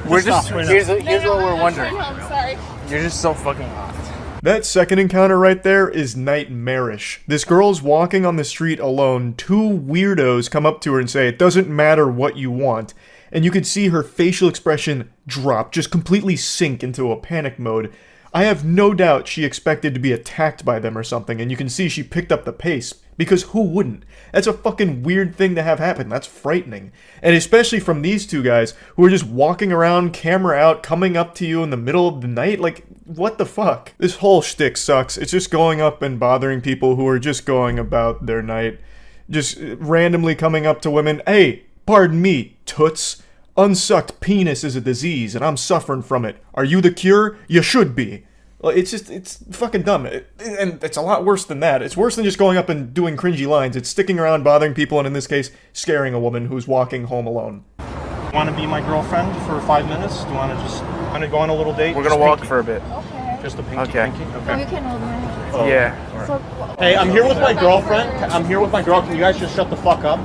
We're just, here's what we're wondering. I'm sorry. You're just so fucking hot. That second encounter right there is nightmarish. This girl's walking on the street alone. Two weirdos come up to her and say, "It doesn't matter what you want." And you could see her facial expression drop, just completely sink into a panic mode. I have no doubt she expected to be attacked by them or something, and you can see she picked up the pace. Because who wouldn't? That's a fucking weird thing to have happen. That's frightening. And especially from these two guys who are just walking around, camera out, coming up to you in the middle of the night. Like, what the fuck? This whole shtick sucks. It's just going up and bothering people who are just going about their night. Just randomly coming up to women. "Hey, pardon me, toots. Unsucked penis is a disease and I'm suffering from it. Are you the cure? You should be." Well, it's fucking dumb. And it's a lot worse than that. It's worse than just going up and doing cringy lines. It's sticking around, bothering people, and in this case, scaring a woman who's walking home alone. Want to be my girlfriend for 5 minutes? Do you want to just kind of go on a little date? We're going to walk for a bit. Okay. Just a pinky? Okay. Pinky? So you can hold my hand. Oh. Yeah. So, hey, I'm here with my girlfriend. I'm here with my girl. Can you guys just shut the fuck up?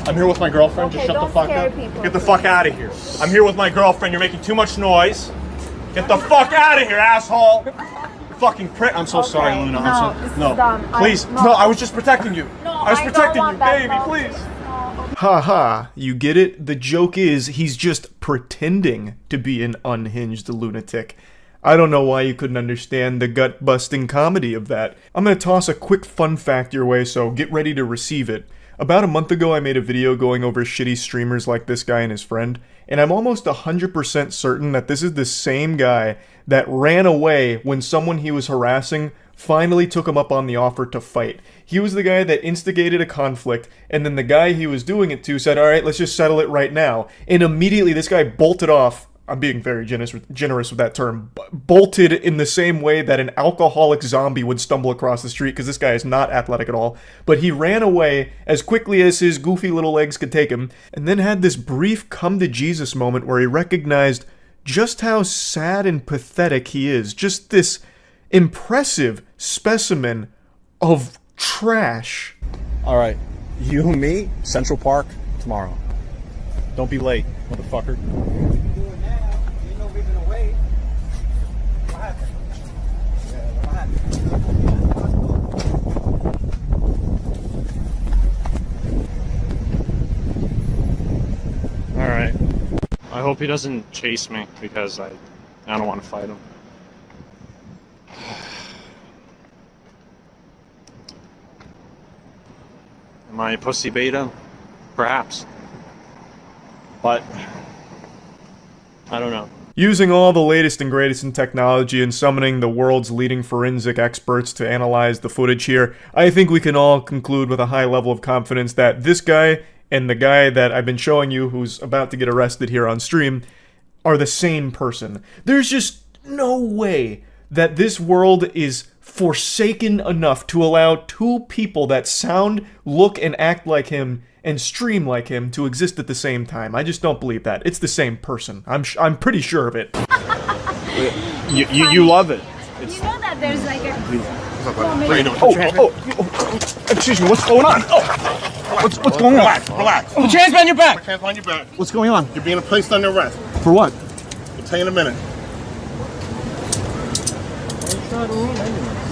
I'm here with my girlfriend. Okay, just shut the don't fuck scare up. people. Get the fuck out of here. I'm here with my girlfriend. You're making too much noise. Get the fuck out of here, asshole. Fucking prick. I'm so sorry, Luna. No, this is dumb. Please. No, I was just protecting you. No, I was protecting you, baby. No. Please. Ha ha, you get it? The joke is he's just pretending to be an unhinged lunatic. I don't know why you couldn't understand the gut-busting comedy of that. I'm gonna toss a quick fun fact your way, so get ready to receive it. About a month ago, I made a video going over shitty streamers like this guy and his friend, and I'm almost 100% certain that this is the same guy that ran away when someone he was harassing finally took him up on the offer to fight. He was the guy that instigated a conflict, and then the guy he was doing it to said, "Alright, let's just settle it right now." And immediately this guy bolted off. I'm being very generous with that term. Bolted in the same way that an alcoholic zombie would stumble across the street, because this guy is not athletic at all. But he ran away as quickly as his goofy little legs could take him, and then had this brief come-to-Jesus moment where he recognized just how sad and pathetic he is. Just this impressive specimen of trash. All right, you and me, Central Park, tomorrow. Don't be late, motherfucker. All right. I hope he doesn't chase me because I don't want to fight him. Am I a pussy beta? Perhaps. But I don't know. Using all the latest and greatest in technology and summoning the world's leading forensic experts to analyze the footage here, I think we can all conclude with a high level of confidence that this guy and the guy that I've been showing you who's about to get arrested here on stream are the same person. There's just no way that this world is forsaken enough to allow two people that sound, look, and act like him and stream like him to exist at the same time. I just don't believe that. It's the same person. I'm pretty sure of it. You love it. You know that there's like a... Excuse me, what's going on? What's going on? Relax. Put your hands behind your back. Put your hands behind your back. What's going on? You're being placed under arrest. For what? I'll tell you in a minute.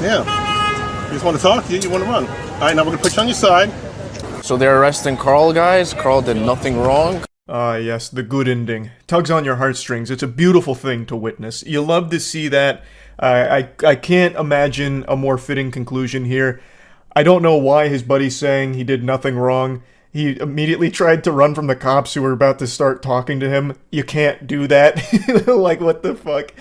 Yeah. You just want to talk to you? You want to run? All right, now we're going to put you on your side. So they're arresting Carl, guys. Carl did nothing wrong. Ah, yes, the good ending. Tugs on your heartstrings. It's a beautiful thing to witness. You love to see that. I can't imagine a more fitting conclusion here. I don't know why his buddy's saying he did nothing wrong. He immediately tried to run from the cops who were about to start talking to him. You can't do that. Like, what the fuck?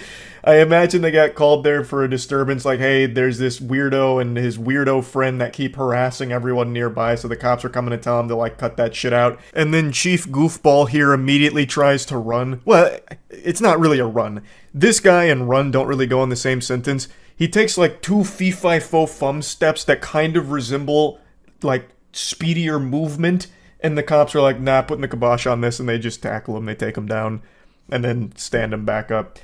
I imagine they got called there for a disturbance, like, hey, there's this weirdo and his weirdo friend that keep harassing everyone nearby, so the cops are coming to tell him to, like, cut that shit out. And then Chief Goofball here immediately tries to run. Well, it's not really a run. This guy and run don't really go in the same sentence. He takes, like, 2 fee-fi-fo-fum steps that kind of resemble, like, speedier movement, and the cops are like, nah, putting the kibosh on this, and they just tackle him, they take him down, and then stand him back up.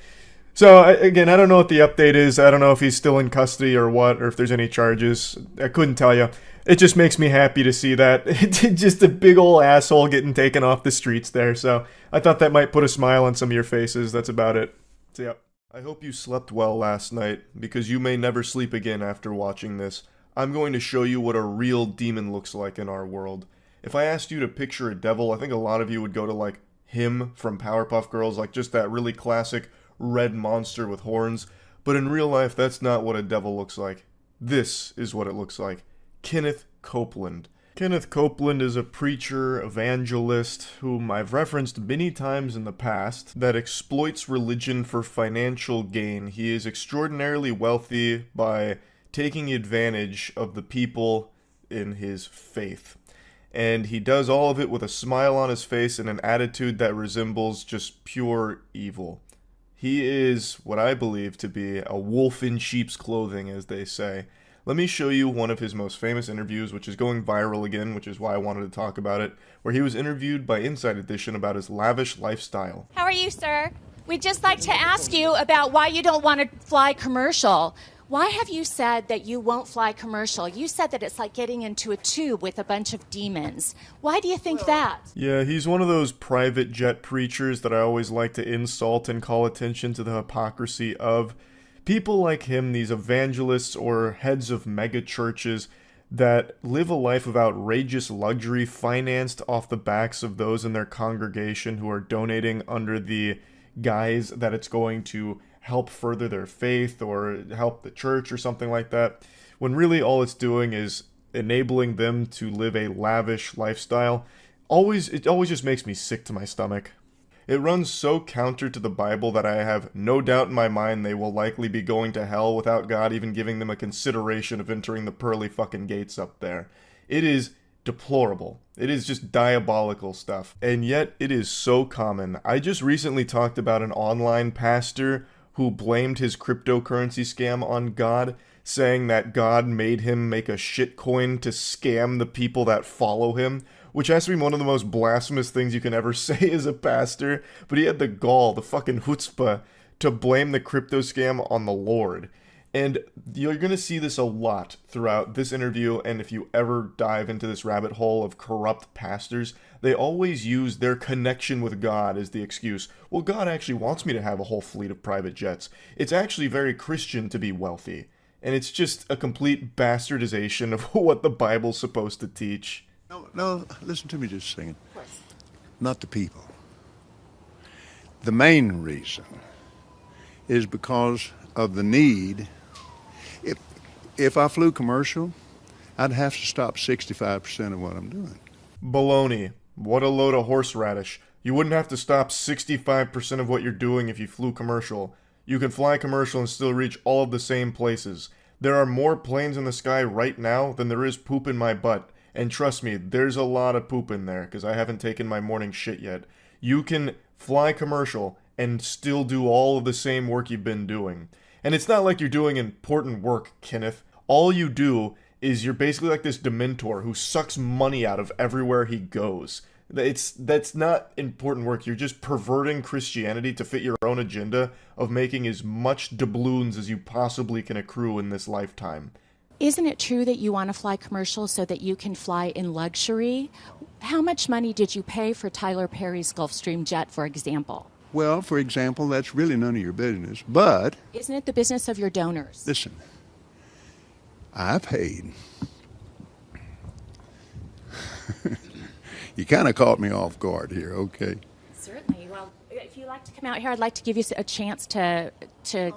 So, again, I don't know what the update is. I don't know if he's still in custody or what, or if there's any charges. I couldn't tell you. It just makes me happy to see that. Just a big ol' asshole getting taken off the streets there. So, I thought that might put a smile on some of your faces. That's about it. So, yeah. I hope you slept well last night, because you may never sleep again after watching this. I'm going to show you what a real demon looks like in our world. If I asked you to picture a devil, I think a lot of you would go to, like, him from Powerpuff Girls, like just that really classic red monster with horns, but in real life, that's not what a devil looks like. This is what it looks like. Kenneth Copeland. Kenneth Copeland is a preacher, evangelist, whom I've referenced many times in the past, that exploits religion for financial gain. He is extraordinarily wealthy by taking advantage of the people in his faith. And he does all of it with a smile on his face and an attitude that resembles just pure evil. He is what I believe to be a wolf in sheep's clothing, as they say. Let me show you one of his most famous interviews, which is going viral again, which is why I wanted to talk about it, where he was interviewed by Inside Edition about his lavish lifestyle. How are you, sir? We'd just like to ask you about why you don't want to fly commercial. Why have you said that you won't fly commercial? You said that it's like getting into a tube with a bunch of demons. Why do you think that? Yeah, he's one of those private jet preachers that I always like to insult and call attention to the hypocrisy of. People like him, these evangelists or heads of mega churches that live a life of outrageous luxury financed off the backs of those in their congregation who are donating under the guise that it's going to help further their faith or help the church or something like that, when really all it's doing is enabling them to live a lavish lifestyle. It always just makes me sick to my stomach. It runs so counter to the Bible that I have no doubt in my mind they will likely be going to hell without God even giving them a consideration of entering the pearly fucking gates up there. It is deplorable. It is just diabolical stuff. And yet it is so common. I just recently talked about an online pastor who blamed his cryptocurrency scam on God, saying that God made him make a shitcoin to scam the people that follow him, which has to be one of the most blasphemous things you can ever say as a pastor, but he had the gall, the fucking chutzpah, to blame the crypto scam on the Lord. And you're going to see this a lot throughout this interview, and if you ever dive into this rabbit hole of corrupt pastors, they always use their connection with God as the excuse. Well, God actually wants me to have a whole fleet of private jets. It's actually very Christian to be wealthy. And it's just a complete bastardization of what the Bible's supposed to teach. No, listen to me just a second. Not the people. The main reason is because of the need. If I flew commercial, I'd have to stop 65% of what I'm doing. Baloney. What a load of horseradish. You wouldn't have to stop 65% of what you're doing if you flew commercial. You can fly commercial and still reach all of the same places. There are more planes in the sky right now than there is poop in my butt. And trust me, there's a lot of poop in there, because I haven't taken my morning shit yet. You can fly commercial and still do all of the same work you've been doing. And it's not like you're doing important work, Kenneth. All you do is you're basically like this Dementor who sucks money out of everywhere he goes. That's not important work. You're just perverting Christianity to fit your own agenda of making as much doubloons as you possibly can accrue in this lifetime. Isn't it true that you want to fly commercial so that you can fly in luxury? How much money did you pay for Tyler Perry's Gulfstream jet, for example? Well, for example, that's really none of your business. But Isn't it the business of your donors? listen, I paid. You kind of caught me off guard here, okay? Certainly. Well, if you'd like to come out here, I'd like to give you a chance to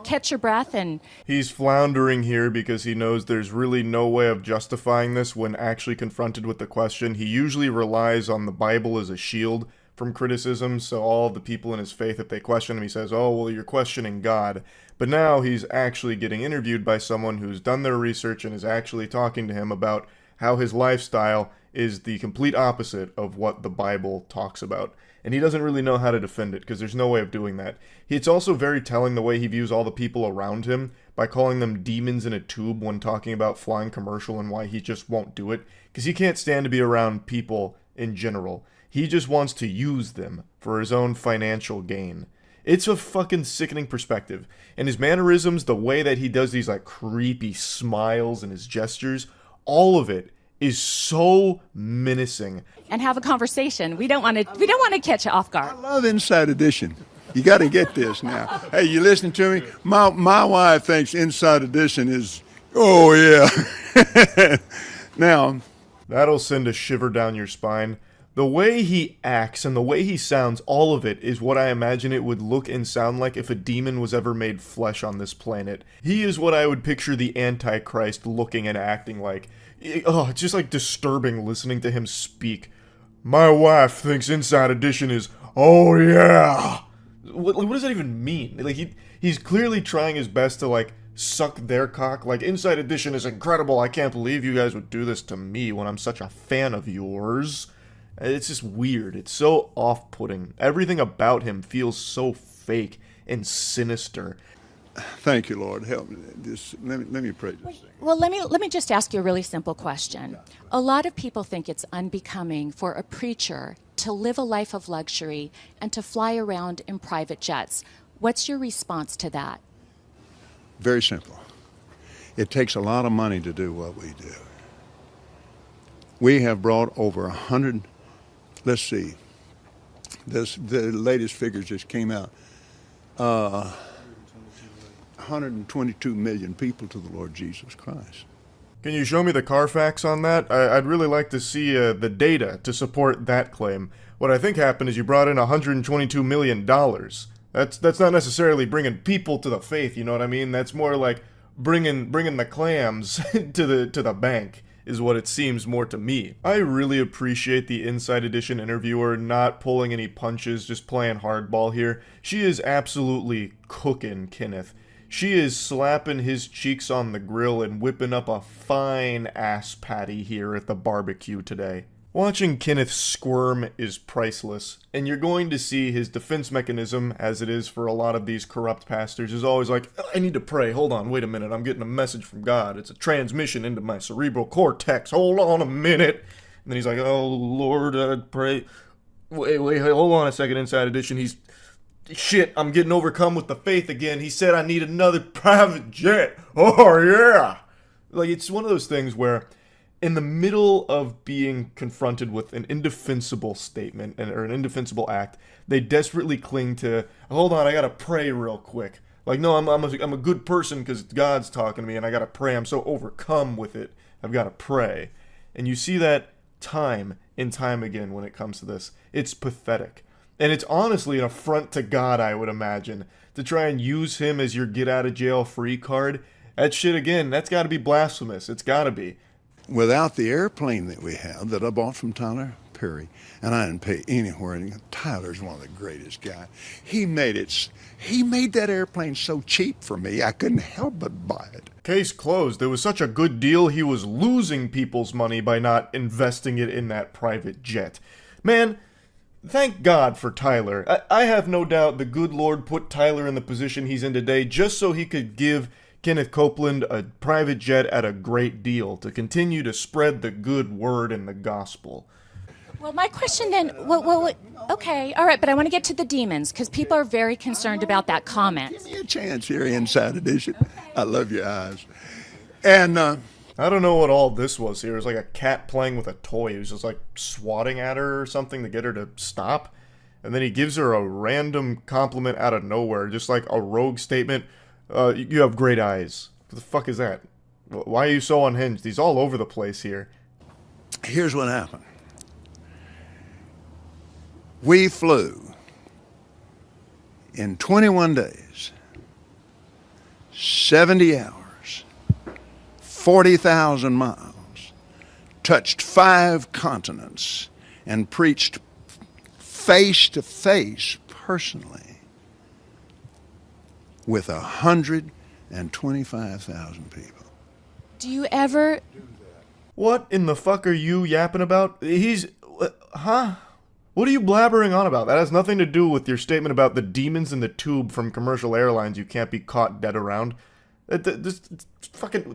catch your breath and... He's floundering here because he knows there's really no way of justifying this when actually confronted with the question. He usually relies on the Bible as a shield from criticism, so all the people in his faith, if they question him, he says, oh, well, you're questioning God. But now he's actually getting interviewed by someone who's done their research and is actually talking to him about how his lifestyle is the complete opposite of what the Bible talks about. And he doesn't really know how to defend it, because there's no way of doing that. It's also very telling the way he views all the people around him by calling them demons in a tube when talking about flying commercial and why he just won't do it, because he can't stand to be around people in general. He just wants to use them for his own financial gain. It's a fucking sickening perspective. And his mannerisms, the way that he does these like creepy smiles and his gestures, all of it is so menacing. And have a conversation. We don't want to catch you off guard. I love Inside Edition. You got to get this now. Hey, you listening to me? My wife thinks Inside Edition is, oh yeah. Now, that'll send a shiver down your spine. The way he acts and the way he sounds, all of it is what I imagine it would look and sound like if a demon was ever made flesh on this planet. He is what I would picture the Antichrist looking and acting like. Oh, it's just like disturbing listening to him speak. My wife thinks Inside Edition is, oh yeah. What does that even mean? Like he's clearly trying his best to like suck their cock. Like, Inside Edition is incredible. I can't believe you guys would do this to me when I'm such a fan of yours. It's just weird. It's so off-putting. Everything about him feels so fake and sinister. Thank you, Lord. Help me. Let me pray this thing. Well, let me just ask you a really simple question. A lot of people think it's unbecoming for a preacher to live a life of luxury and to fly around in private jets. What's your response to that? Very simple. It takes a lot of money to do what we do. We have brought over 100, let's see, the latest figures just came out, 122 million people to the Lord Jesus Christ. Can you show me the Carfax on that? I'd really like to see the data to support that claim. What I think happened is you brought in $122 million. That's not necessarily bringing people to the faith, you know what I mean? That's more like bringing the clams to the bank, is what it seems more to me. I really appreciate the Inside Edition interviewer not pulling any punches, just playing hardball here. She is absolutely cooking Kenneth. She is slapping his cheeks on the grill and whipping up a fine ass patty here at the barbecue today. Watching Kenneth squirm is priceless, and you're going to see his defense mechanism, as it is for a lot of these corrupt pastors, is always like, I need to pray, hold on, wait a minute, I'm getting a message from God, it's a transmission into my cerebral cortex, hold on a minute. And then he's like, oh Lord, I'd pray, wait, hold on a second, Inside Edition, shit, I'm getting overcome with the faith again, he said I need another private jet, oh yeah! Like, it's one of those things where, in the middle of being confronted with an indefensible statement or an indefensible act, they desperately cling to, hold on, I gotta pray real quick. Like, no, I'm a good person because God's talking to me and I gotta pray. I'm so overcome with it, I've gotta pray. And you see that time and time again when it comes to this. It's pathetic. And it's honestly an affront to God, I would imagine, to try and use him as your get-out-of-jail-free card. That shit, again, that's gotta be blasphemous. It's gotta be. Without the airplane that we have that I bought from Tyler Perry, and I didn't pay anywhere. And Tyler's one of the greatest guys. He made that airplane so cheap for me, I couldn't help but buy it. Case closed. It was such a good deal, he was losing people's money by not investing it in that private jet. Man, thank God for Tyler. I have no doubt the good Lord put Tyler in the position he's in today just so he could give Kenneth Copeland a private jet at a great deal to continue to spread the good word and the gospel. Well, my question then, okay, all right, but I want to get to the demons because people are very concerned about that comment. Give me a chance here, Inside Edition. Okay. I love your eyes. And I don't know what all this was here. It was like a cat playing with a toy. He was just like swatting at her or something to get her to stop. And then he gives her a random compliment out of nowhere, just like a rogue statement. You have great eyes. What the fuck is that? Why are you so unhinged? He's all over the place here. Here's what happened. We flew in 21 days, 70 hours, 40,000 miles, touched 5 continents, and preached face to face personally with 125,000 people. Do you ever... What in the fuck are you yapping about? Huh? What are you blabbering on about? That has nothing to do with your statement about the demons in the tube from commercial airlines you can't be caught dead around. This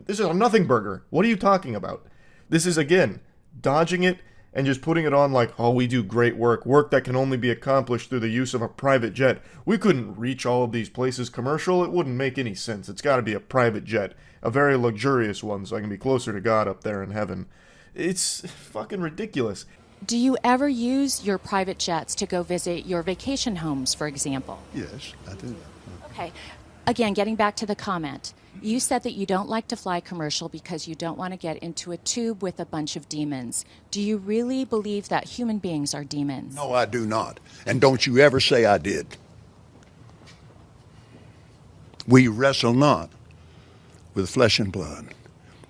is a nothing burger. What are you talking about? This is, again, dodging it and just putting it on like, oh, we do great work that can only be accomplished through the use of a private jet. We couldn't reach all of these places commercial. It wouldn't make any sense. It's got to be a private jet, a very luxurious one, so I can be closer to God up there in heaven. It's fucking ridiculous. Do you ever use your private jets to go visit your vacation homes, for example? Yes, I do. Okay. Again, getting back to the comment, you said that you don't like to fly commercial because you don't want to get into a tube with a bunch of demons. Do you really believe that human beings are demons? No, I do not. And don't you ever say I did. We wrestle not with flesh and blood,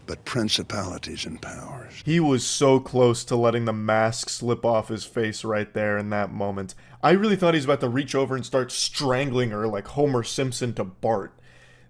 but principalities and powers. He was so close to letting the mask slip off his face right there in that moment. I really thought he was about to reach over and start strangling her like Homer Simpson to Bart.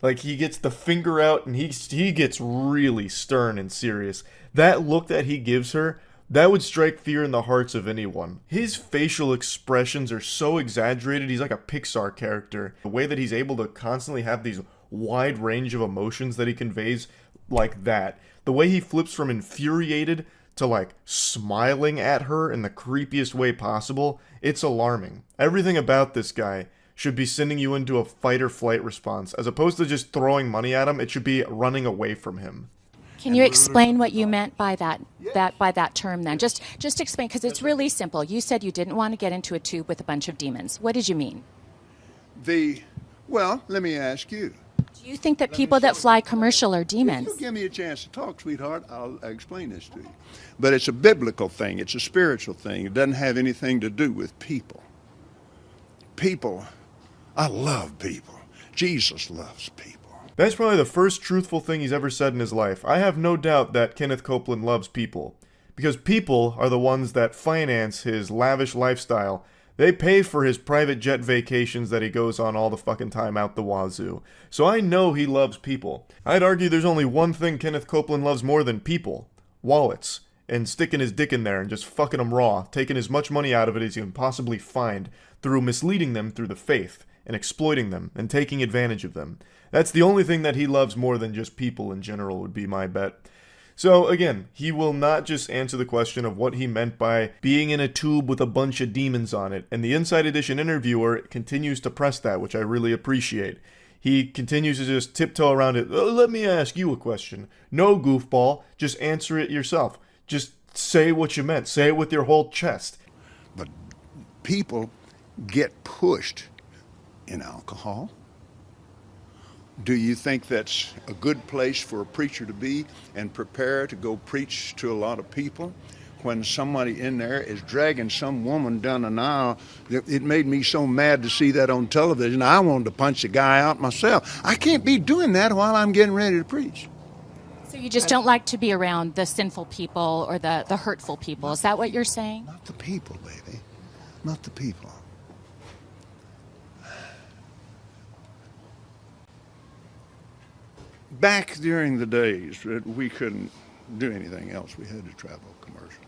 Like, he gets the finger out and he gets really stern and serious. That look that he gives her, that would strike fear in the hearts of anyone. His facial expressions are so exaggerated, he's like a Pixar character. The way that he's able to constantly have these wide range of emotions that he conveys like that. The way he flips from infuriated to like smiling at her in the creepiest way possible, it's alarming. Everything about this guy should be sending you into a fight or flight response. As opposed to just throwing money at him, it should be running away from him. Can you explain what you meant by that term then? Just explain, because it's really simple. You said you didn't want to get into a tube with a bunch of demons. What did you mean? Well, let me ask you. Do you think that people that fly commercial are demons? If you give me a chance to talk, sweetheart, I'll explain this to you. But it's a biblical thing. It's a spiritual thing. It doesn't have anything to do with people. People, I love people. Jesus loves people. That's probably the first truthful thing he's ever said in his life. I have no doubt that Kenneth Copeland loves people. Because people are the ones that finance his lavish lifestyle. They pay for his private jet vacations that he goes on all the fucking time out the wazoo. So I know he loves people. I'd argue there's only one thing Kenneth Copeland loves more than people. Wallets. And sticking his dick in there and just fucking them raw. Taking as much money out of it as he can possibly find. Through misleading them through the faith. And exploiting them. And taking advantage of them. That's the only thing that he loves more than just people in general would be my bet. So again, he will not just answer the question of what he meant by being in a tube with a bunch of demons on it, and the Inside Edition interviewer continues to press that, which I really appreciate. He continues to just tiptoe around it. Let me ask you a question. No, goofball, just answer it yourself. Just say what you meant. Say it with your whole chest. But people get pushed in alcohol. Do you think that's a good place for a preacher to be and prepare to go preach to a lot of people when somebody in there is dragging some woman down an aisle? It made me so mad to see that on television. I wanted to punch the guy out myself. I can't be doing that while I'm getting ready to preach. So you just don't like to be around the sinful people or the hurtful people. Is that what you're saying? Not the people, baby. Not the people. Back during the days that we couldn't do anything else, we had to travel commercial.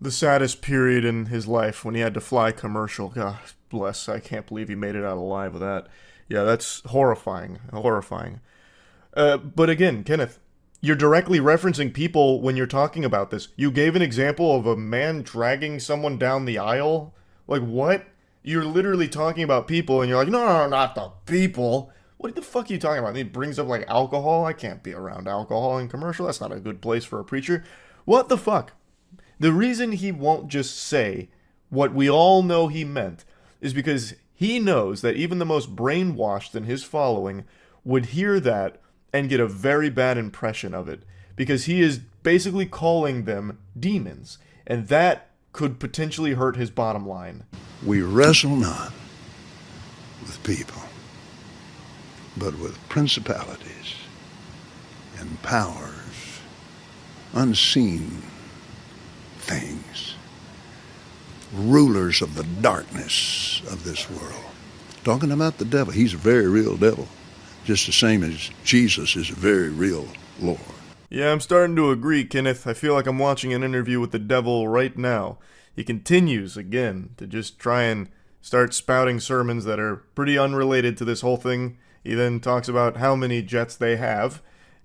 The saddest period in his life when he had to fly commercial. God bless, I can't believe he made it out alive with that. Yeah, that's horrifying, horrifying. But again, Kenneth, you're directly referencing people when you're talking about this. You gave an example of a man dragging someone down the aisle. Like, what? You're literally talking about people and you're like, no, not the people. What the fuck are you talking about? And he brings up like alcohol. I can't be around alcohol in commercial. That's not a good place for a preacher. What the fuck? The reason he won't just say what we all know he meant is because he knows that even the most brainwashed in his following would hear that and get a very bad impression of it, because he is basically calling them demons, and that could potentially hurt his bottom line. We wrestle not with people, but with principalities and powers, unseen things, rulers of the darkness of this world. Talking about the devil, he's a very real devil, just the same as Jesus is a very real Lord. Yeah, I'm starting to agree, Kenneth. I feel like I'm watching an interview with the devil right now. He continues, again, to just try and start spouting sermons that are pretty unrelated to this whole thing. He then talks about how many jets they have,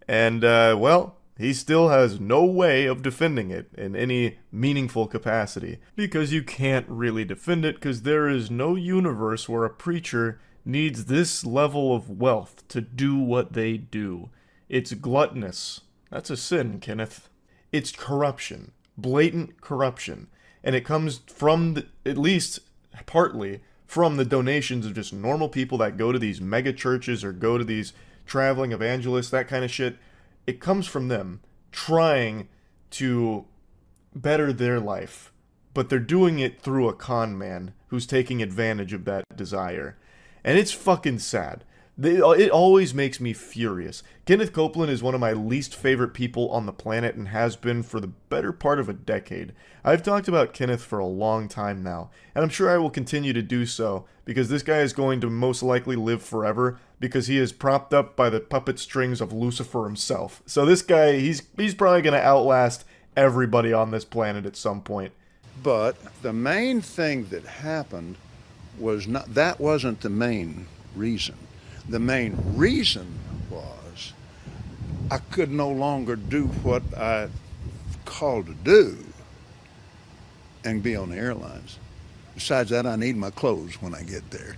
and, well, he still has no way of defending it in any meaningful capacity. Because you can't really defend it, because there is no universe where a preacher needs this level of wealth to do what they do. It's gluttonous. That's a sin, Kenneth. It's corruption. Blatant corruption. And it comes from, at least partly, from the donations of just normal people that go to these mega churches or go to these traveling evangelists, that kind of shit. It comes from them trying to better their life, but they're doing it through a con man who's taking advantage of that desire. And it's fucking sad. It always makes me furious. Kenneth Copeland is one of my least favorite people on the planet and has been for the better part of a decade. I've talked about Kenneth for a long time now, and I'm sure I will continue to do so, because this guy is going to most likely live forever, because he is propped up by the puppet strings of Lucifer himself. So this guy, he's probably going to outlast everybody on this planet at some point. But the main thing that happened was not, that wasn't the main reason. The main reason was I could no longer do what I called to do and be on the airlines. Besides that, I need my clothes when I get there.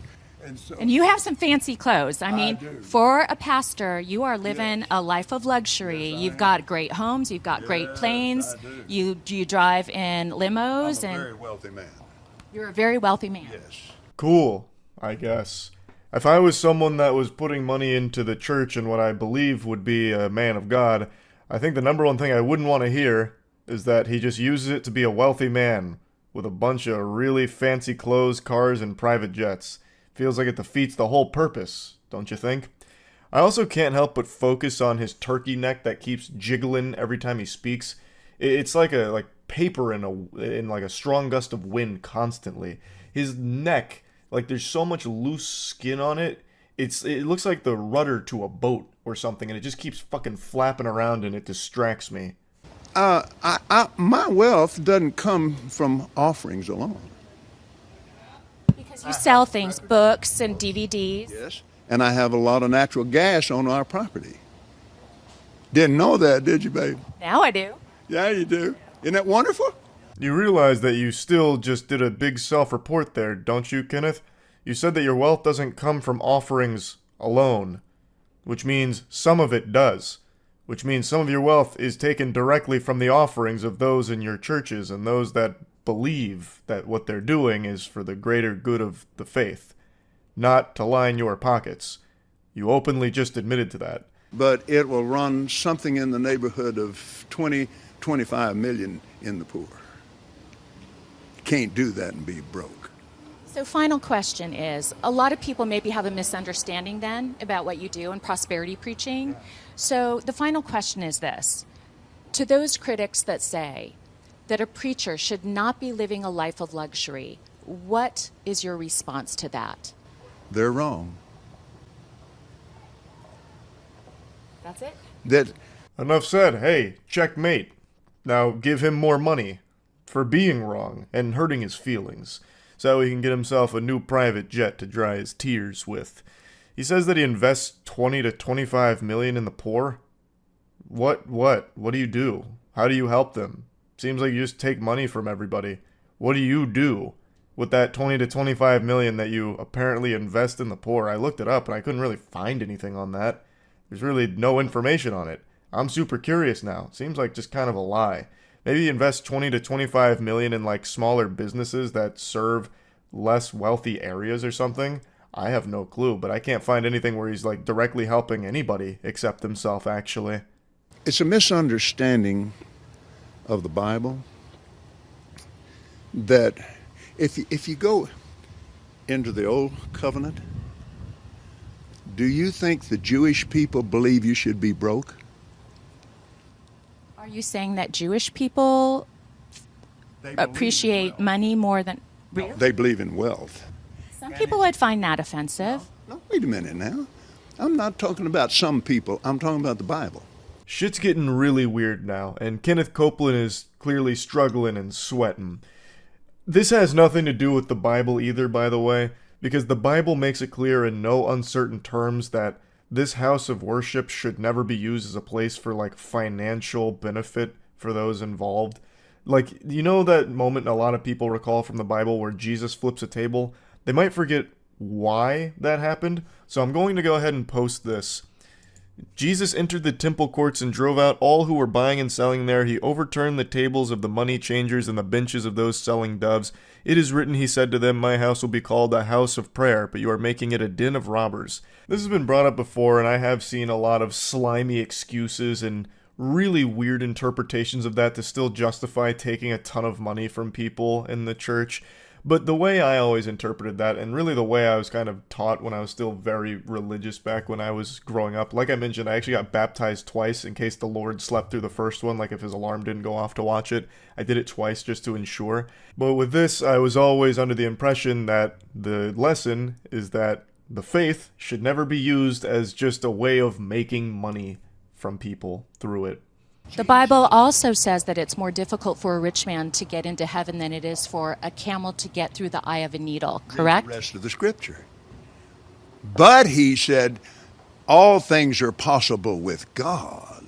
And you have some fancy clothes. I mean, for a pastor, you are living a life of luxury. You've got great homes, you've got great planes, you drive in limos. I'm a very wealthy man. You're a very wealthy man. Yes. Cool, I guess. If I was someone that was putting money into the church and what I believe would be a man of God, I think the number one thing I wouldn't want to hear is that he just uses it to be a wealthy man with a bunch of really fancy clothes, cars, and private jets. Feels like it defeats the whole purpose, don't you think? I also can't help but focus on his turkey neck that keeps jiggling every time he speaks. It's like paper in like a strong gust of wind constantly. His neck, like there's so much loose skin on it, it looks like the rudder to a boat or something, and it just keeps fucking flapping around and it distracts me. My wealth doesn't come from offerings alone. Because you sell things, books and DVDs. Yes. And I have a lot of natural gas on our property. Didn't know that, did you, babe? Now I do. Yeah, you do. Isn't that wonderful? You realize that you still just did a big self-report there, don't you, Kenneth? You said that your wealth doesn't come from offerings alone, which means some of it does, which means some of your wealth is taken directly from the offerings of those in your churches and those that believe that what they're doing is for the greater good of the faith, not to line your pockets. You openly just admitted to that. But it will run something in the neighborhood of 25 million in the poor. Can't do that and be broke. So final question is, a lot of people maybe have a misunderstanding then about what you do in prosperity preaching. So the final question is this. To those critics that say that a preacher should not be living a life of luxury, what is your response to that? They're wrong. That's it? Enough said. Hey, checkmate. Now give him more money for being wrong and hurting his feelings, so he can get himself a new private jet to dry his tears with. He says that he invests 20 to 25 million in the poor. What do you do? How do you help them? Seems like you just take money from everybody. What do you do? with that 20 to 25 million that you apparently invest in the poor. I looked it up and I couldn't really find anything on that. There's really no information on it. I'm super curious now. Seems like just kind of a lie. Maybe invest 20 to 25 million in like smaller businesses that serve less wealthy areas or something. I have no clue, but I can't find anything where he's like directly helping anybody except himself, actually. It's a misunderstanding of the Bible that if you go into the Old Covenant, do you think the Jewish people believe you should be broke? Are you saying that Jewish people appreciate money more than... Really? They believe in wealth. Some people would find that offensive. No, wait a minute now. I'm not talking about some people. I'm talking about the Bible. Shit's getting really weird now, and Kenneth Copeland is clearly struggling and sweating. This has nothing to do with the Bible either, by the way, because the Bible makes it clear in no uncertain terms that this house of worship should never be used as a place for, like, financial benefit for those involved. Like, you know that moment a lot of people recall from the Bible where Jesus flips a table? They might forget why that happened, so I'm going to go ahead and post this. Jesus entered the temple courts and drove out all who were buying and selling there. He overturned the tables of the money changers and the benches of those selling doves. It is written, he said to them, my house will be called a house of prayer, but you are making it a den of robbers. This has been brought up before, and I have seen a lot of slimy excuses and really weird interpretations of that to still justify taking a ton of money from people in the church. But the way I always interpreted that, and really the way I was kind of taught when I was still very religious back when I was growing up, like I mentioned, I actually got baptized twice in case the Lord slept through the first one, like if his alarm didn't go off to watch it. I did it twice just to ensure. But with this, I was always under the impression that the lesson is that the faith should never be used as just a way of making money from people through it. The Bible also says that it's more difficult for a rich man to get into heaven than it is for a camel to get through the eye of a needle, correct? The rest of the scripture. But he said, all things are possible with God.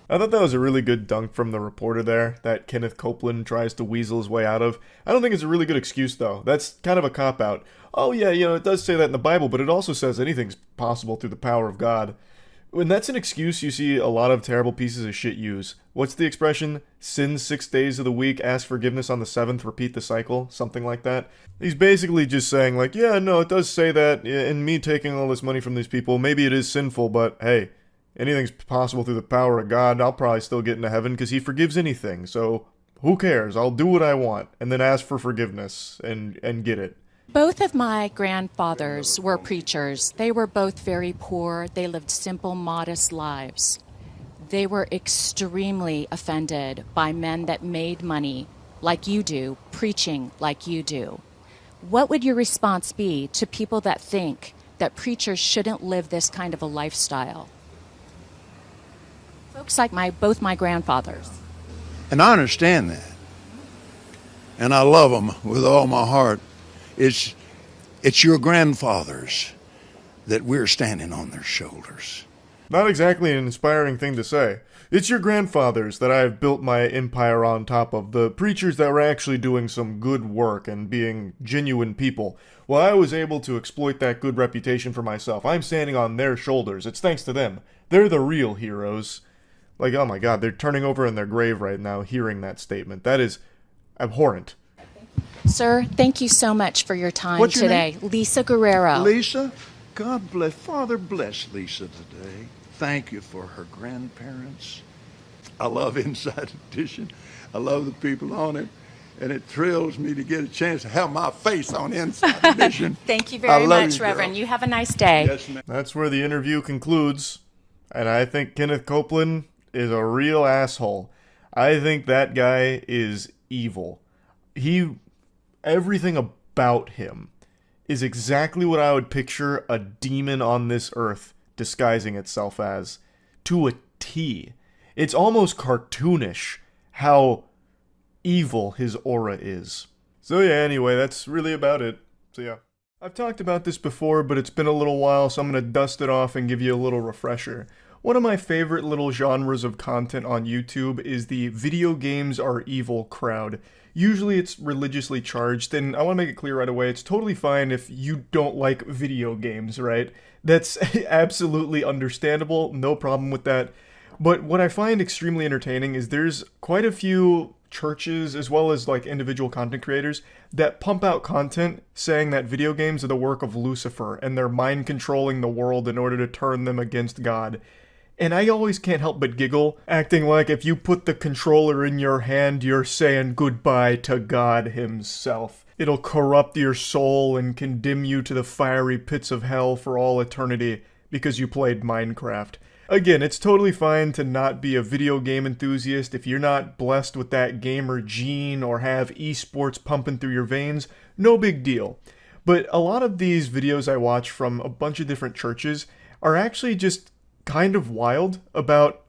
I thought that was a really good dunk from the reporter there that Kenneth Copeland tries to weasel his way out of. I don't think it's a really good excuse, though. That's kind of a cop-out. Oh, yeah, it does say that in the Bible, but it also says anything's possible through the power of God. When that's an excuse you see a lot of terrible pieces of shit use. What's the expression? Sin 6 days of the week, ask forgiveness on the 7th, repeat the cycle? Something like that. He's basically just saying, like, yeah, no, it does say that, and me taking all this money from these people, maybe it is sinful, but hey, anything's possible through the power of God. I'll probably still get into heaven because he forgives anything, so who cares? I'll do what I want, and then ask for forgiveness, and get it. Both of my grandfathers were preachers. They were both very poor. They lived simple, modest lives. They were extremely offended by men that made money like you do, preaching like you do. What would your response be to people that think that preachers shouldn't live this kind of a lifestyle? Folks like both my grandfathers. And I understand that. And I love them with all my heart. It's your grandfathers that we're standing on their shoulders. Not exactly an inspiring thing to say. It's your grandfathers that I have built my empire on top of, the preachers that were actually doing some good work and being genuine people. Well, I was able to exploit that good reputation for myself. I'm standing on their shoulders. It's thanks to them. They're the real heroes. Like, oh my god, they're turning over in their grave right now hearing that statement. That is abhorrent. Sir, thank you so much for your time What's your today. name? Lisa Guerrero. Lisa, God bless, Father bless Lisa today. Thank you for her grandparents. I love Inside Edition. I love the people on it. And it thrills me to get a chance to have my face on Inside Edition. Thank you very much, Reverend. You have a nice day. Yes, ma'am. That's where the interview concludes. And I think Kenneth Copeland is a real asshole. I think that guy is evil. Everything about him is exactly what I would picture a demon on this earth disguising itself as. To a T. It's almost cartoonish how evil his aura is. So yeah, anyway, that's really about it. So yeah. I've talked about this before, but it's been a little while, so I'm going to dust it off and give you a little refresher. One of my favorite little genres of content on YouTube is the video games are evil crowd. Usually it's religiously charged, and I want to make it clear right away, it's totally fine if you don't like video games, right? That's absolutely understandable, no problem with that. But what I find extremely entertaining is there's quite a few churches as well as like individual content creators that pump out content saying that video games are the work of Lucifer and they're mind controlling the world in order to turn them against God. And I always can't help but giggle, acting like if you put the controller in your hand, you're saying goodbye to God himself. It'll corrupt your soul and condemn you to the fiery pits of hell for all eternity because you played Minecraft. Again, it's totally fine to not be a video game enthusiast if you're not blessed with that gamer gene or have esports pumping through your veins, no big deal. But a lot of these videos I watch from a bunch of different churches are actually just kind of wild about,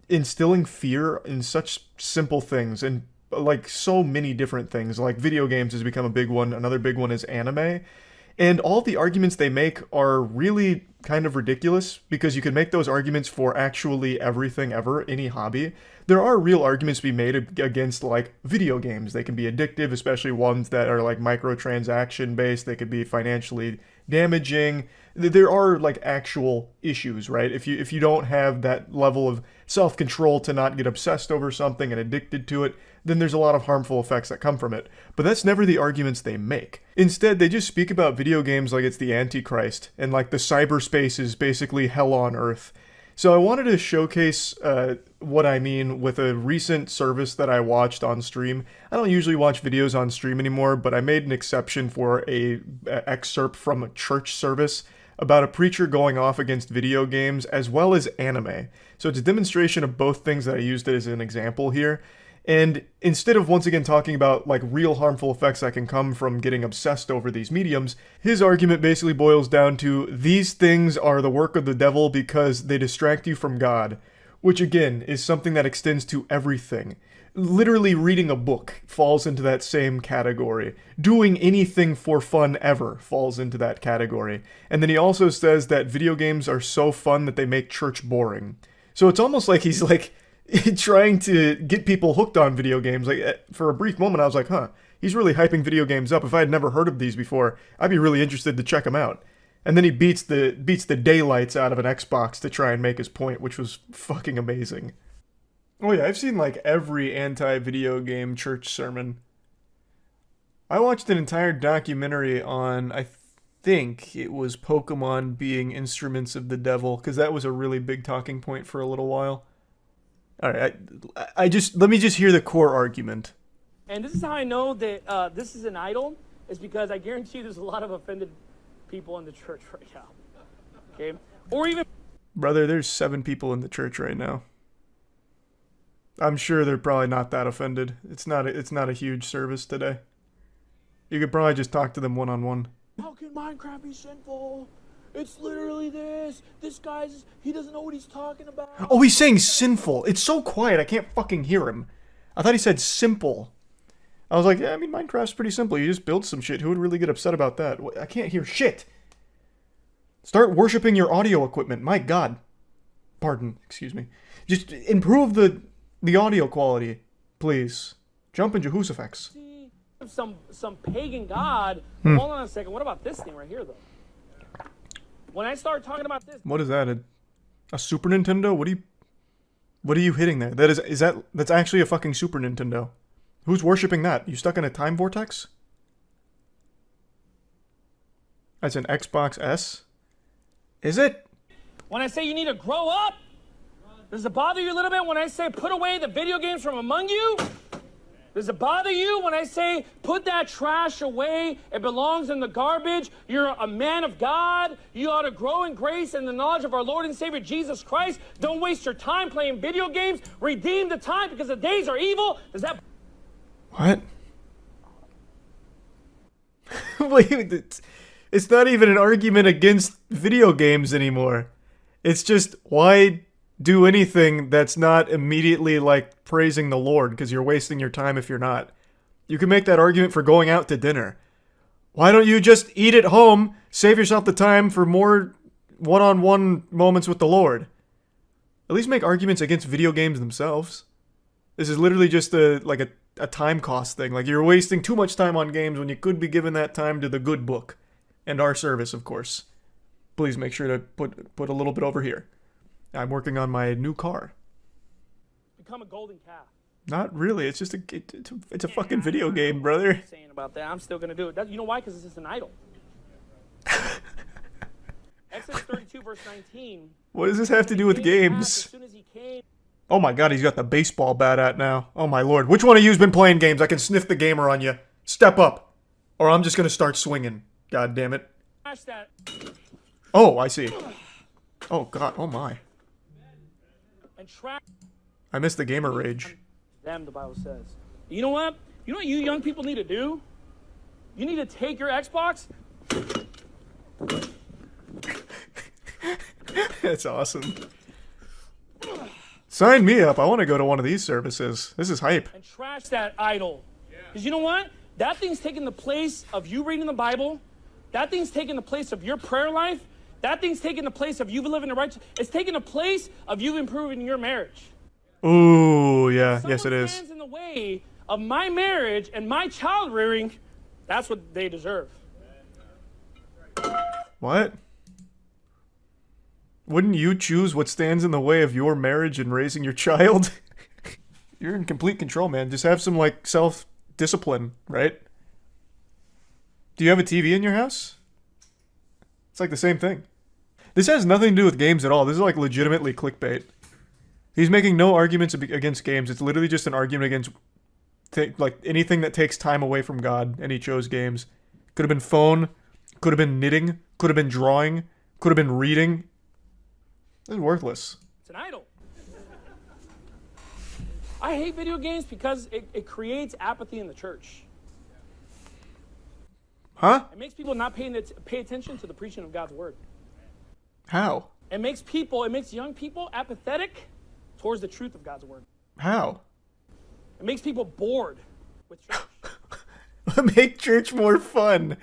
instilling fear in such simple things and like so many different things. Like video games has become a big one. Another big one is anime. And all the arguments they make are really kind of ridiculous because you can make those arguments for actually everything ever, any hobby. There are real arguments to be made against like video games. They can be addictive, especially ones that are like microtransaction based. They could be financially damaging. There are like actual issues, right? If you don't have that level of self-control to not get obsessed over something and addicted to it, then there's a lot of harmful effects that come from it. But that's never the arguments they make. Instead, they just speak about video games like it's the Antichrist, and like the cyberspace is basically hell on earth. So I wanted to showcase what I mean with a recent service that I watched on stream. I don't usually watch videos on stream anymore, but I made an exception for a excerpt from a church service about a preacher going off against video games as well as anime. So it's a demonstration of both things that I used as an example here. And instead of once again talking about like real harmful effects that can come from getting obsessed over these mediums, his argument basically boils down to these things are the work of the devil because they distract you from God, which again is something that extends to everything. Literally reading a book falls into that same category. Doing anything for fun ever falls into that category. And then he also says that video games are so fun that they make church boring. So it's almost like he's like trying to get people hooked on video games. Like for a brief moment I was like, he's really hyping video games up. If I had never heard of these before, I'd be really interested to check them out. And then he beats the daylights out of an Xbox to try and make his point, which was fucking amazing. Oh yeah, I've seen like every anti-video game church sermon. I watched an entire documentary on, I think it was Pokemon being instruments of the devil, because that was a really big talking point for a little while. Alright, let me just hear the core argument. And this is how I know that this is an idol, is because I guarantee you there's a lot of offended people in the church right now. Okay? Or even... Brother, there's 7 people in the church right now. I'm sure they're probably not that offended. It's not a huge service today. You could probably just talk to them one-on-one. How can Minecraft be sinful? It's literally this. This guy's, he doesn't know what he's talking about. Oh, he's saying sinful. It's so quiet, I can't fucking hear him. I thought he said simple. I was like, yeah, I mean, Minecraft's pretty simple. You just build some shit. Who would really get upset about that? I can't hear shit. Start worshiping your audio equipment. My God. Pardon, excuse me. Just improve the audio quality, please. Jump in Jehoshaphat. Some pagan god. Hold on a second. What about this thing right here, though? When I start talking about this, What is that? A Super Nintendo? What are you hitting there? That's actually a fucking Super Nintendo. Who's worshiping that? You stuck in a time vortex? That's an Xbox S? Is it? when I say you need to grow up, does it bother you a little bit when I say put away the video games from among you? Does it bother you when I say put that trash away? It belongs in the garbage. You're a man of God. You ought to grow in grace and the knowledge of our Lord and Savior Jesus Christ. Don't waste your time playing video games. Redeem the time because the days are evil. Does that... What? Wait, it's not even an argument against video games anymore. It's just, why do anything that's not immediately like praising the Lord, because you're wasting your time if you're not. You can make that argument for going out to dinner. Why don't you just eat at home, save yourself the time for more one-on-one moments with the Lord. At least make arguments against video games themselves. This is literally just a time cost thing. Like, you're wasting too much time on games when you could be giving that time to the good book. And our service, of course. Please make sure to put a little bit over here. I'm working on my new car. Become a golden calf. Not really. It's just it's a fucking video game, brother. Saying about that, I'm still gonna do it. You know why? Because it's just an idol. Exodus 32 verse 19. What does this have to do with games? As soon as he came, Oh my god, he's got the baseball bat out now. Oh my lord. Which one of you's been playing games? I can sniff the gamer on you. Step up. Or I'm just gonna start swinging. God damn it. smash that. Oh, I see. Oh god, oh my. And track I missed the gamer rage. them, the Bible says. You know what? You know what you young people need to do? You need to take your Xbox. That's awesome. Sign me up. I want to go to one of these services. This is hype. And trash that idol. Because you know what? That thing's taking the place of you reading the Bible. That thing's taking the place of your prayer life. That thing's taking the place of you living the righteous. It's taking the place of you improving your marriage. Ooh, yeah. Yes, it Someone is. stands in the way of my marriage and my child rearing. That's what they deserve. What? Wouldn't you choose what stands in the way of your marriage and raising your child? You're in complete control, man. Just have some, like, self-discipline, right? Do you have a TV in your house? It's like the same thing. This has nothing to do with games at all. This is, like, legitimately clickbait. He's making no arguments against games. It's literally just an argument against, like, anything that takes time away from God, and he chose games. Could have been phone, could have been knitting, could have been drawing, could have been reading. This is worthless. It's an idol. I hate video games because it creates apathy in the church. Huh? It makes people not pay attention to the preaching of God's word. How? It makes young people apathetic towards the truth of God's word. How? It makes people bored with church. Make church more fun.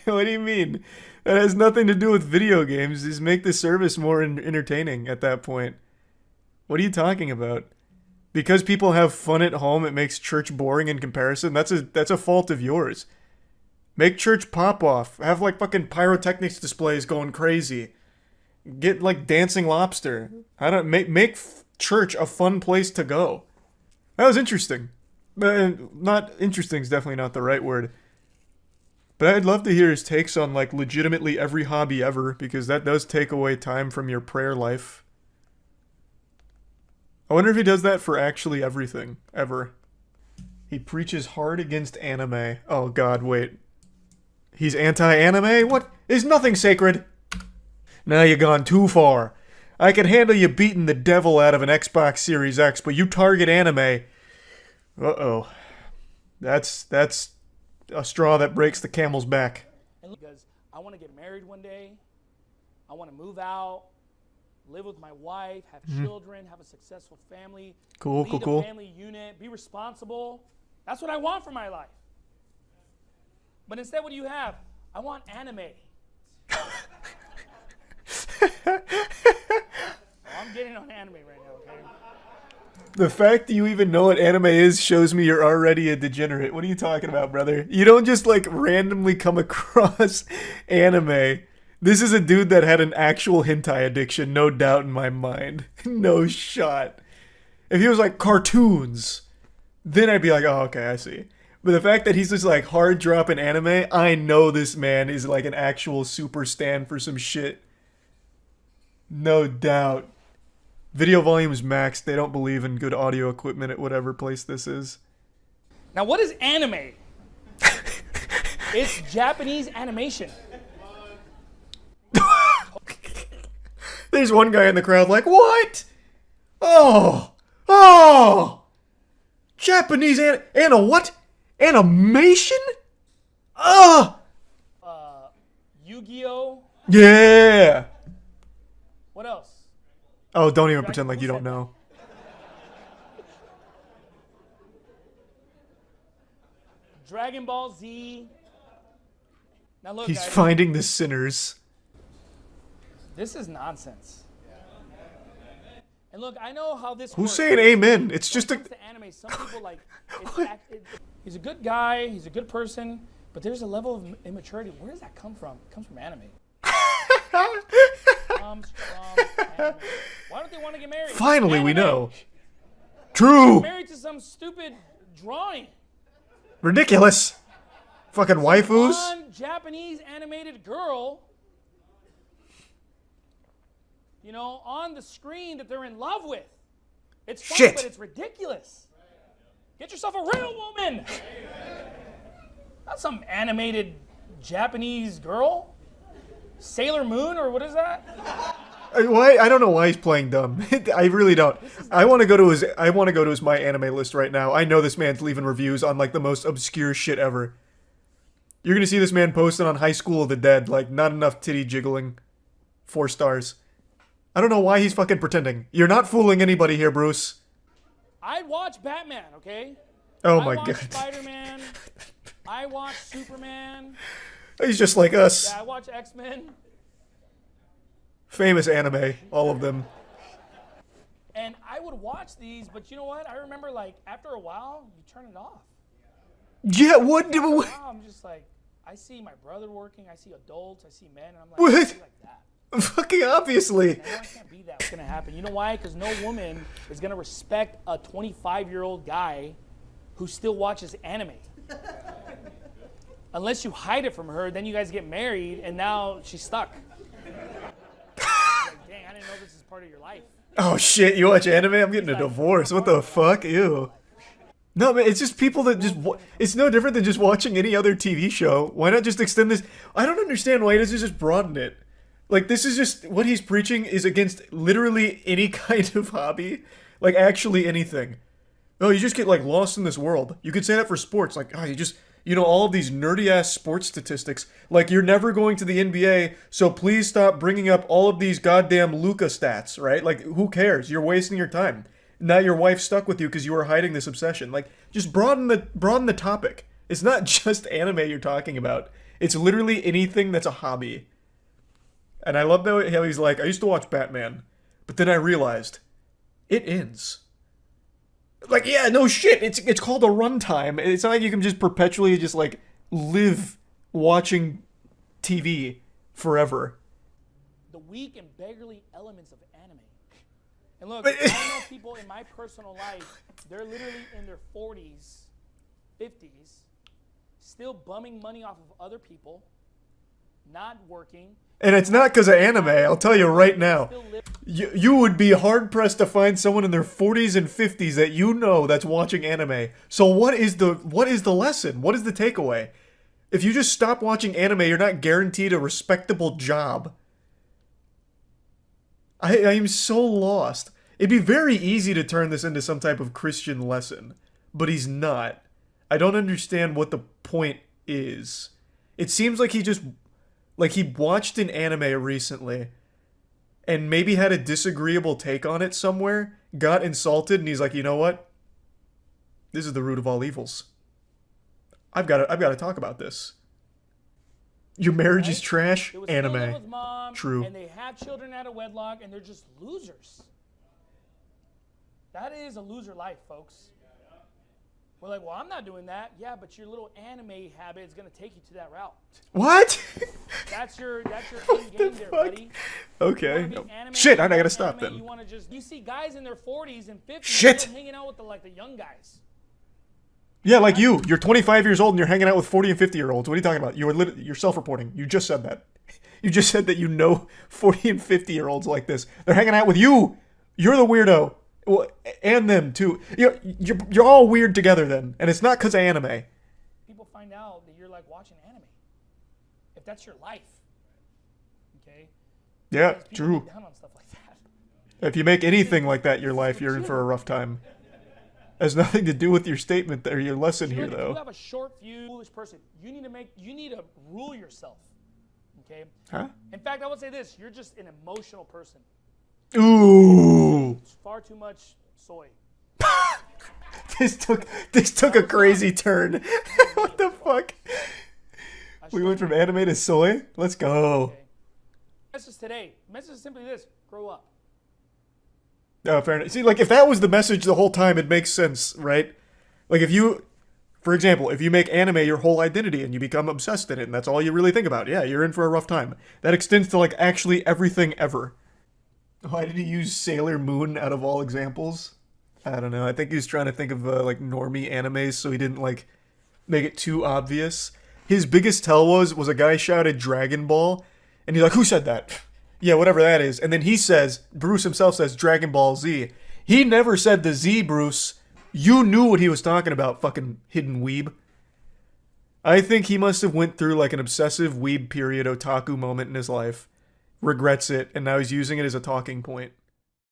What do you mean? That has nothing to do with video games. Just make the service more entertaining at that point. What are you talking about? Because people have fun at home, it makes church boring in comparison? That's a fault of yours. Make church pop off. Have, like, fucking pyrotechnics displays going crazy. Get, like, dancing lobster. Make church a fun place to go. That was interesting. Not interesting is definitely not the right word. But I'd love to hear his takes on, like, legitimately every hobby ever, because that does take away time from your prayer life. I wonder if he does that for actually everything, ever. He preaches hard against anime. Oh god, wait. He's anti-anime? What? There's nothing sacred. Now you gone too far. I can handle you beating the devil out of an Xbox Series X, but you target anime. Uh-oh. That's a straw that breaks the camel's back. Because I want to get married one day. I want to move out, live with my wife, have children, have a successful family. Cool, lead cool. a family unit, be responsible. That's what I want for my life. But instead, what do you have? I want anime. I'm getting on anime right now, okay? The fact that you even know what anime is shows me you're already a degenerate. What are you talking about, brother? You don't just, like, randomly come across anime. This is a dude that had an actual hentai addiction, no doubt in my mind. No shot. If he was like cartoons, then I'd be like, oh, okay, I see. But the fact that he's just like hard dropping anime, I know this man is like an actual super stan for some shit. No doubt. Video volume's maxed. They don't believe in good audio equipment at whatever place this is. Now, what is anime? It's Japanese animation. There's one guy in the crowd like, what? Oh! Japanese what? Animation? Yu-Gi-Oh! Yeah! What else? Oh, don't even pretend like you don't know. Dragon Ball Z. Now look, He's guys. finding the sinners. This is nonsense. And look, I know how this Who's works. saying amen? It's just a... When it comes to anime, some people like, he's a good guy, he's a good person, but there's a level of immaturity. Where does that come from? It comes from anime. Comes from anime. Why don't they want to get married? Finally, we Anime. know. True. Married to some stupid drawing. Ridiculous. Fucking waifus. One Japanese animated girl, you know, on the screen that they're in love with. It's funny, Shit. but it's ridiculous. Get yourself a real woman. Not some animated Japanese girl. Sailor Moon, or what is that? Why? I don't know why he's playing dumb. I really don't. I want to go to his My Anime list right now. I know this man's leaving reviews on like the most obscure shit ever. You're gonna see this man posting on High School of the Dead, like not enough titty jiggling. 4 stars. I don't know why he's fucking pretending. You're not fooling anybody here, Bruce. I'd watch Batman, okay? Oh I my watch god. Spider-Man. I watch Superman. He's just like us. Yeah, I watch X-Men. Famous anime, all of them. And I would watch these, but you know what? I remember, like, after a while, you turn it off. Yeah, what? After a while, I'm just like, I see my brother working, I see adults, I see men, and I'm like, What? I feel like that. Fucking obviously. I know I can't be that. What's gonna happen? You know why? Because no woman is gonna respect a 25-year-old guy who still watches anime. Unless you hide it from her, then you guys get married, and now she's stuck. Like, dang, I didn't know this is part of your life. Oh shit, you watch anime? I'm getting a divorce. What the fuck? Ew. No, man, it's just people that just... It's no different than just watching any other TV show. Why not just extend this? I don't understand why he doesn't just broaden it. Like, this is just... What he's preaching is against literally any kind of hobby. Like, actually anything. Oh, you just get, like, lost in this world. You could say that for sports. Like, oh, you just... You know, all of these nerdy-ass sports statistics. Like, you're never going to the NBA, so please stop bringing up all of these goddamn Luka stats, right? Like, who cares? You're wasting your time. Now your wife's stuck with you because you were hiding this obsession. Like, just broaden the topic. It's not just anime you're talking about. It's literally anything that's a hobby. And I love how he's like, I used to watch Batman, but then I realized it ends. Like, yeah, no shit. It's called a runtime. It's not like you can just perpetually just like live watching TV forever. The weak and beggarly elements of anime. And look, I know people in my personal life, they're literally in their 40s, 50s, still bumming money off of other people, not working. And it's not because of anime, I'll tell you right now. You would be hard-pressed to find someone in their 40s and 50s that you know that's watching anime. So what is the lesson? What is the takeaway? If you just stop watching anime, you're not guaranteed a respectable job. I am so lost. It'd be very easy to turn this into some type of Christian lesson, but he's not. I don't understand what the point is. It seems like he watched an anime recently and maybe had a disagreeable take on it somewhere, got insulted, and he's like, you know what? This is the root of all evils. I've got to talk about this. Your marriage is trash. Anime. With mom, True. And they have children out of wedlock, and they're just losers. That is a loser life, folks. We're like, well, I'm not doing that. Yeah, but your little anime habit is going to take you to that route. What? That's your end game there, buddy. Okay. Shit, I gotta stop then. You see guys in their 40s and 50s Shit. hanging out with the young guys. Yeah, like you. You're 25 years old and you're hanging out with 40 and 50-year-olds. What are you talking about? You're self-reporting. You just said that. You just said that you know 40 and 50-year-olds like this. They're hanging out with you. You're the weirdo. Well, and them too. You're all weird together then, and it's not because of anime. People find out that you're like watching anime. If that's your life, okay? Yeah, Because people true. get down on stuff like that. If you make anything like that in your life, you're in for a rough time. Has nothing to do with your statement there, your lesson here, If you though. have a short fuse, foolish person, you need to rule yourself, okay? Huh? In fact, I would say this: you're just an emotional person. Ooh. It's far too much soy. This took a crazy turn. What the fuck? We went from anime to soy? Let's go. Message today. The message is simply this: grow up. Oh, fair enough. See, like, if that was the message the whole time, it makes sense, right? Like, if you, for example, if you make anime your whole identity and you become obsessed in it and that's all you really think about, yeah, you're in for a rough time. That extends to, like, actually everything ever. Why did he use Sailor Moon out of all examples? I don't know. I think he was trying to think of, like, normie animes so he didn't, like, make it too obvious. His biggest tell was a guy shouted Dragon Ball, and he's like, who said that? Yeah, whatever that is. And then he says, Bruce himself says Dragon Ball Z. He never said the Z, Bruce. You knew what he was talking about, fucking hidden weeb. I think he must have went through like an obsessive weeb period otaku moment in his life, regrets it, and now he's using it as a talking point.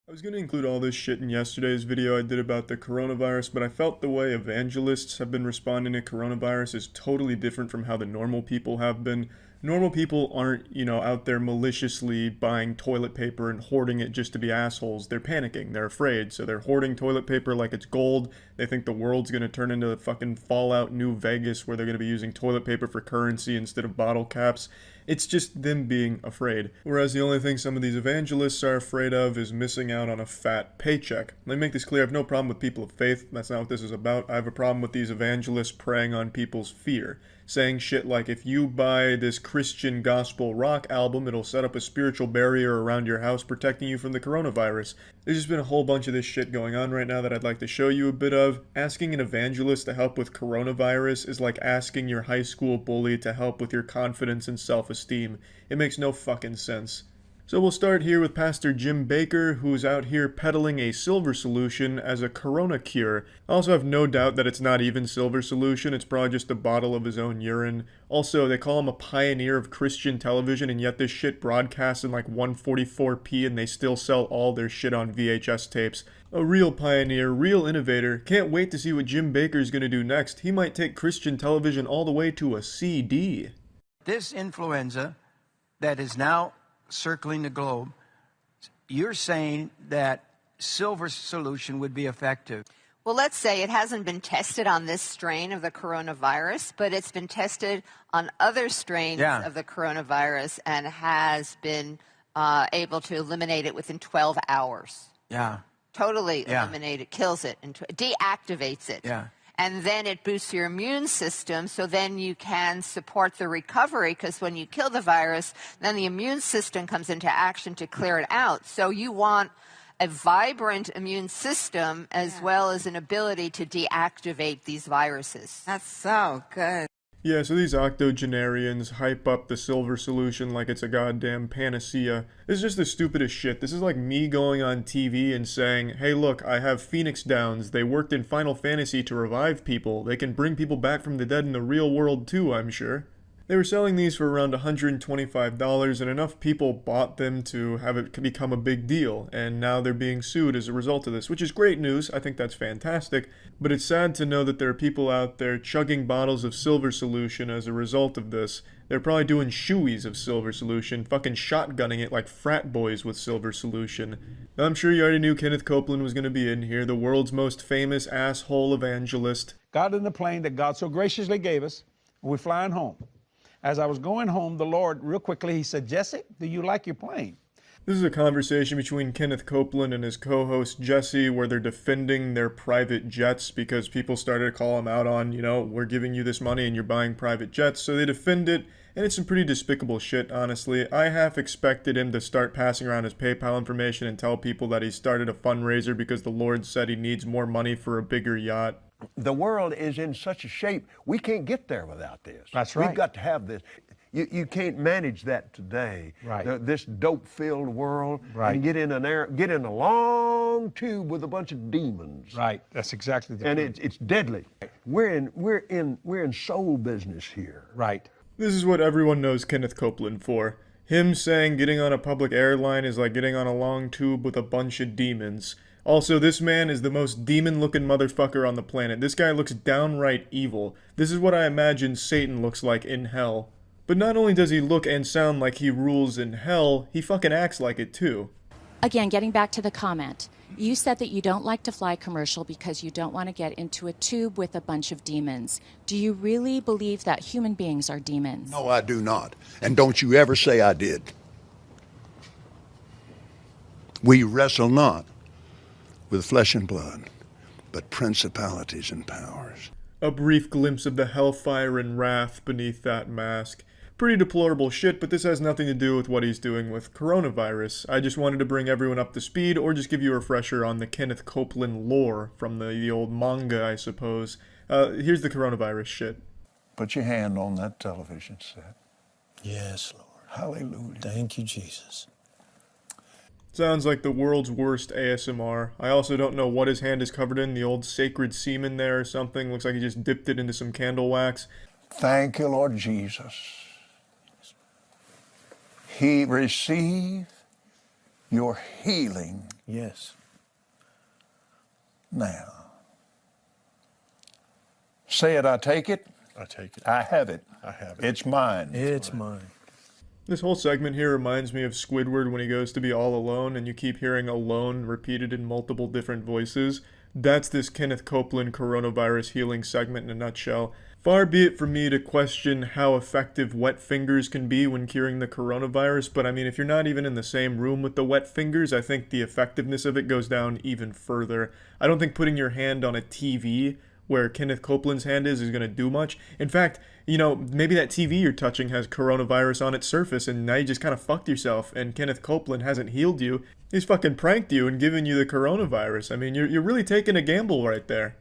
I was going to include all this shit in yesterday's video I did about the coronavirus, but I felt the way evangelists have been responding to coronavirus is totally different from how the normal people have been. Normal people aren't, you know, out there maliciously buying toilet paper and hoarding it just to be assholes. They're panicking. They're afraid. So they're hoarding toilet paper like it's gold. They think the world's going to turn into the fucking Fallout New Vegas where they're going to be using toilet paper for currency instead of bottle caps. It's just them being afraid. Whereas the only thing some of these evangelists are afraid of is missing out on a fat paycheck. Let me make this clear. I have no problem with people of faith. That's not what this is about. I have a problem with these evangelists preying on people's fear. Saying shit like, if you buy this Christian gospel rock album, it'll set up a spiritual barrier around your house protecting you from the coronavirus. There's just been a whole bunch of this shit going on right now that I'd like to show you a bit of. Asking an evangelist to help with coronavirus is like asking your high school bully to help with your confidence and self-esteem. It makes no fucking sense. So we'll start here with Pastor Jim Bakker, who's out here peddling a silver solution as a corona cure. I also have no doubt that it's not even silver solution, it's probably just a bottle of his own urine. Also, they call him a pioneer of Christian television, and yet this shit broadcasts in like 144p and they still sell all their shit on VHS tapes. A real pioneer, real innovator. Can't wait to see what Jim Bakker's gonna do next. He might take Christian television all the way to a CD. This influenza that is now circling the globe, you're saying that silver solution would be effective. Well, let's say it hasn't been tested on this strain of the coronavirus, but it's been tested on other strains of the coronavirus and has been able to eliminate it within 12 hours. Yeah. Totally eliminate it, kills it, and deactivates it. Yeah. And then it boosts your immune system, so then you can support the recovery, because when you kill the virus, then the immune system comes into action to clear it out. So you want a vibrant immune system as well as an ability to deactivate these viruses. That's so good. Yeah, so these octogenarians hype up the silver solution like it's a goddamn panacea. This is just the stupidest shit. This is like me going on TV and saying, hey look, I have Phoenix Downs. They worked in Final Fantasy to revive people. They can bring people back from the dead in the real world too, I'm sure. They were selling these for around $125, and enough people bought them to have it become a big deal, and now they're being sued as a result of this, which is great news. I think that's fantastic, but it's sad to know that there are people out there chugging bottles of silver solution as a result of this. They're probably doing shoeies of silver solution, fucking shotgunning it like frat boys with silver solution. Now, I'm sure you already knew Kenneth Copeland was going to be in here, the world's most famous asshole evangelist. Got in the plane that God so graciously gave us, we're flying home. As I was going home, the Lord, real quickly, he said, Jesse, do you like your plane? This is a conversation between Kenneth Copeland and his co-host Jesse where they're defending their private jets because people started to call them out on, you know, we're giving you this money and you're buying private jets. So they defend it, and it's some pretty despicable shit, honestly. I half expected him to start passing around his PayPal information and tell people that he started a fundraiser because the Lord said he needs more money for a bigger yacht. The world is in such a shape, we can't get there without this. That's right. We've got to have this. You can't manage that today. Right. This dope-filled world. Right. And get in a long tube with a bunch of demons. Right. That's exactly the And point. it's deadly. We're in soul business here. Right. This is what everyone knows Kenneth Copeland for. Him saying getting on a public airline is like getting on a long tube with a bunch of demons. Also, this man is the most demon-looking motherfucker on the planet. This guy looks downright evil. This is what I imagine Satan looks like in hell. But not only does he look and sound like he rules in hell, he fucking acts like it too. Again, getting back to the comment, you said that you don't like to fly commercial because you don't want to get into a tube with a bunch of demons. Do you really believe that human beings are demons? No, I do not. And don't you ever say I did. We wrestle not with flesh and blood, but principalities and powers. A brief glimpse of the hellfire and wrath beneath that mask. Pretty deplorable shit, but this has nothing to do with what he's doing with coronavirus. I just wanted to bring everyone up to speed, or just give you a refresher on the Kenneth Copeland lore from the old manga, I suppose. Here's the coronavirus shit. Put your hand on that television set. Yes, Lord. Hallelujah. Thank you, Jesus. Sounds like the world's worst ASMR. I also don't know what his hand is covered in, the old sacred semen there or something. Looks like he just dipped it into some candle wax. Thank you, Lord Jesus. He receive your healing. Yes. Now. Say it, I take it. I take it. I have it. I have it. It's mine. It's mine. This whole segment here reminds me of Squidward when he goes to be all alone and you keep hearing alone repeated in multiple different voices. That's this Kenneth Copeland coronavirus healing segment in a nutshell. Far be it from me to question how effective wet fingers can be when curing the coronavirus, but I mean, if you're not even in the same room with the wet fingers, I think the effectiveness of it goes down even further. I don't think putting your hand on a TV where Kenneth Copeland's hand is going to do much. In fact, you know, maybe that TV you're touching has coronavirus on its surface and now you just kind of fucked yourself and Kenneth Copeland hasn't healed you. He's fucking pranked you and given you the coronavirus. I mean, you're really taking a gamble right there.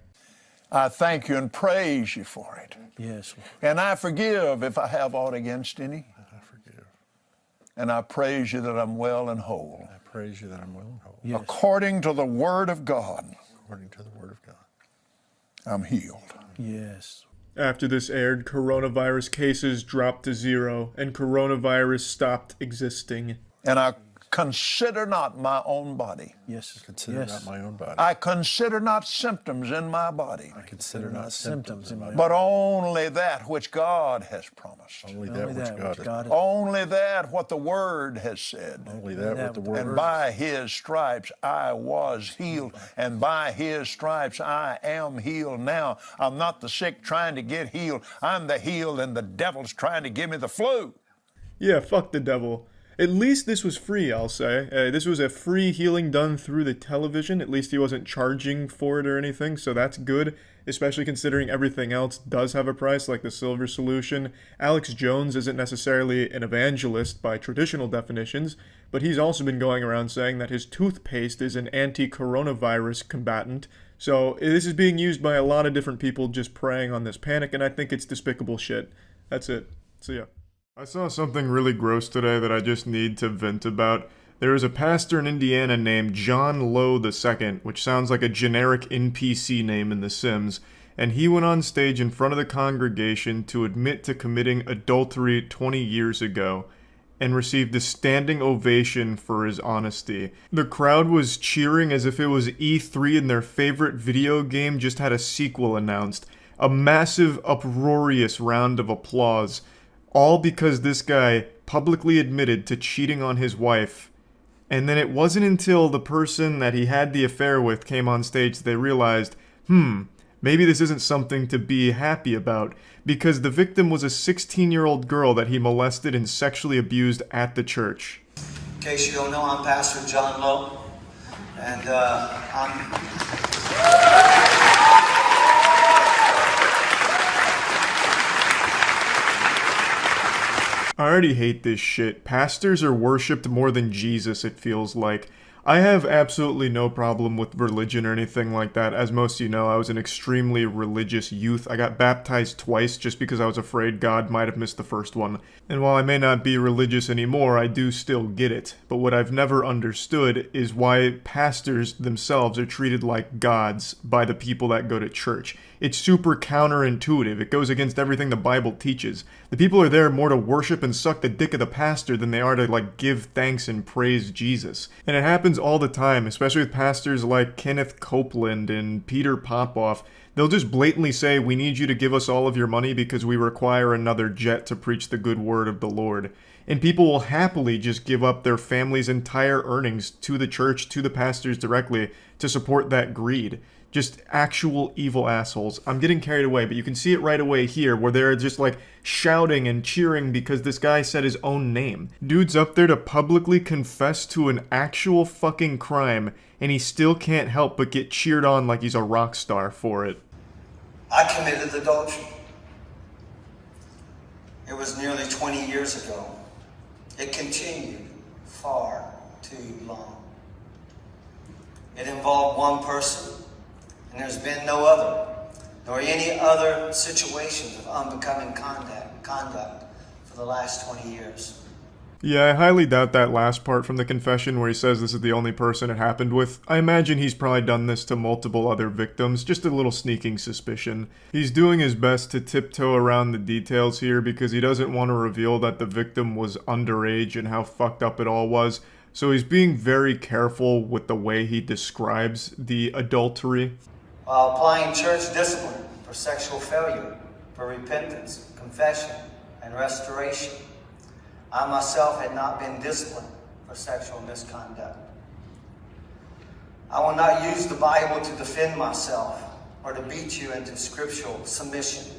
I thank you and praise you for it. Yes, Lord. And I forgive if I have aught against any. I forgive. And I praise you that I'm well and whole. I praise you that I'm well and whole. Yes. According to the word of God. According to the word of God. I'm healed. Yes. After this aired, coronavirus cases dropped to 0 and coronavirus stopped existing. And I consider not my own body. Yes. Consider not my own body. I consider not symptoms in my body. I consider not symptoms in my but body. only that which God has promised. Only that which God has. Only that what the Word has said. Only that what the Word has. And by His stripes I was healed, and by His stripes I am healed now. I'm not the sick trying to get healed. I'm the healed, and the devil's trying to give me the flu. Yeah, fuck the devil. At least this was free, I'll say. This was a free healing done through the television. At least he wasn't charging for it or anything, so that's good, especially considering everything else does have a price, like the silver solution. Alex Jones isn't necessarily an evangelist by traditional definitions, but he's also been going around saying that his toothpaste is an anti-coronavirus combatant. So this is being used by a lot of different people just preying on this panic, and I think it's despicable shit. That's it. See ya. I saw something really gross today that I just need to vent about. There is a pastor in Indiana named John Lowe II, which sounds like a generic NPC name in The Sims, and he went on stage in front of the congregation to admit to committing adultery 20 years ago, and received a standing ovation for his honesty. The crowd was cheering as if it was E3 and their favorite video game just had a sequel announced. A massive, uproarious round of applause. All because this guy publicly admitted to cheating on his wife. And then it wasn't until the person that he had the affair with came on stage that they realized, maybe this isn't something to be happy about, because the victim was a 16-year-old girl that he molested and sexually abused at the church. In case you don't know, I'm Pastor John Lowe, and I already hate this shit. Pastors are worshipped more than Jesus, it feels like. I have absolutely no problem with religion or anything like that. As most of you know, I was an extremely religious youth. I got baptized twice just because I was afraid God might have missed the first one. And while I may not be religious anymore, I do still get it. But what I've never understood is why pastors themselves are treated like gods by the people that go to church. It's super counterintuitive. It goes against everything the Bible teaches. The people are there more to worship and suck the dick of the pastor than they are to, give thanks and praise Jesus. And it happens all the time, especially with pastors like Kenneth Copeland and Peter Popoff. They'll just blatantly say, we need you to give us all of your money because we require another jet to preach the good word of the Lord. And people will happily just give up their family's entire earnings to the church, to the pastors directly, to support that greed. Just actual evil assholes. I'm getting carried away, but you can see it right away here where they're just like shouting and cheering because this guy said his own name. Dude's up there to publicly confess to an actual fucking crime, and he still can't help but get cheered on like he's a rock star for it. I committed adultery. It was nearly 20 years ago. It continued far too long. It involved one person, and there's been no other, nor any other situations of unbecoming conduct for the last 20 years. Yeah, I highly doubt that last part from the confession where he says this is the only person it happened with. I imagine he's probably done this to multiple other victims, just a little sneaking suspicion. He's doing his best to tiptoe around the details here because he doesn't want to reveal that the victim was underage and how fucked up it all was. So he's being very careful with the way he describes the adultery. While applying church discipline for sexual failure, for repentance, confession, and restoration, I myself had not been disciplined for sexual misconduct. I will not use the Bible to defend myself or to beat you into scriptural submission.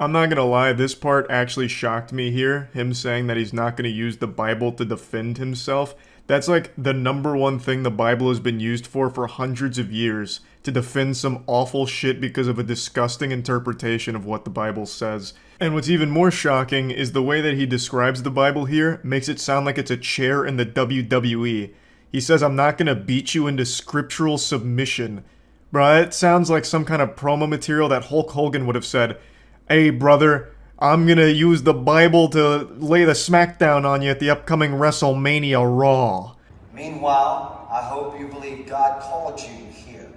I'm not gonna lie, this part actually shocked me here, him saying that he's not gonna use the Bible to defend himself. That's like the number one thing the Bible has been used for hundreds of years, to defend some awful shit because of a disgusting interpretation of what the Bible says. And what's even more shocking is the way that he describes the Bible here makes it sound like it's a chair in the WWE. He says, I'm not gonna beat you into scriptural submission. Bruh, it sounds like some kind of promo material that Hulk Hogan would have said, hey brother, I'm gonna use the Bible to lay the smackdown on you at the upcoming WrestleMania Raw. Meanwhile, I hope you believe God called you here.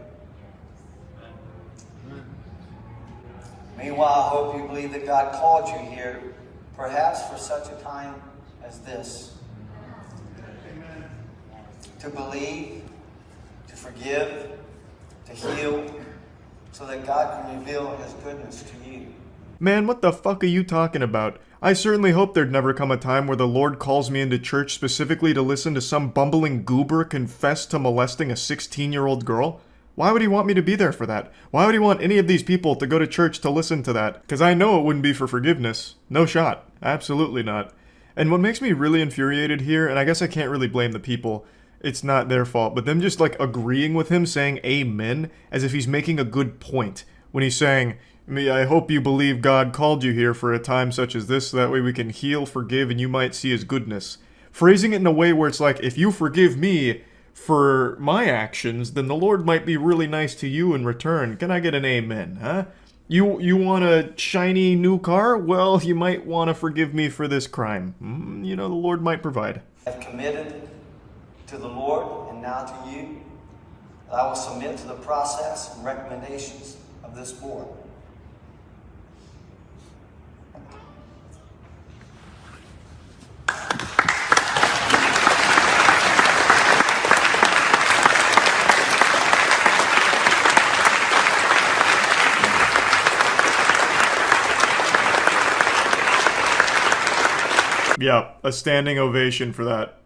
Meanwhile, I hope you believe that God called you here, perhaps for such a time as this. To believe, to forgive, to heal, so that God can reveal His goodness to you. Man, what the fuck are you talking about? I certainly hope there'd never come a time where the Lord calls me into church specifically to listen to some bumbling goober confess to molesting a 16-year-old girl. Why would he want me to be there for that? Why would he want any of these people to go to church to listen to that? Because I know it wouldn't be for forgiveness. No shot. Absolutely not. And what makes me really infuriated here, and I guess I can't really blame the people, it's not their fault, but them just like agreeing with him saying amen as if he's making a good point. When he's saying, I hope you believe God called you here for a time such as this, so that way we can heal, forgive, and you might see His goodness. Phrasing it in a way where it's like, if you forgive me for my actions, then the Lord might be really nice to you in return. Can I get an amen, huh? You want a shiny new car? Well, you might want to forgive me for this crime. You know, the Lord might provide. I've committed to the Lord and now to you that I will submit to the process and recommendations of this board. Yeah, a standing ovation for that.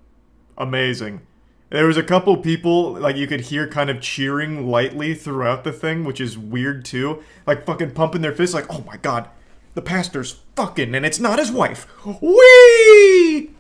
Amazing. There was a couple people, like, you could hear kind of cheering lightly throughout the thing, which is weird too. Like, fucking pumping their fists, like, oh my god, the pastor's fucking, and it's not his wife. Whee!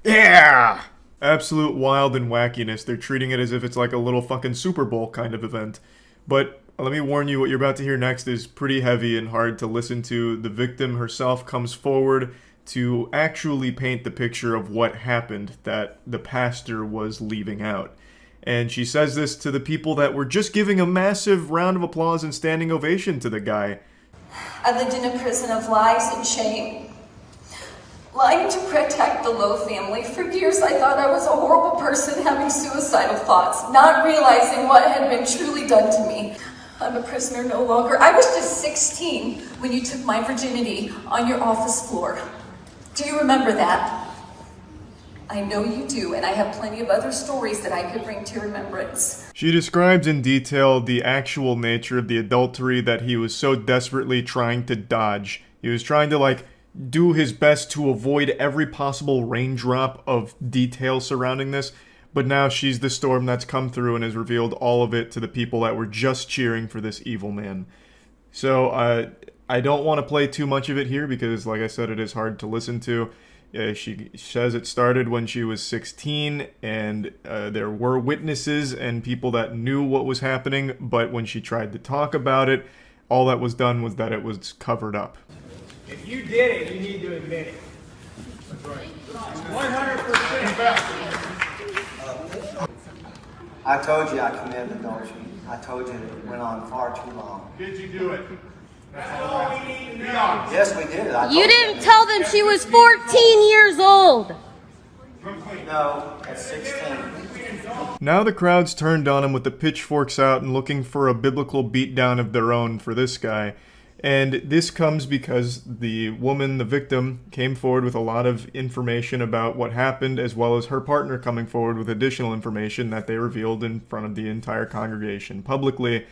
Yeah! Absolute wild and wackiness. They're treating it as if it's like a little fucking Super Bowl kind of event. But let me warn you, what you're about to hear next is pretty heavy and hard to listen to. The victim herself comes forward to actually paint the picture of what happened that the pastor was leaving out. And she says this to the people that were just giving a massive round of applause and standing ovation to the guy. I lived in a prison of lies and shame, lying to protect the Lowe family. For years I thought I was a horrible person having suicidal thoughts, not realizing what had been truly done to me. I'm a prisoner no longer. I was just 16 when you took my virginity on your office floor. Do you remember that? I know you do, and I have plenty of other stories that I could bring to your remembrance. She describes in detail the actual nature of the adultery that he was so desperately trying to dodge. He was trying to, like, do his best to avoid every possible raindrop of detail surrounding this, but now she's the storm that's come through and has revealed all of it to the people that were just cheering for this evil man. So I don't want to play too much of it here because, like I said, it is hard to listen to. She says it started when she was 16, and there were witnesses and people that knew what was happening, but when she tried to talk about it, all that was done was that it was covered up. If you did it, you need to admit it. That's right. 100%. I told you I committed adultery. I told you it went on far too long. Did you do it? That's all we need to know. Yes, we did. You didn't tell them she was 14 years old. No, at 16. Now the crowd's turned on him with the pitchforks out and looking for a biblical beatdown of their own for this guy. And this comes because the woman, the victim, came forward with a lot of information about what happened, as well as her partner coming forward with additional information that they revealed in front of the entire congregation publicly.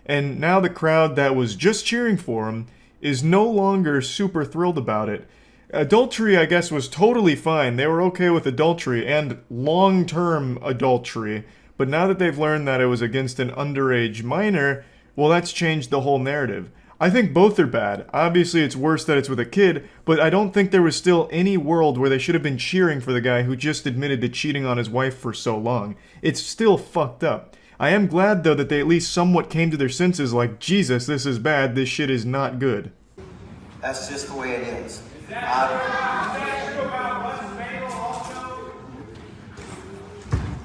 And now the crowd that was just cheering for him is no longer super thrilled about it. Adultery, I guess, was totally fine. They were okay with adultery and long-term adultery. But now that they've learned that it was against an underage minor, well, that's changed the whole narrative. I think both are bad. Obviously, it's worse that it's with a kid, but I don't think there was still any world where they should have been cheering for the guy who just admitted to cheating on his wife for so long. It's still fucked up. I am glad, though, that they at least somewhat came to their senses like, Jesus, this is bad, this shit is not good. That's just the way it is.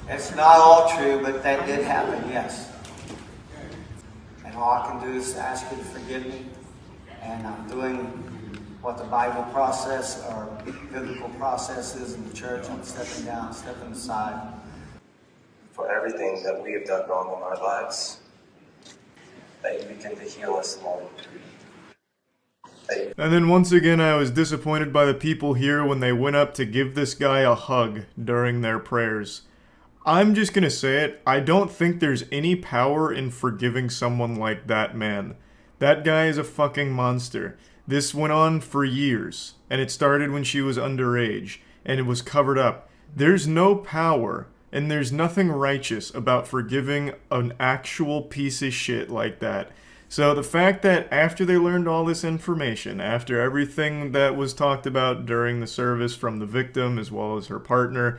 It's not all true, but that did happen, yes. And all I can do is ask you to forgive me. And I'm doing what the Bible process or biblical process is in the church. I'm stepping down, stepping aside. For everything that we have done wrong in our lives, that you begin to heal us, Lord. And then once again, I was disappointed by the people here when they went up to give this guy a hug during their prayers. I'm just gonna say it, I don't think there's any power in forgiving someone like that man. That guy is a fucking monster. This went on for years, and it started when she was underage, and it was covered up. There's no power, and there's nothing righteous about forgiving an actual piece of shit like that. So the fact that after they learned all this information, after everything that was talked about during the service from the victim as well as her partner,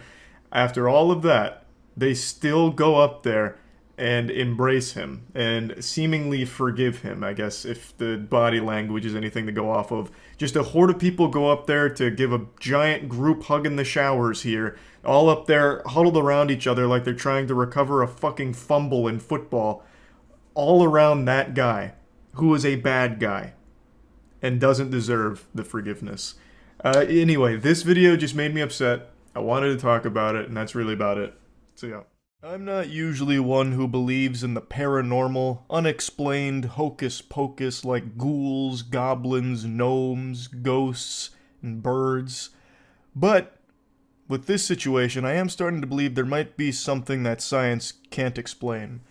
after all of that, they still go up there and embrace him and seemingly forgive him, I guess, if the body language is anything to go off of. Just a horde of people go up there to give a giant group hug in the showers here, all up there huddled around each other like they're trying to recover a fucking fumble in football, all around that guy, who is a bad guy and doesn't deserve the forgiveness. Anyway, this video just made me upset. I wanted to talk about it, and that's really about it. So yeah. I'm not usually one who believes in the paranormal, unexplained hocus-pocus like ghouls, goblins, gnomes, ghosts, and birds. But with this situation, I am starting to believe there might be something that science can't explain.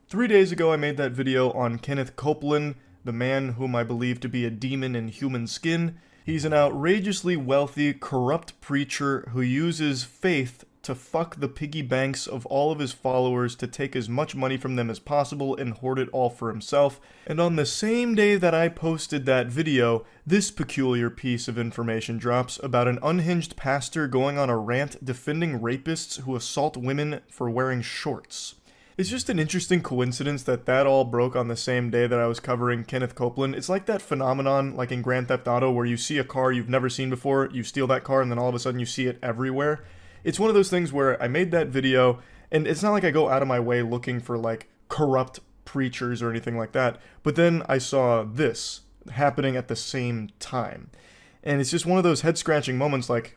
3 days ago, I made that video on Kenneth Copeland, the man whom I believe to be a demon in human skin. He's an outrageously wealthy, corrupt preacher who uses faith to fuck the piggy banks of all of his followers to take as much money from them as possible and hoard it all for himself. And on the same day that I posted that video, this peculiar piece of information drops about an unhinged pastor going on a rant defending rapists who assault women for wearing shorts. It's just an interesting coincidence that that all broke on the same day that I was covering Kenneth Copeland. It's like that phenomenon, like in Grand Theft Auto, where you see a car you've never seen before, you steal that car, and then all of a sudden you see it everywhere. It's one of those things where I made that video, and it's not like I go out of my way looking for, like, corrupt preachers or anything like that, but then I saw this happening at the same time. And it's just one of those head-scratching moments like,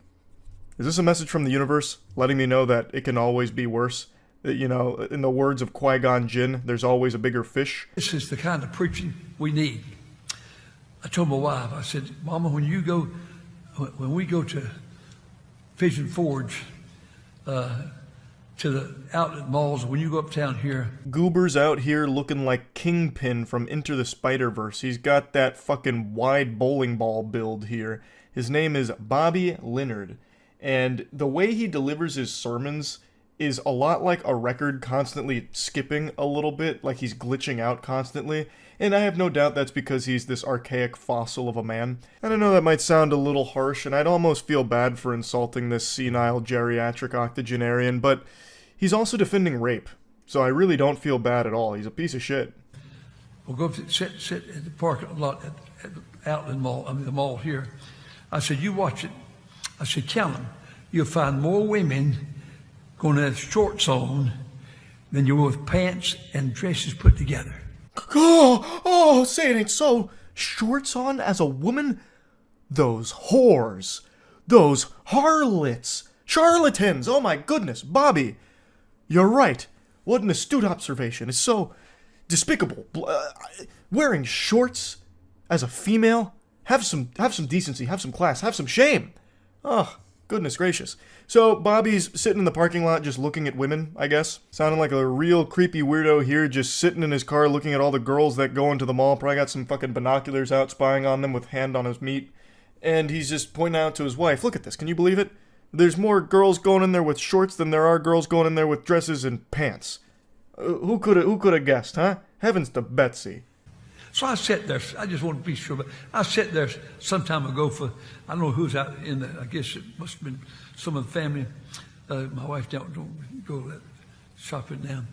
is this a message from the universe letting me know that it can always be worse? That, you know, in the words of Qui-Gon Jinn, there's always a bigger fish. This is the kind of preaching we need. I told my wife, I said, Mama, when we go to Pigeon Forge, to the outlet malls, when you go uptown here. Goober's out here looking like Kingpin from Into the Spider-Verse. He's got that fucking wide bowling ball build here. His name is Bobby Leonard. And the way he delivers his sermons is a lot like a record constantly skipping a little bit, like he's glitching out constantly, and I have no doubt that's because he's this archaic fossil of a man. And I know that might sound a little harsh, and I'd almost feel bad for insulting this senile geriatric octogenarian, but he's also defending rape, so I really don't feel bad at all. He's a piece of shit. We'll go sit at the parking lot at the Outland Mall, the mall here. I said, you watch it. I said, count them. You'll find more women going to have shorts on than you will with pants and dresses put together. Oh, say it ain't so. Shorts on as a woman? Those whores. Those harlots. Charlatans. Oh my goodness, Bobby. You're right. What an astute observation. It's so despicable. Wearing shorts as a female? Have some decency, have some class, have some shame. Oh, goodness gracious. So Bobby's sitting in the parking lot just looking at women, I guess. Sounding like a real creepy weirdo here, just sitting in his car looking at all the girls that go into the mall. Probably got some fucking binoculars out spying on them with hand on his meat. And he's just pointing out to his wife, look at this, can you believe it? There's more girls going in there with shorts than there are girls going in there with dresses and pants. Who could have guessed, huh? Heavens to Betsy. So I sat there, I just want to be sure, but I sat there some time ago for, I don't know who's out in the, I guess it must have been some of the family. My wife don't go shopping now.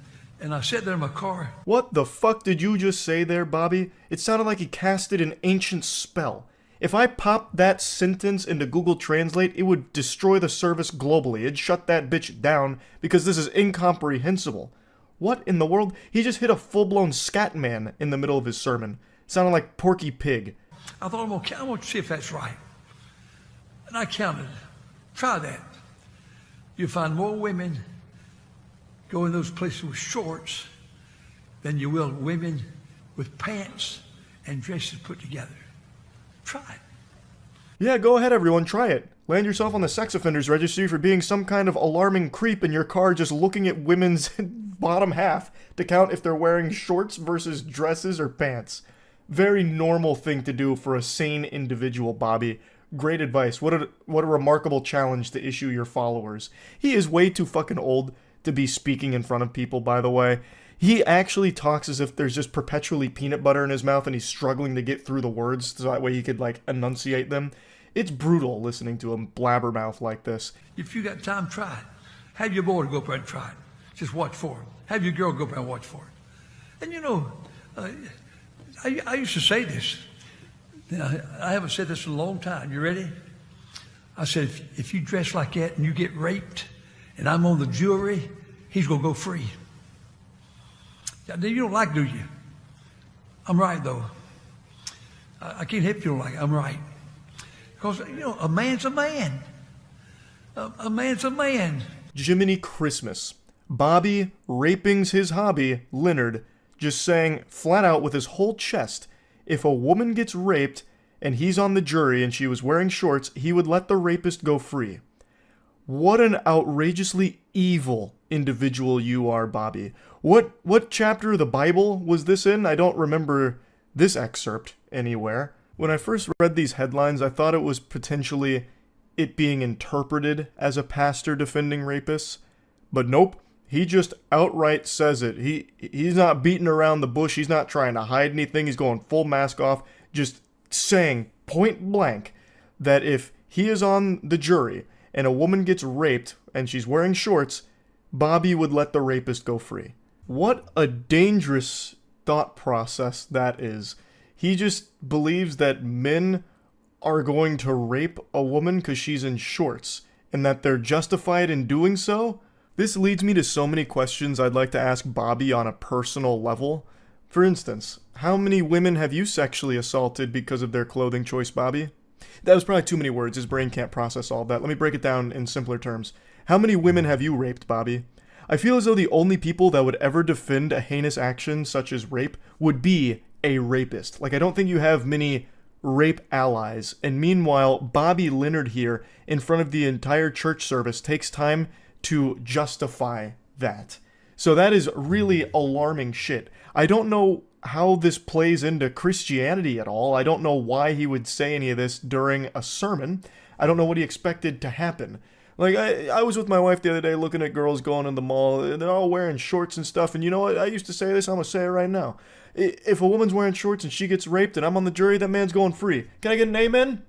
And I sat there in my car. What the fuck did you just say there, Bobby? It sounded like he casted an ancient spell. If I popped that sentence into Google Translate, it would destroy the service globally. It'd shut that bitch down because this is incomprehensible. What in the world? He just hit a full-blown scat man in the middle of his sermon. Sounded like Porky Pig. I thought, I want to see if that's right. And I counted. Try that. You'll find more women go in those places with shorts than you will women with pants and dresses put together. Try it. Yeah, go ahead, everyone. Try it. Land yourself on the sex offenders registry for being some kind of alarming creep in your car just looking at women's bottom half to count if they're wearing shorts versus dresses or pants. Very normal thing to do for a sane individual, Bobby. Great advice. What a remarkable challenge to issue your followers. He is way too fucking old to be speaking in front of people, by the way. He actually talks as if there's just perpetually peanut butter in his mouth and he's struggling to get through the words so that way he could, like, enunciate them. It's brutal listening to him blabbermouth like this. If you got time, try it. Have your boy go up there and try it. Just watch for it. Have your girl go up there and watch for it. And you know, I used to say this. I haven't said this in a long time. You ready? I said, if you dress like that and you get raped and I'm on the jury, he's going to go free. You don't like it, do you? I'm right, though. I can't help you don't like it. I'm right. Because, you know, a man's a man. A man's a man. Jiminy Christmas. Bobby raping's his hobby, Leonard, just saying flat out with his whole chest, if a woman gets raped and he's on the jury and she was wearing shorts, he would let the rapist go free. What an outrageously evil individual you are, Bobby. What chapter of the Bible was this in? I don't remember this excerpt anywhere. When I first read these headlines, I thought it was potentially it being interpreted as a pastor defending rapists. But nope, he just outright says it. He's not beating around the bush. He's not trying to hide anything. He's going full mask off, just saying point blank that if he is on the jury and a woman gets raped and she's wearing shorts, Bobby would let the rapist go free. What a dangerous thought process that is. He just believes that men are going to rape a woman because she's in shorts and that they're justified in doing so. This leads me to so many questions I'd like to ask Bobby on a personal level. For instance, how many women have you sexually assaulted because of their clothing choice, Bobby? That was probably too many words. His brain can't process all of that. Let me break it down in simpler terms. How many women have you raped, Bobby? I feel as though the only people that would ever defend a heinous action such as rape would be a rapist. Like, I don't think you have many rape allies. And meanwhile, Bobby Leonard here, in front of the entire church service, takes time to justify that. So that is really alarming shit. I don't know how this plays into Christianity at all. I don't know why he would say any of this during a sermon. I don't know what he expected to happen. Like, I was with my wife the other day looking at girls going in the mall. They're all wearing shorts and stuff. And you know what? I used to say this. I'm going to say it right now. If a woman's wearing shorts and she gets raped and I'm on the jury, that man's going free. Can I get an amen?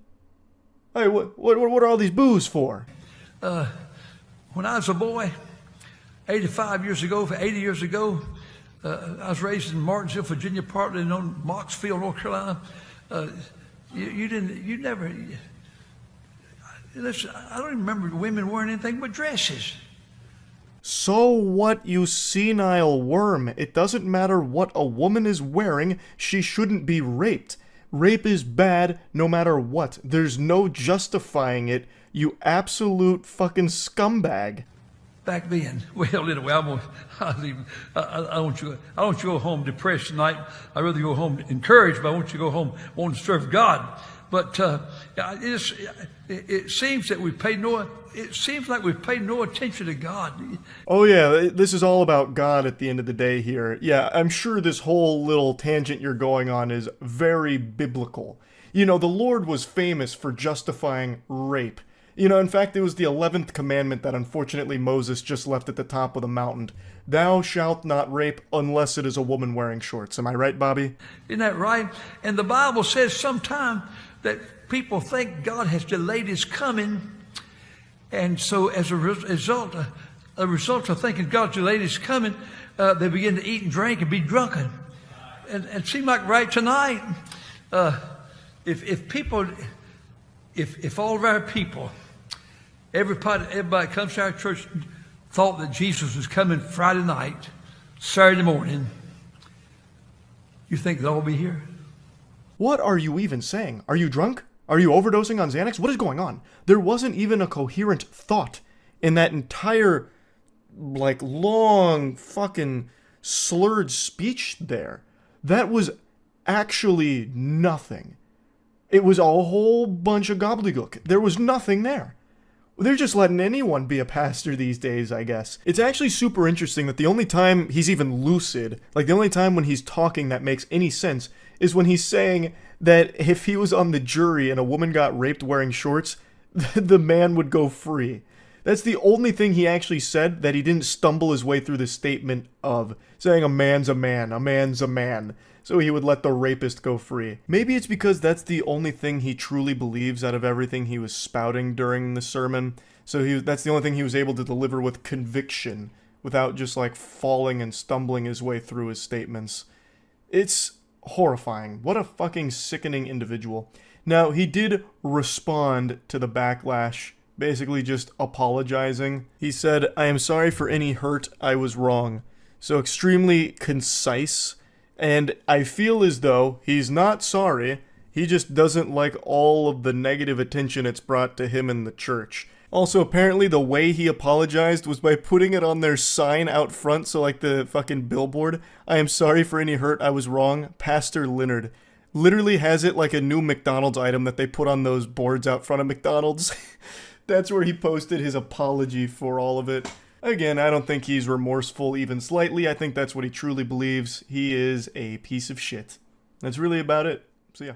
Hey, what are all these boos for? When I was a boy, 85 years ago, 80 years ago, I was raised in Martinsville, Virginia, partly in Moxfield, North Carolina. Listen, I don't remember women wearing anything but dresses. So what, you senile worm? It doesn't matter what a woman is wearing, she shouldn't be raped. Rape is bad no matter what. There's no justifying it, you absolute fucking scumbag. Back then, well, anyway, I want you to go home depressed tonight. I'd rather go home encouraged, but I want you to go home wanting to serve God. But it seems that it seems like we've paid no attention to God. Oh yeah, this is all about God at the end of the day here. Yeah, I'm sure this whole little tangent you're going on is very biblical. You know, the Lord was famous for justifying rape. You know, in fact, it was the 11th commandment that unfortunately Moses just left at the top of the mountain. Thou shalt not rape unless it is a woman wearing shorts. Am I right, Bobby? Isn't that right? And the Bible says sometime that people think God has delayed his coming. And so as a result of thinking God's delayed his coming, they begin to eat and drink and be drunken. And it seemed like right tonight, if all of our people, everybody comes to our church thought that Jesus was coming Friday night, Saturday morning, you think they'll all be here? What are you even saying? Are you drunk? Are you overdosing on Xanax? What is going on? There wasn't even a coherent thought in that entire, like, long fucking slurred speech there. That was actually nothing. It was a whole bunch of gobbledygook. There was nothing there. They're just letting anyone be a pastor these days, I guess. It's actually super interesting that the only time he's even lucid, like the only time when he's talking that makes any sense, is when he's saying that if he was on the jury and a woman got raped wearing shorts, the man would go free. That's the only thing he actually said that he didn't stumble his way through the statement of, saying a man's a man, a man's a man, so he would let the rapist go free. Maybe it's because that's the only thing he truly believes out of everything he was spouting during the sermon, so that's the only thing he was able to deliver with conviction, without just like falling and stumbling his way through his statements. It's horrifying. What a fucking sickening individual. Now, he did respond to the backlash, basically just apologizing. He said, "I am sorry for any hurt, I was wrong." So extremely concise, and I feel as though he's not sorry, he just doesn't like all of the negative attention it's brought to him and the church. Also, apparently the way he apologized was by putting it on their sign out front, so like the fucking billboard, "I am sorry for any hurt, I was wrong, Pastor Leonard." Literally has it like a new McDonald's item that they put on those boards out front of McDonald's. That's where he posted his apology for all of it. Again, I don't think he's remorseful even slightly. I think that's what he truly believes. He is a piece of shit. That's really about it. So yeah.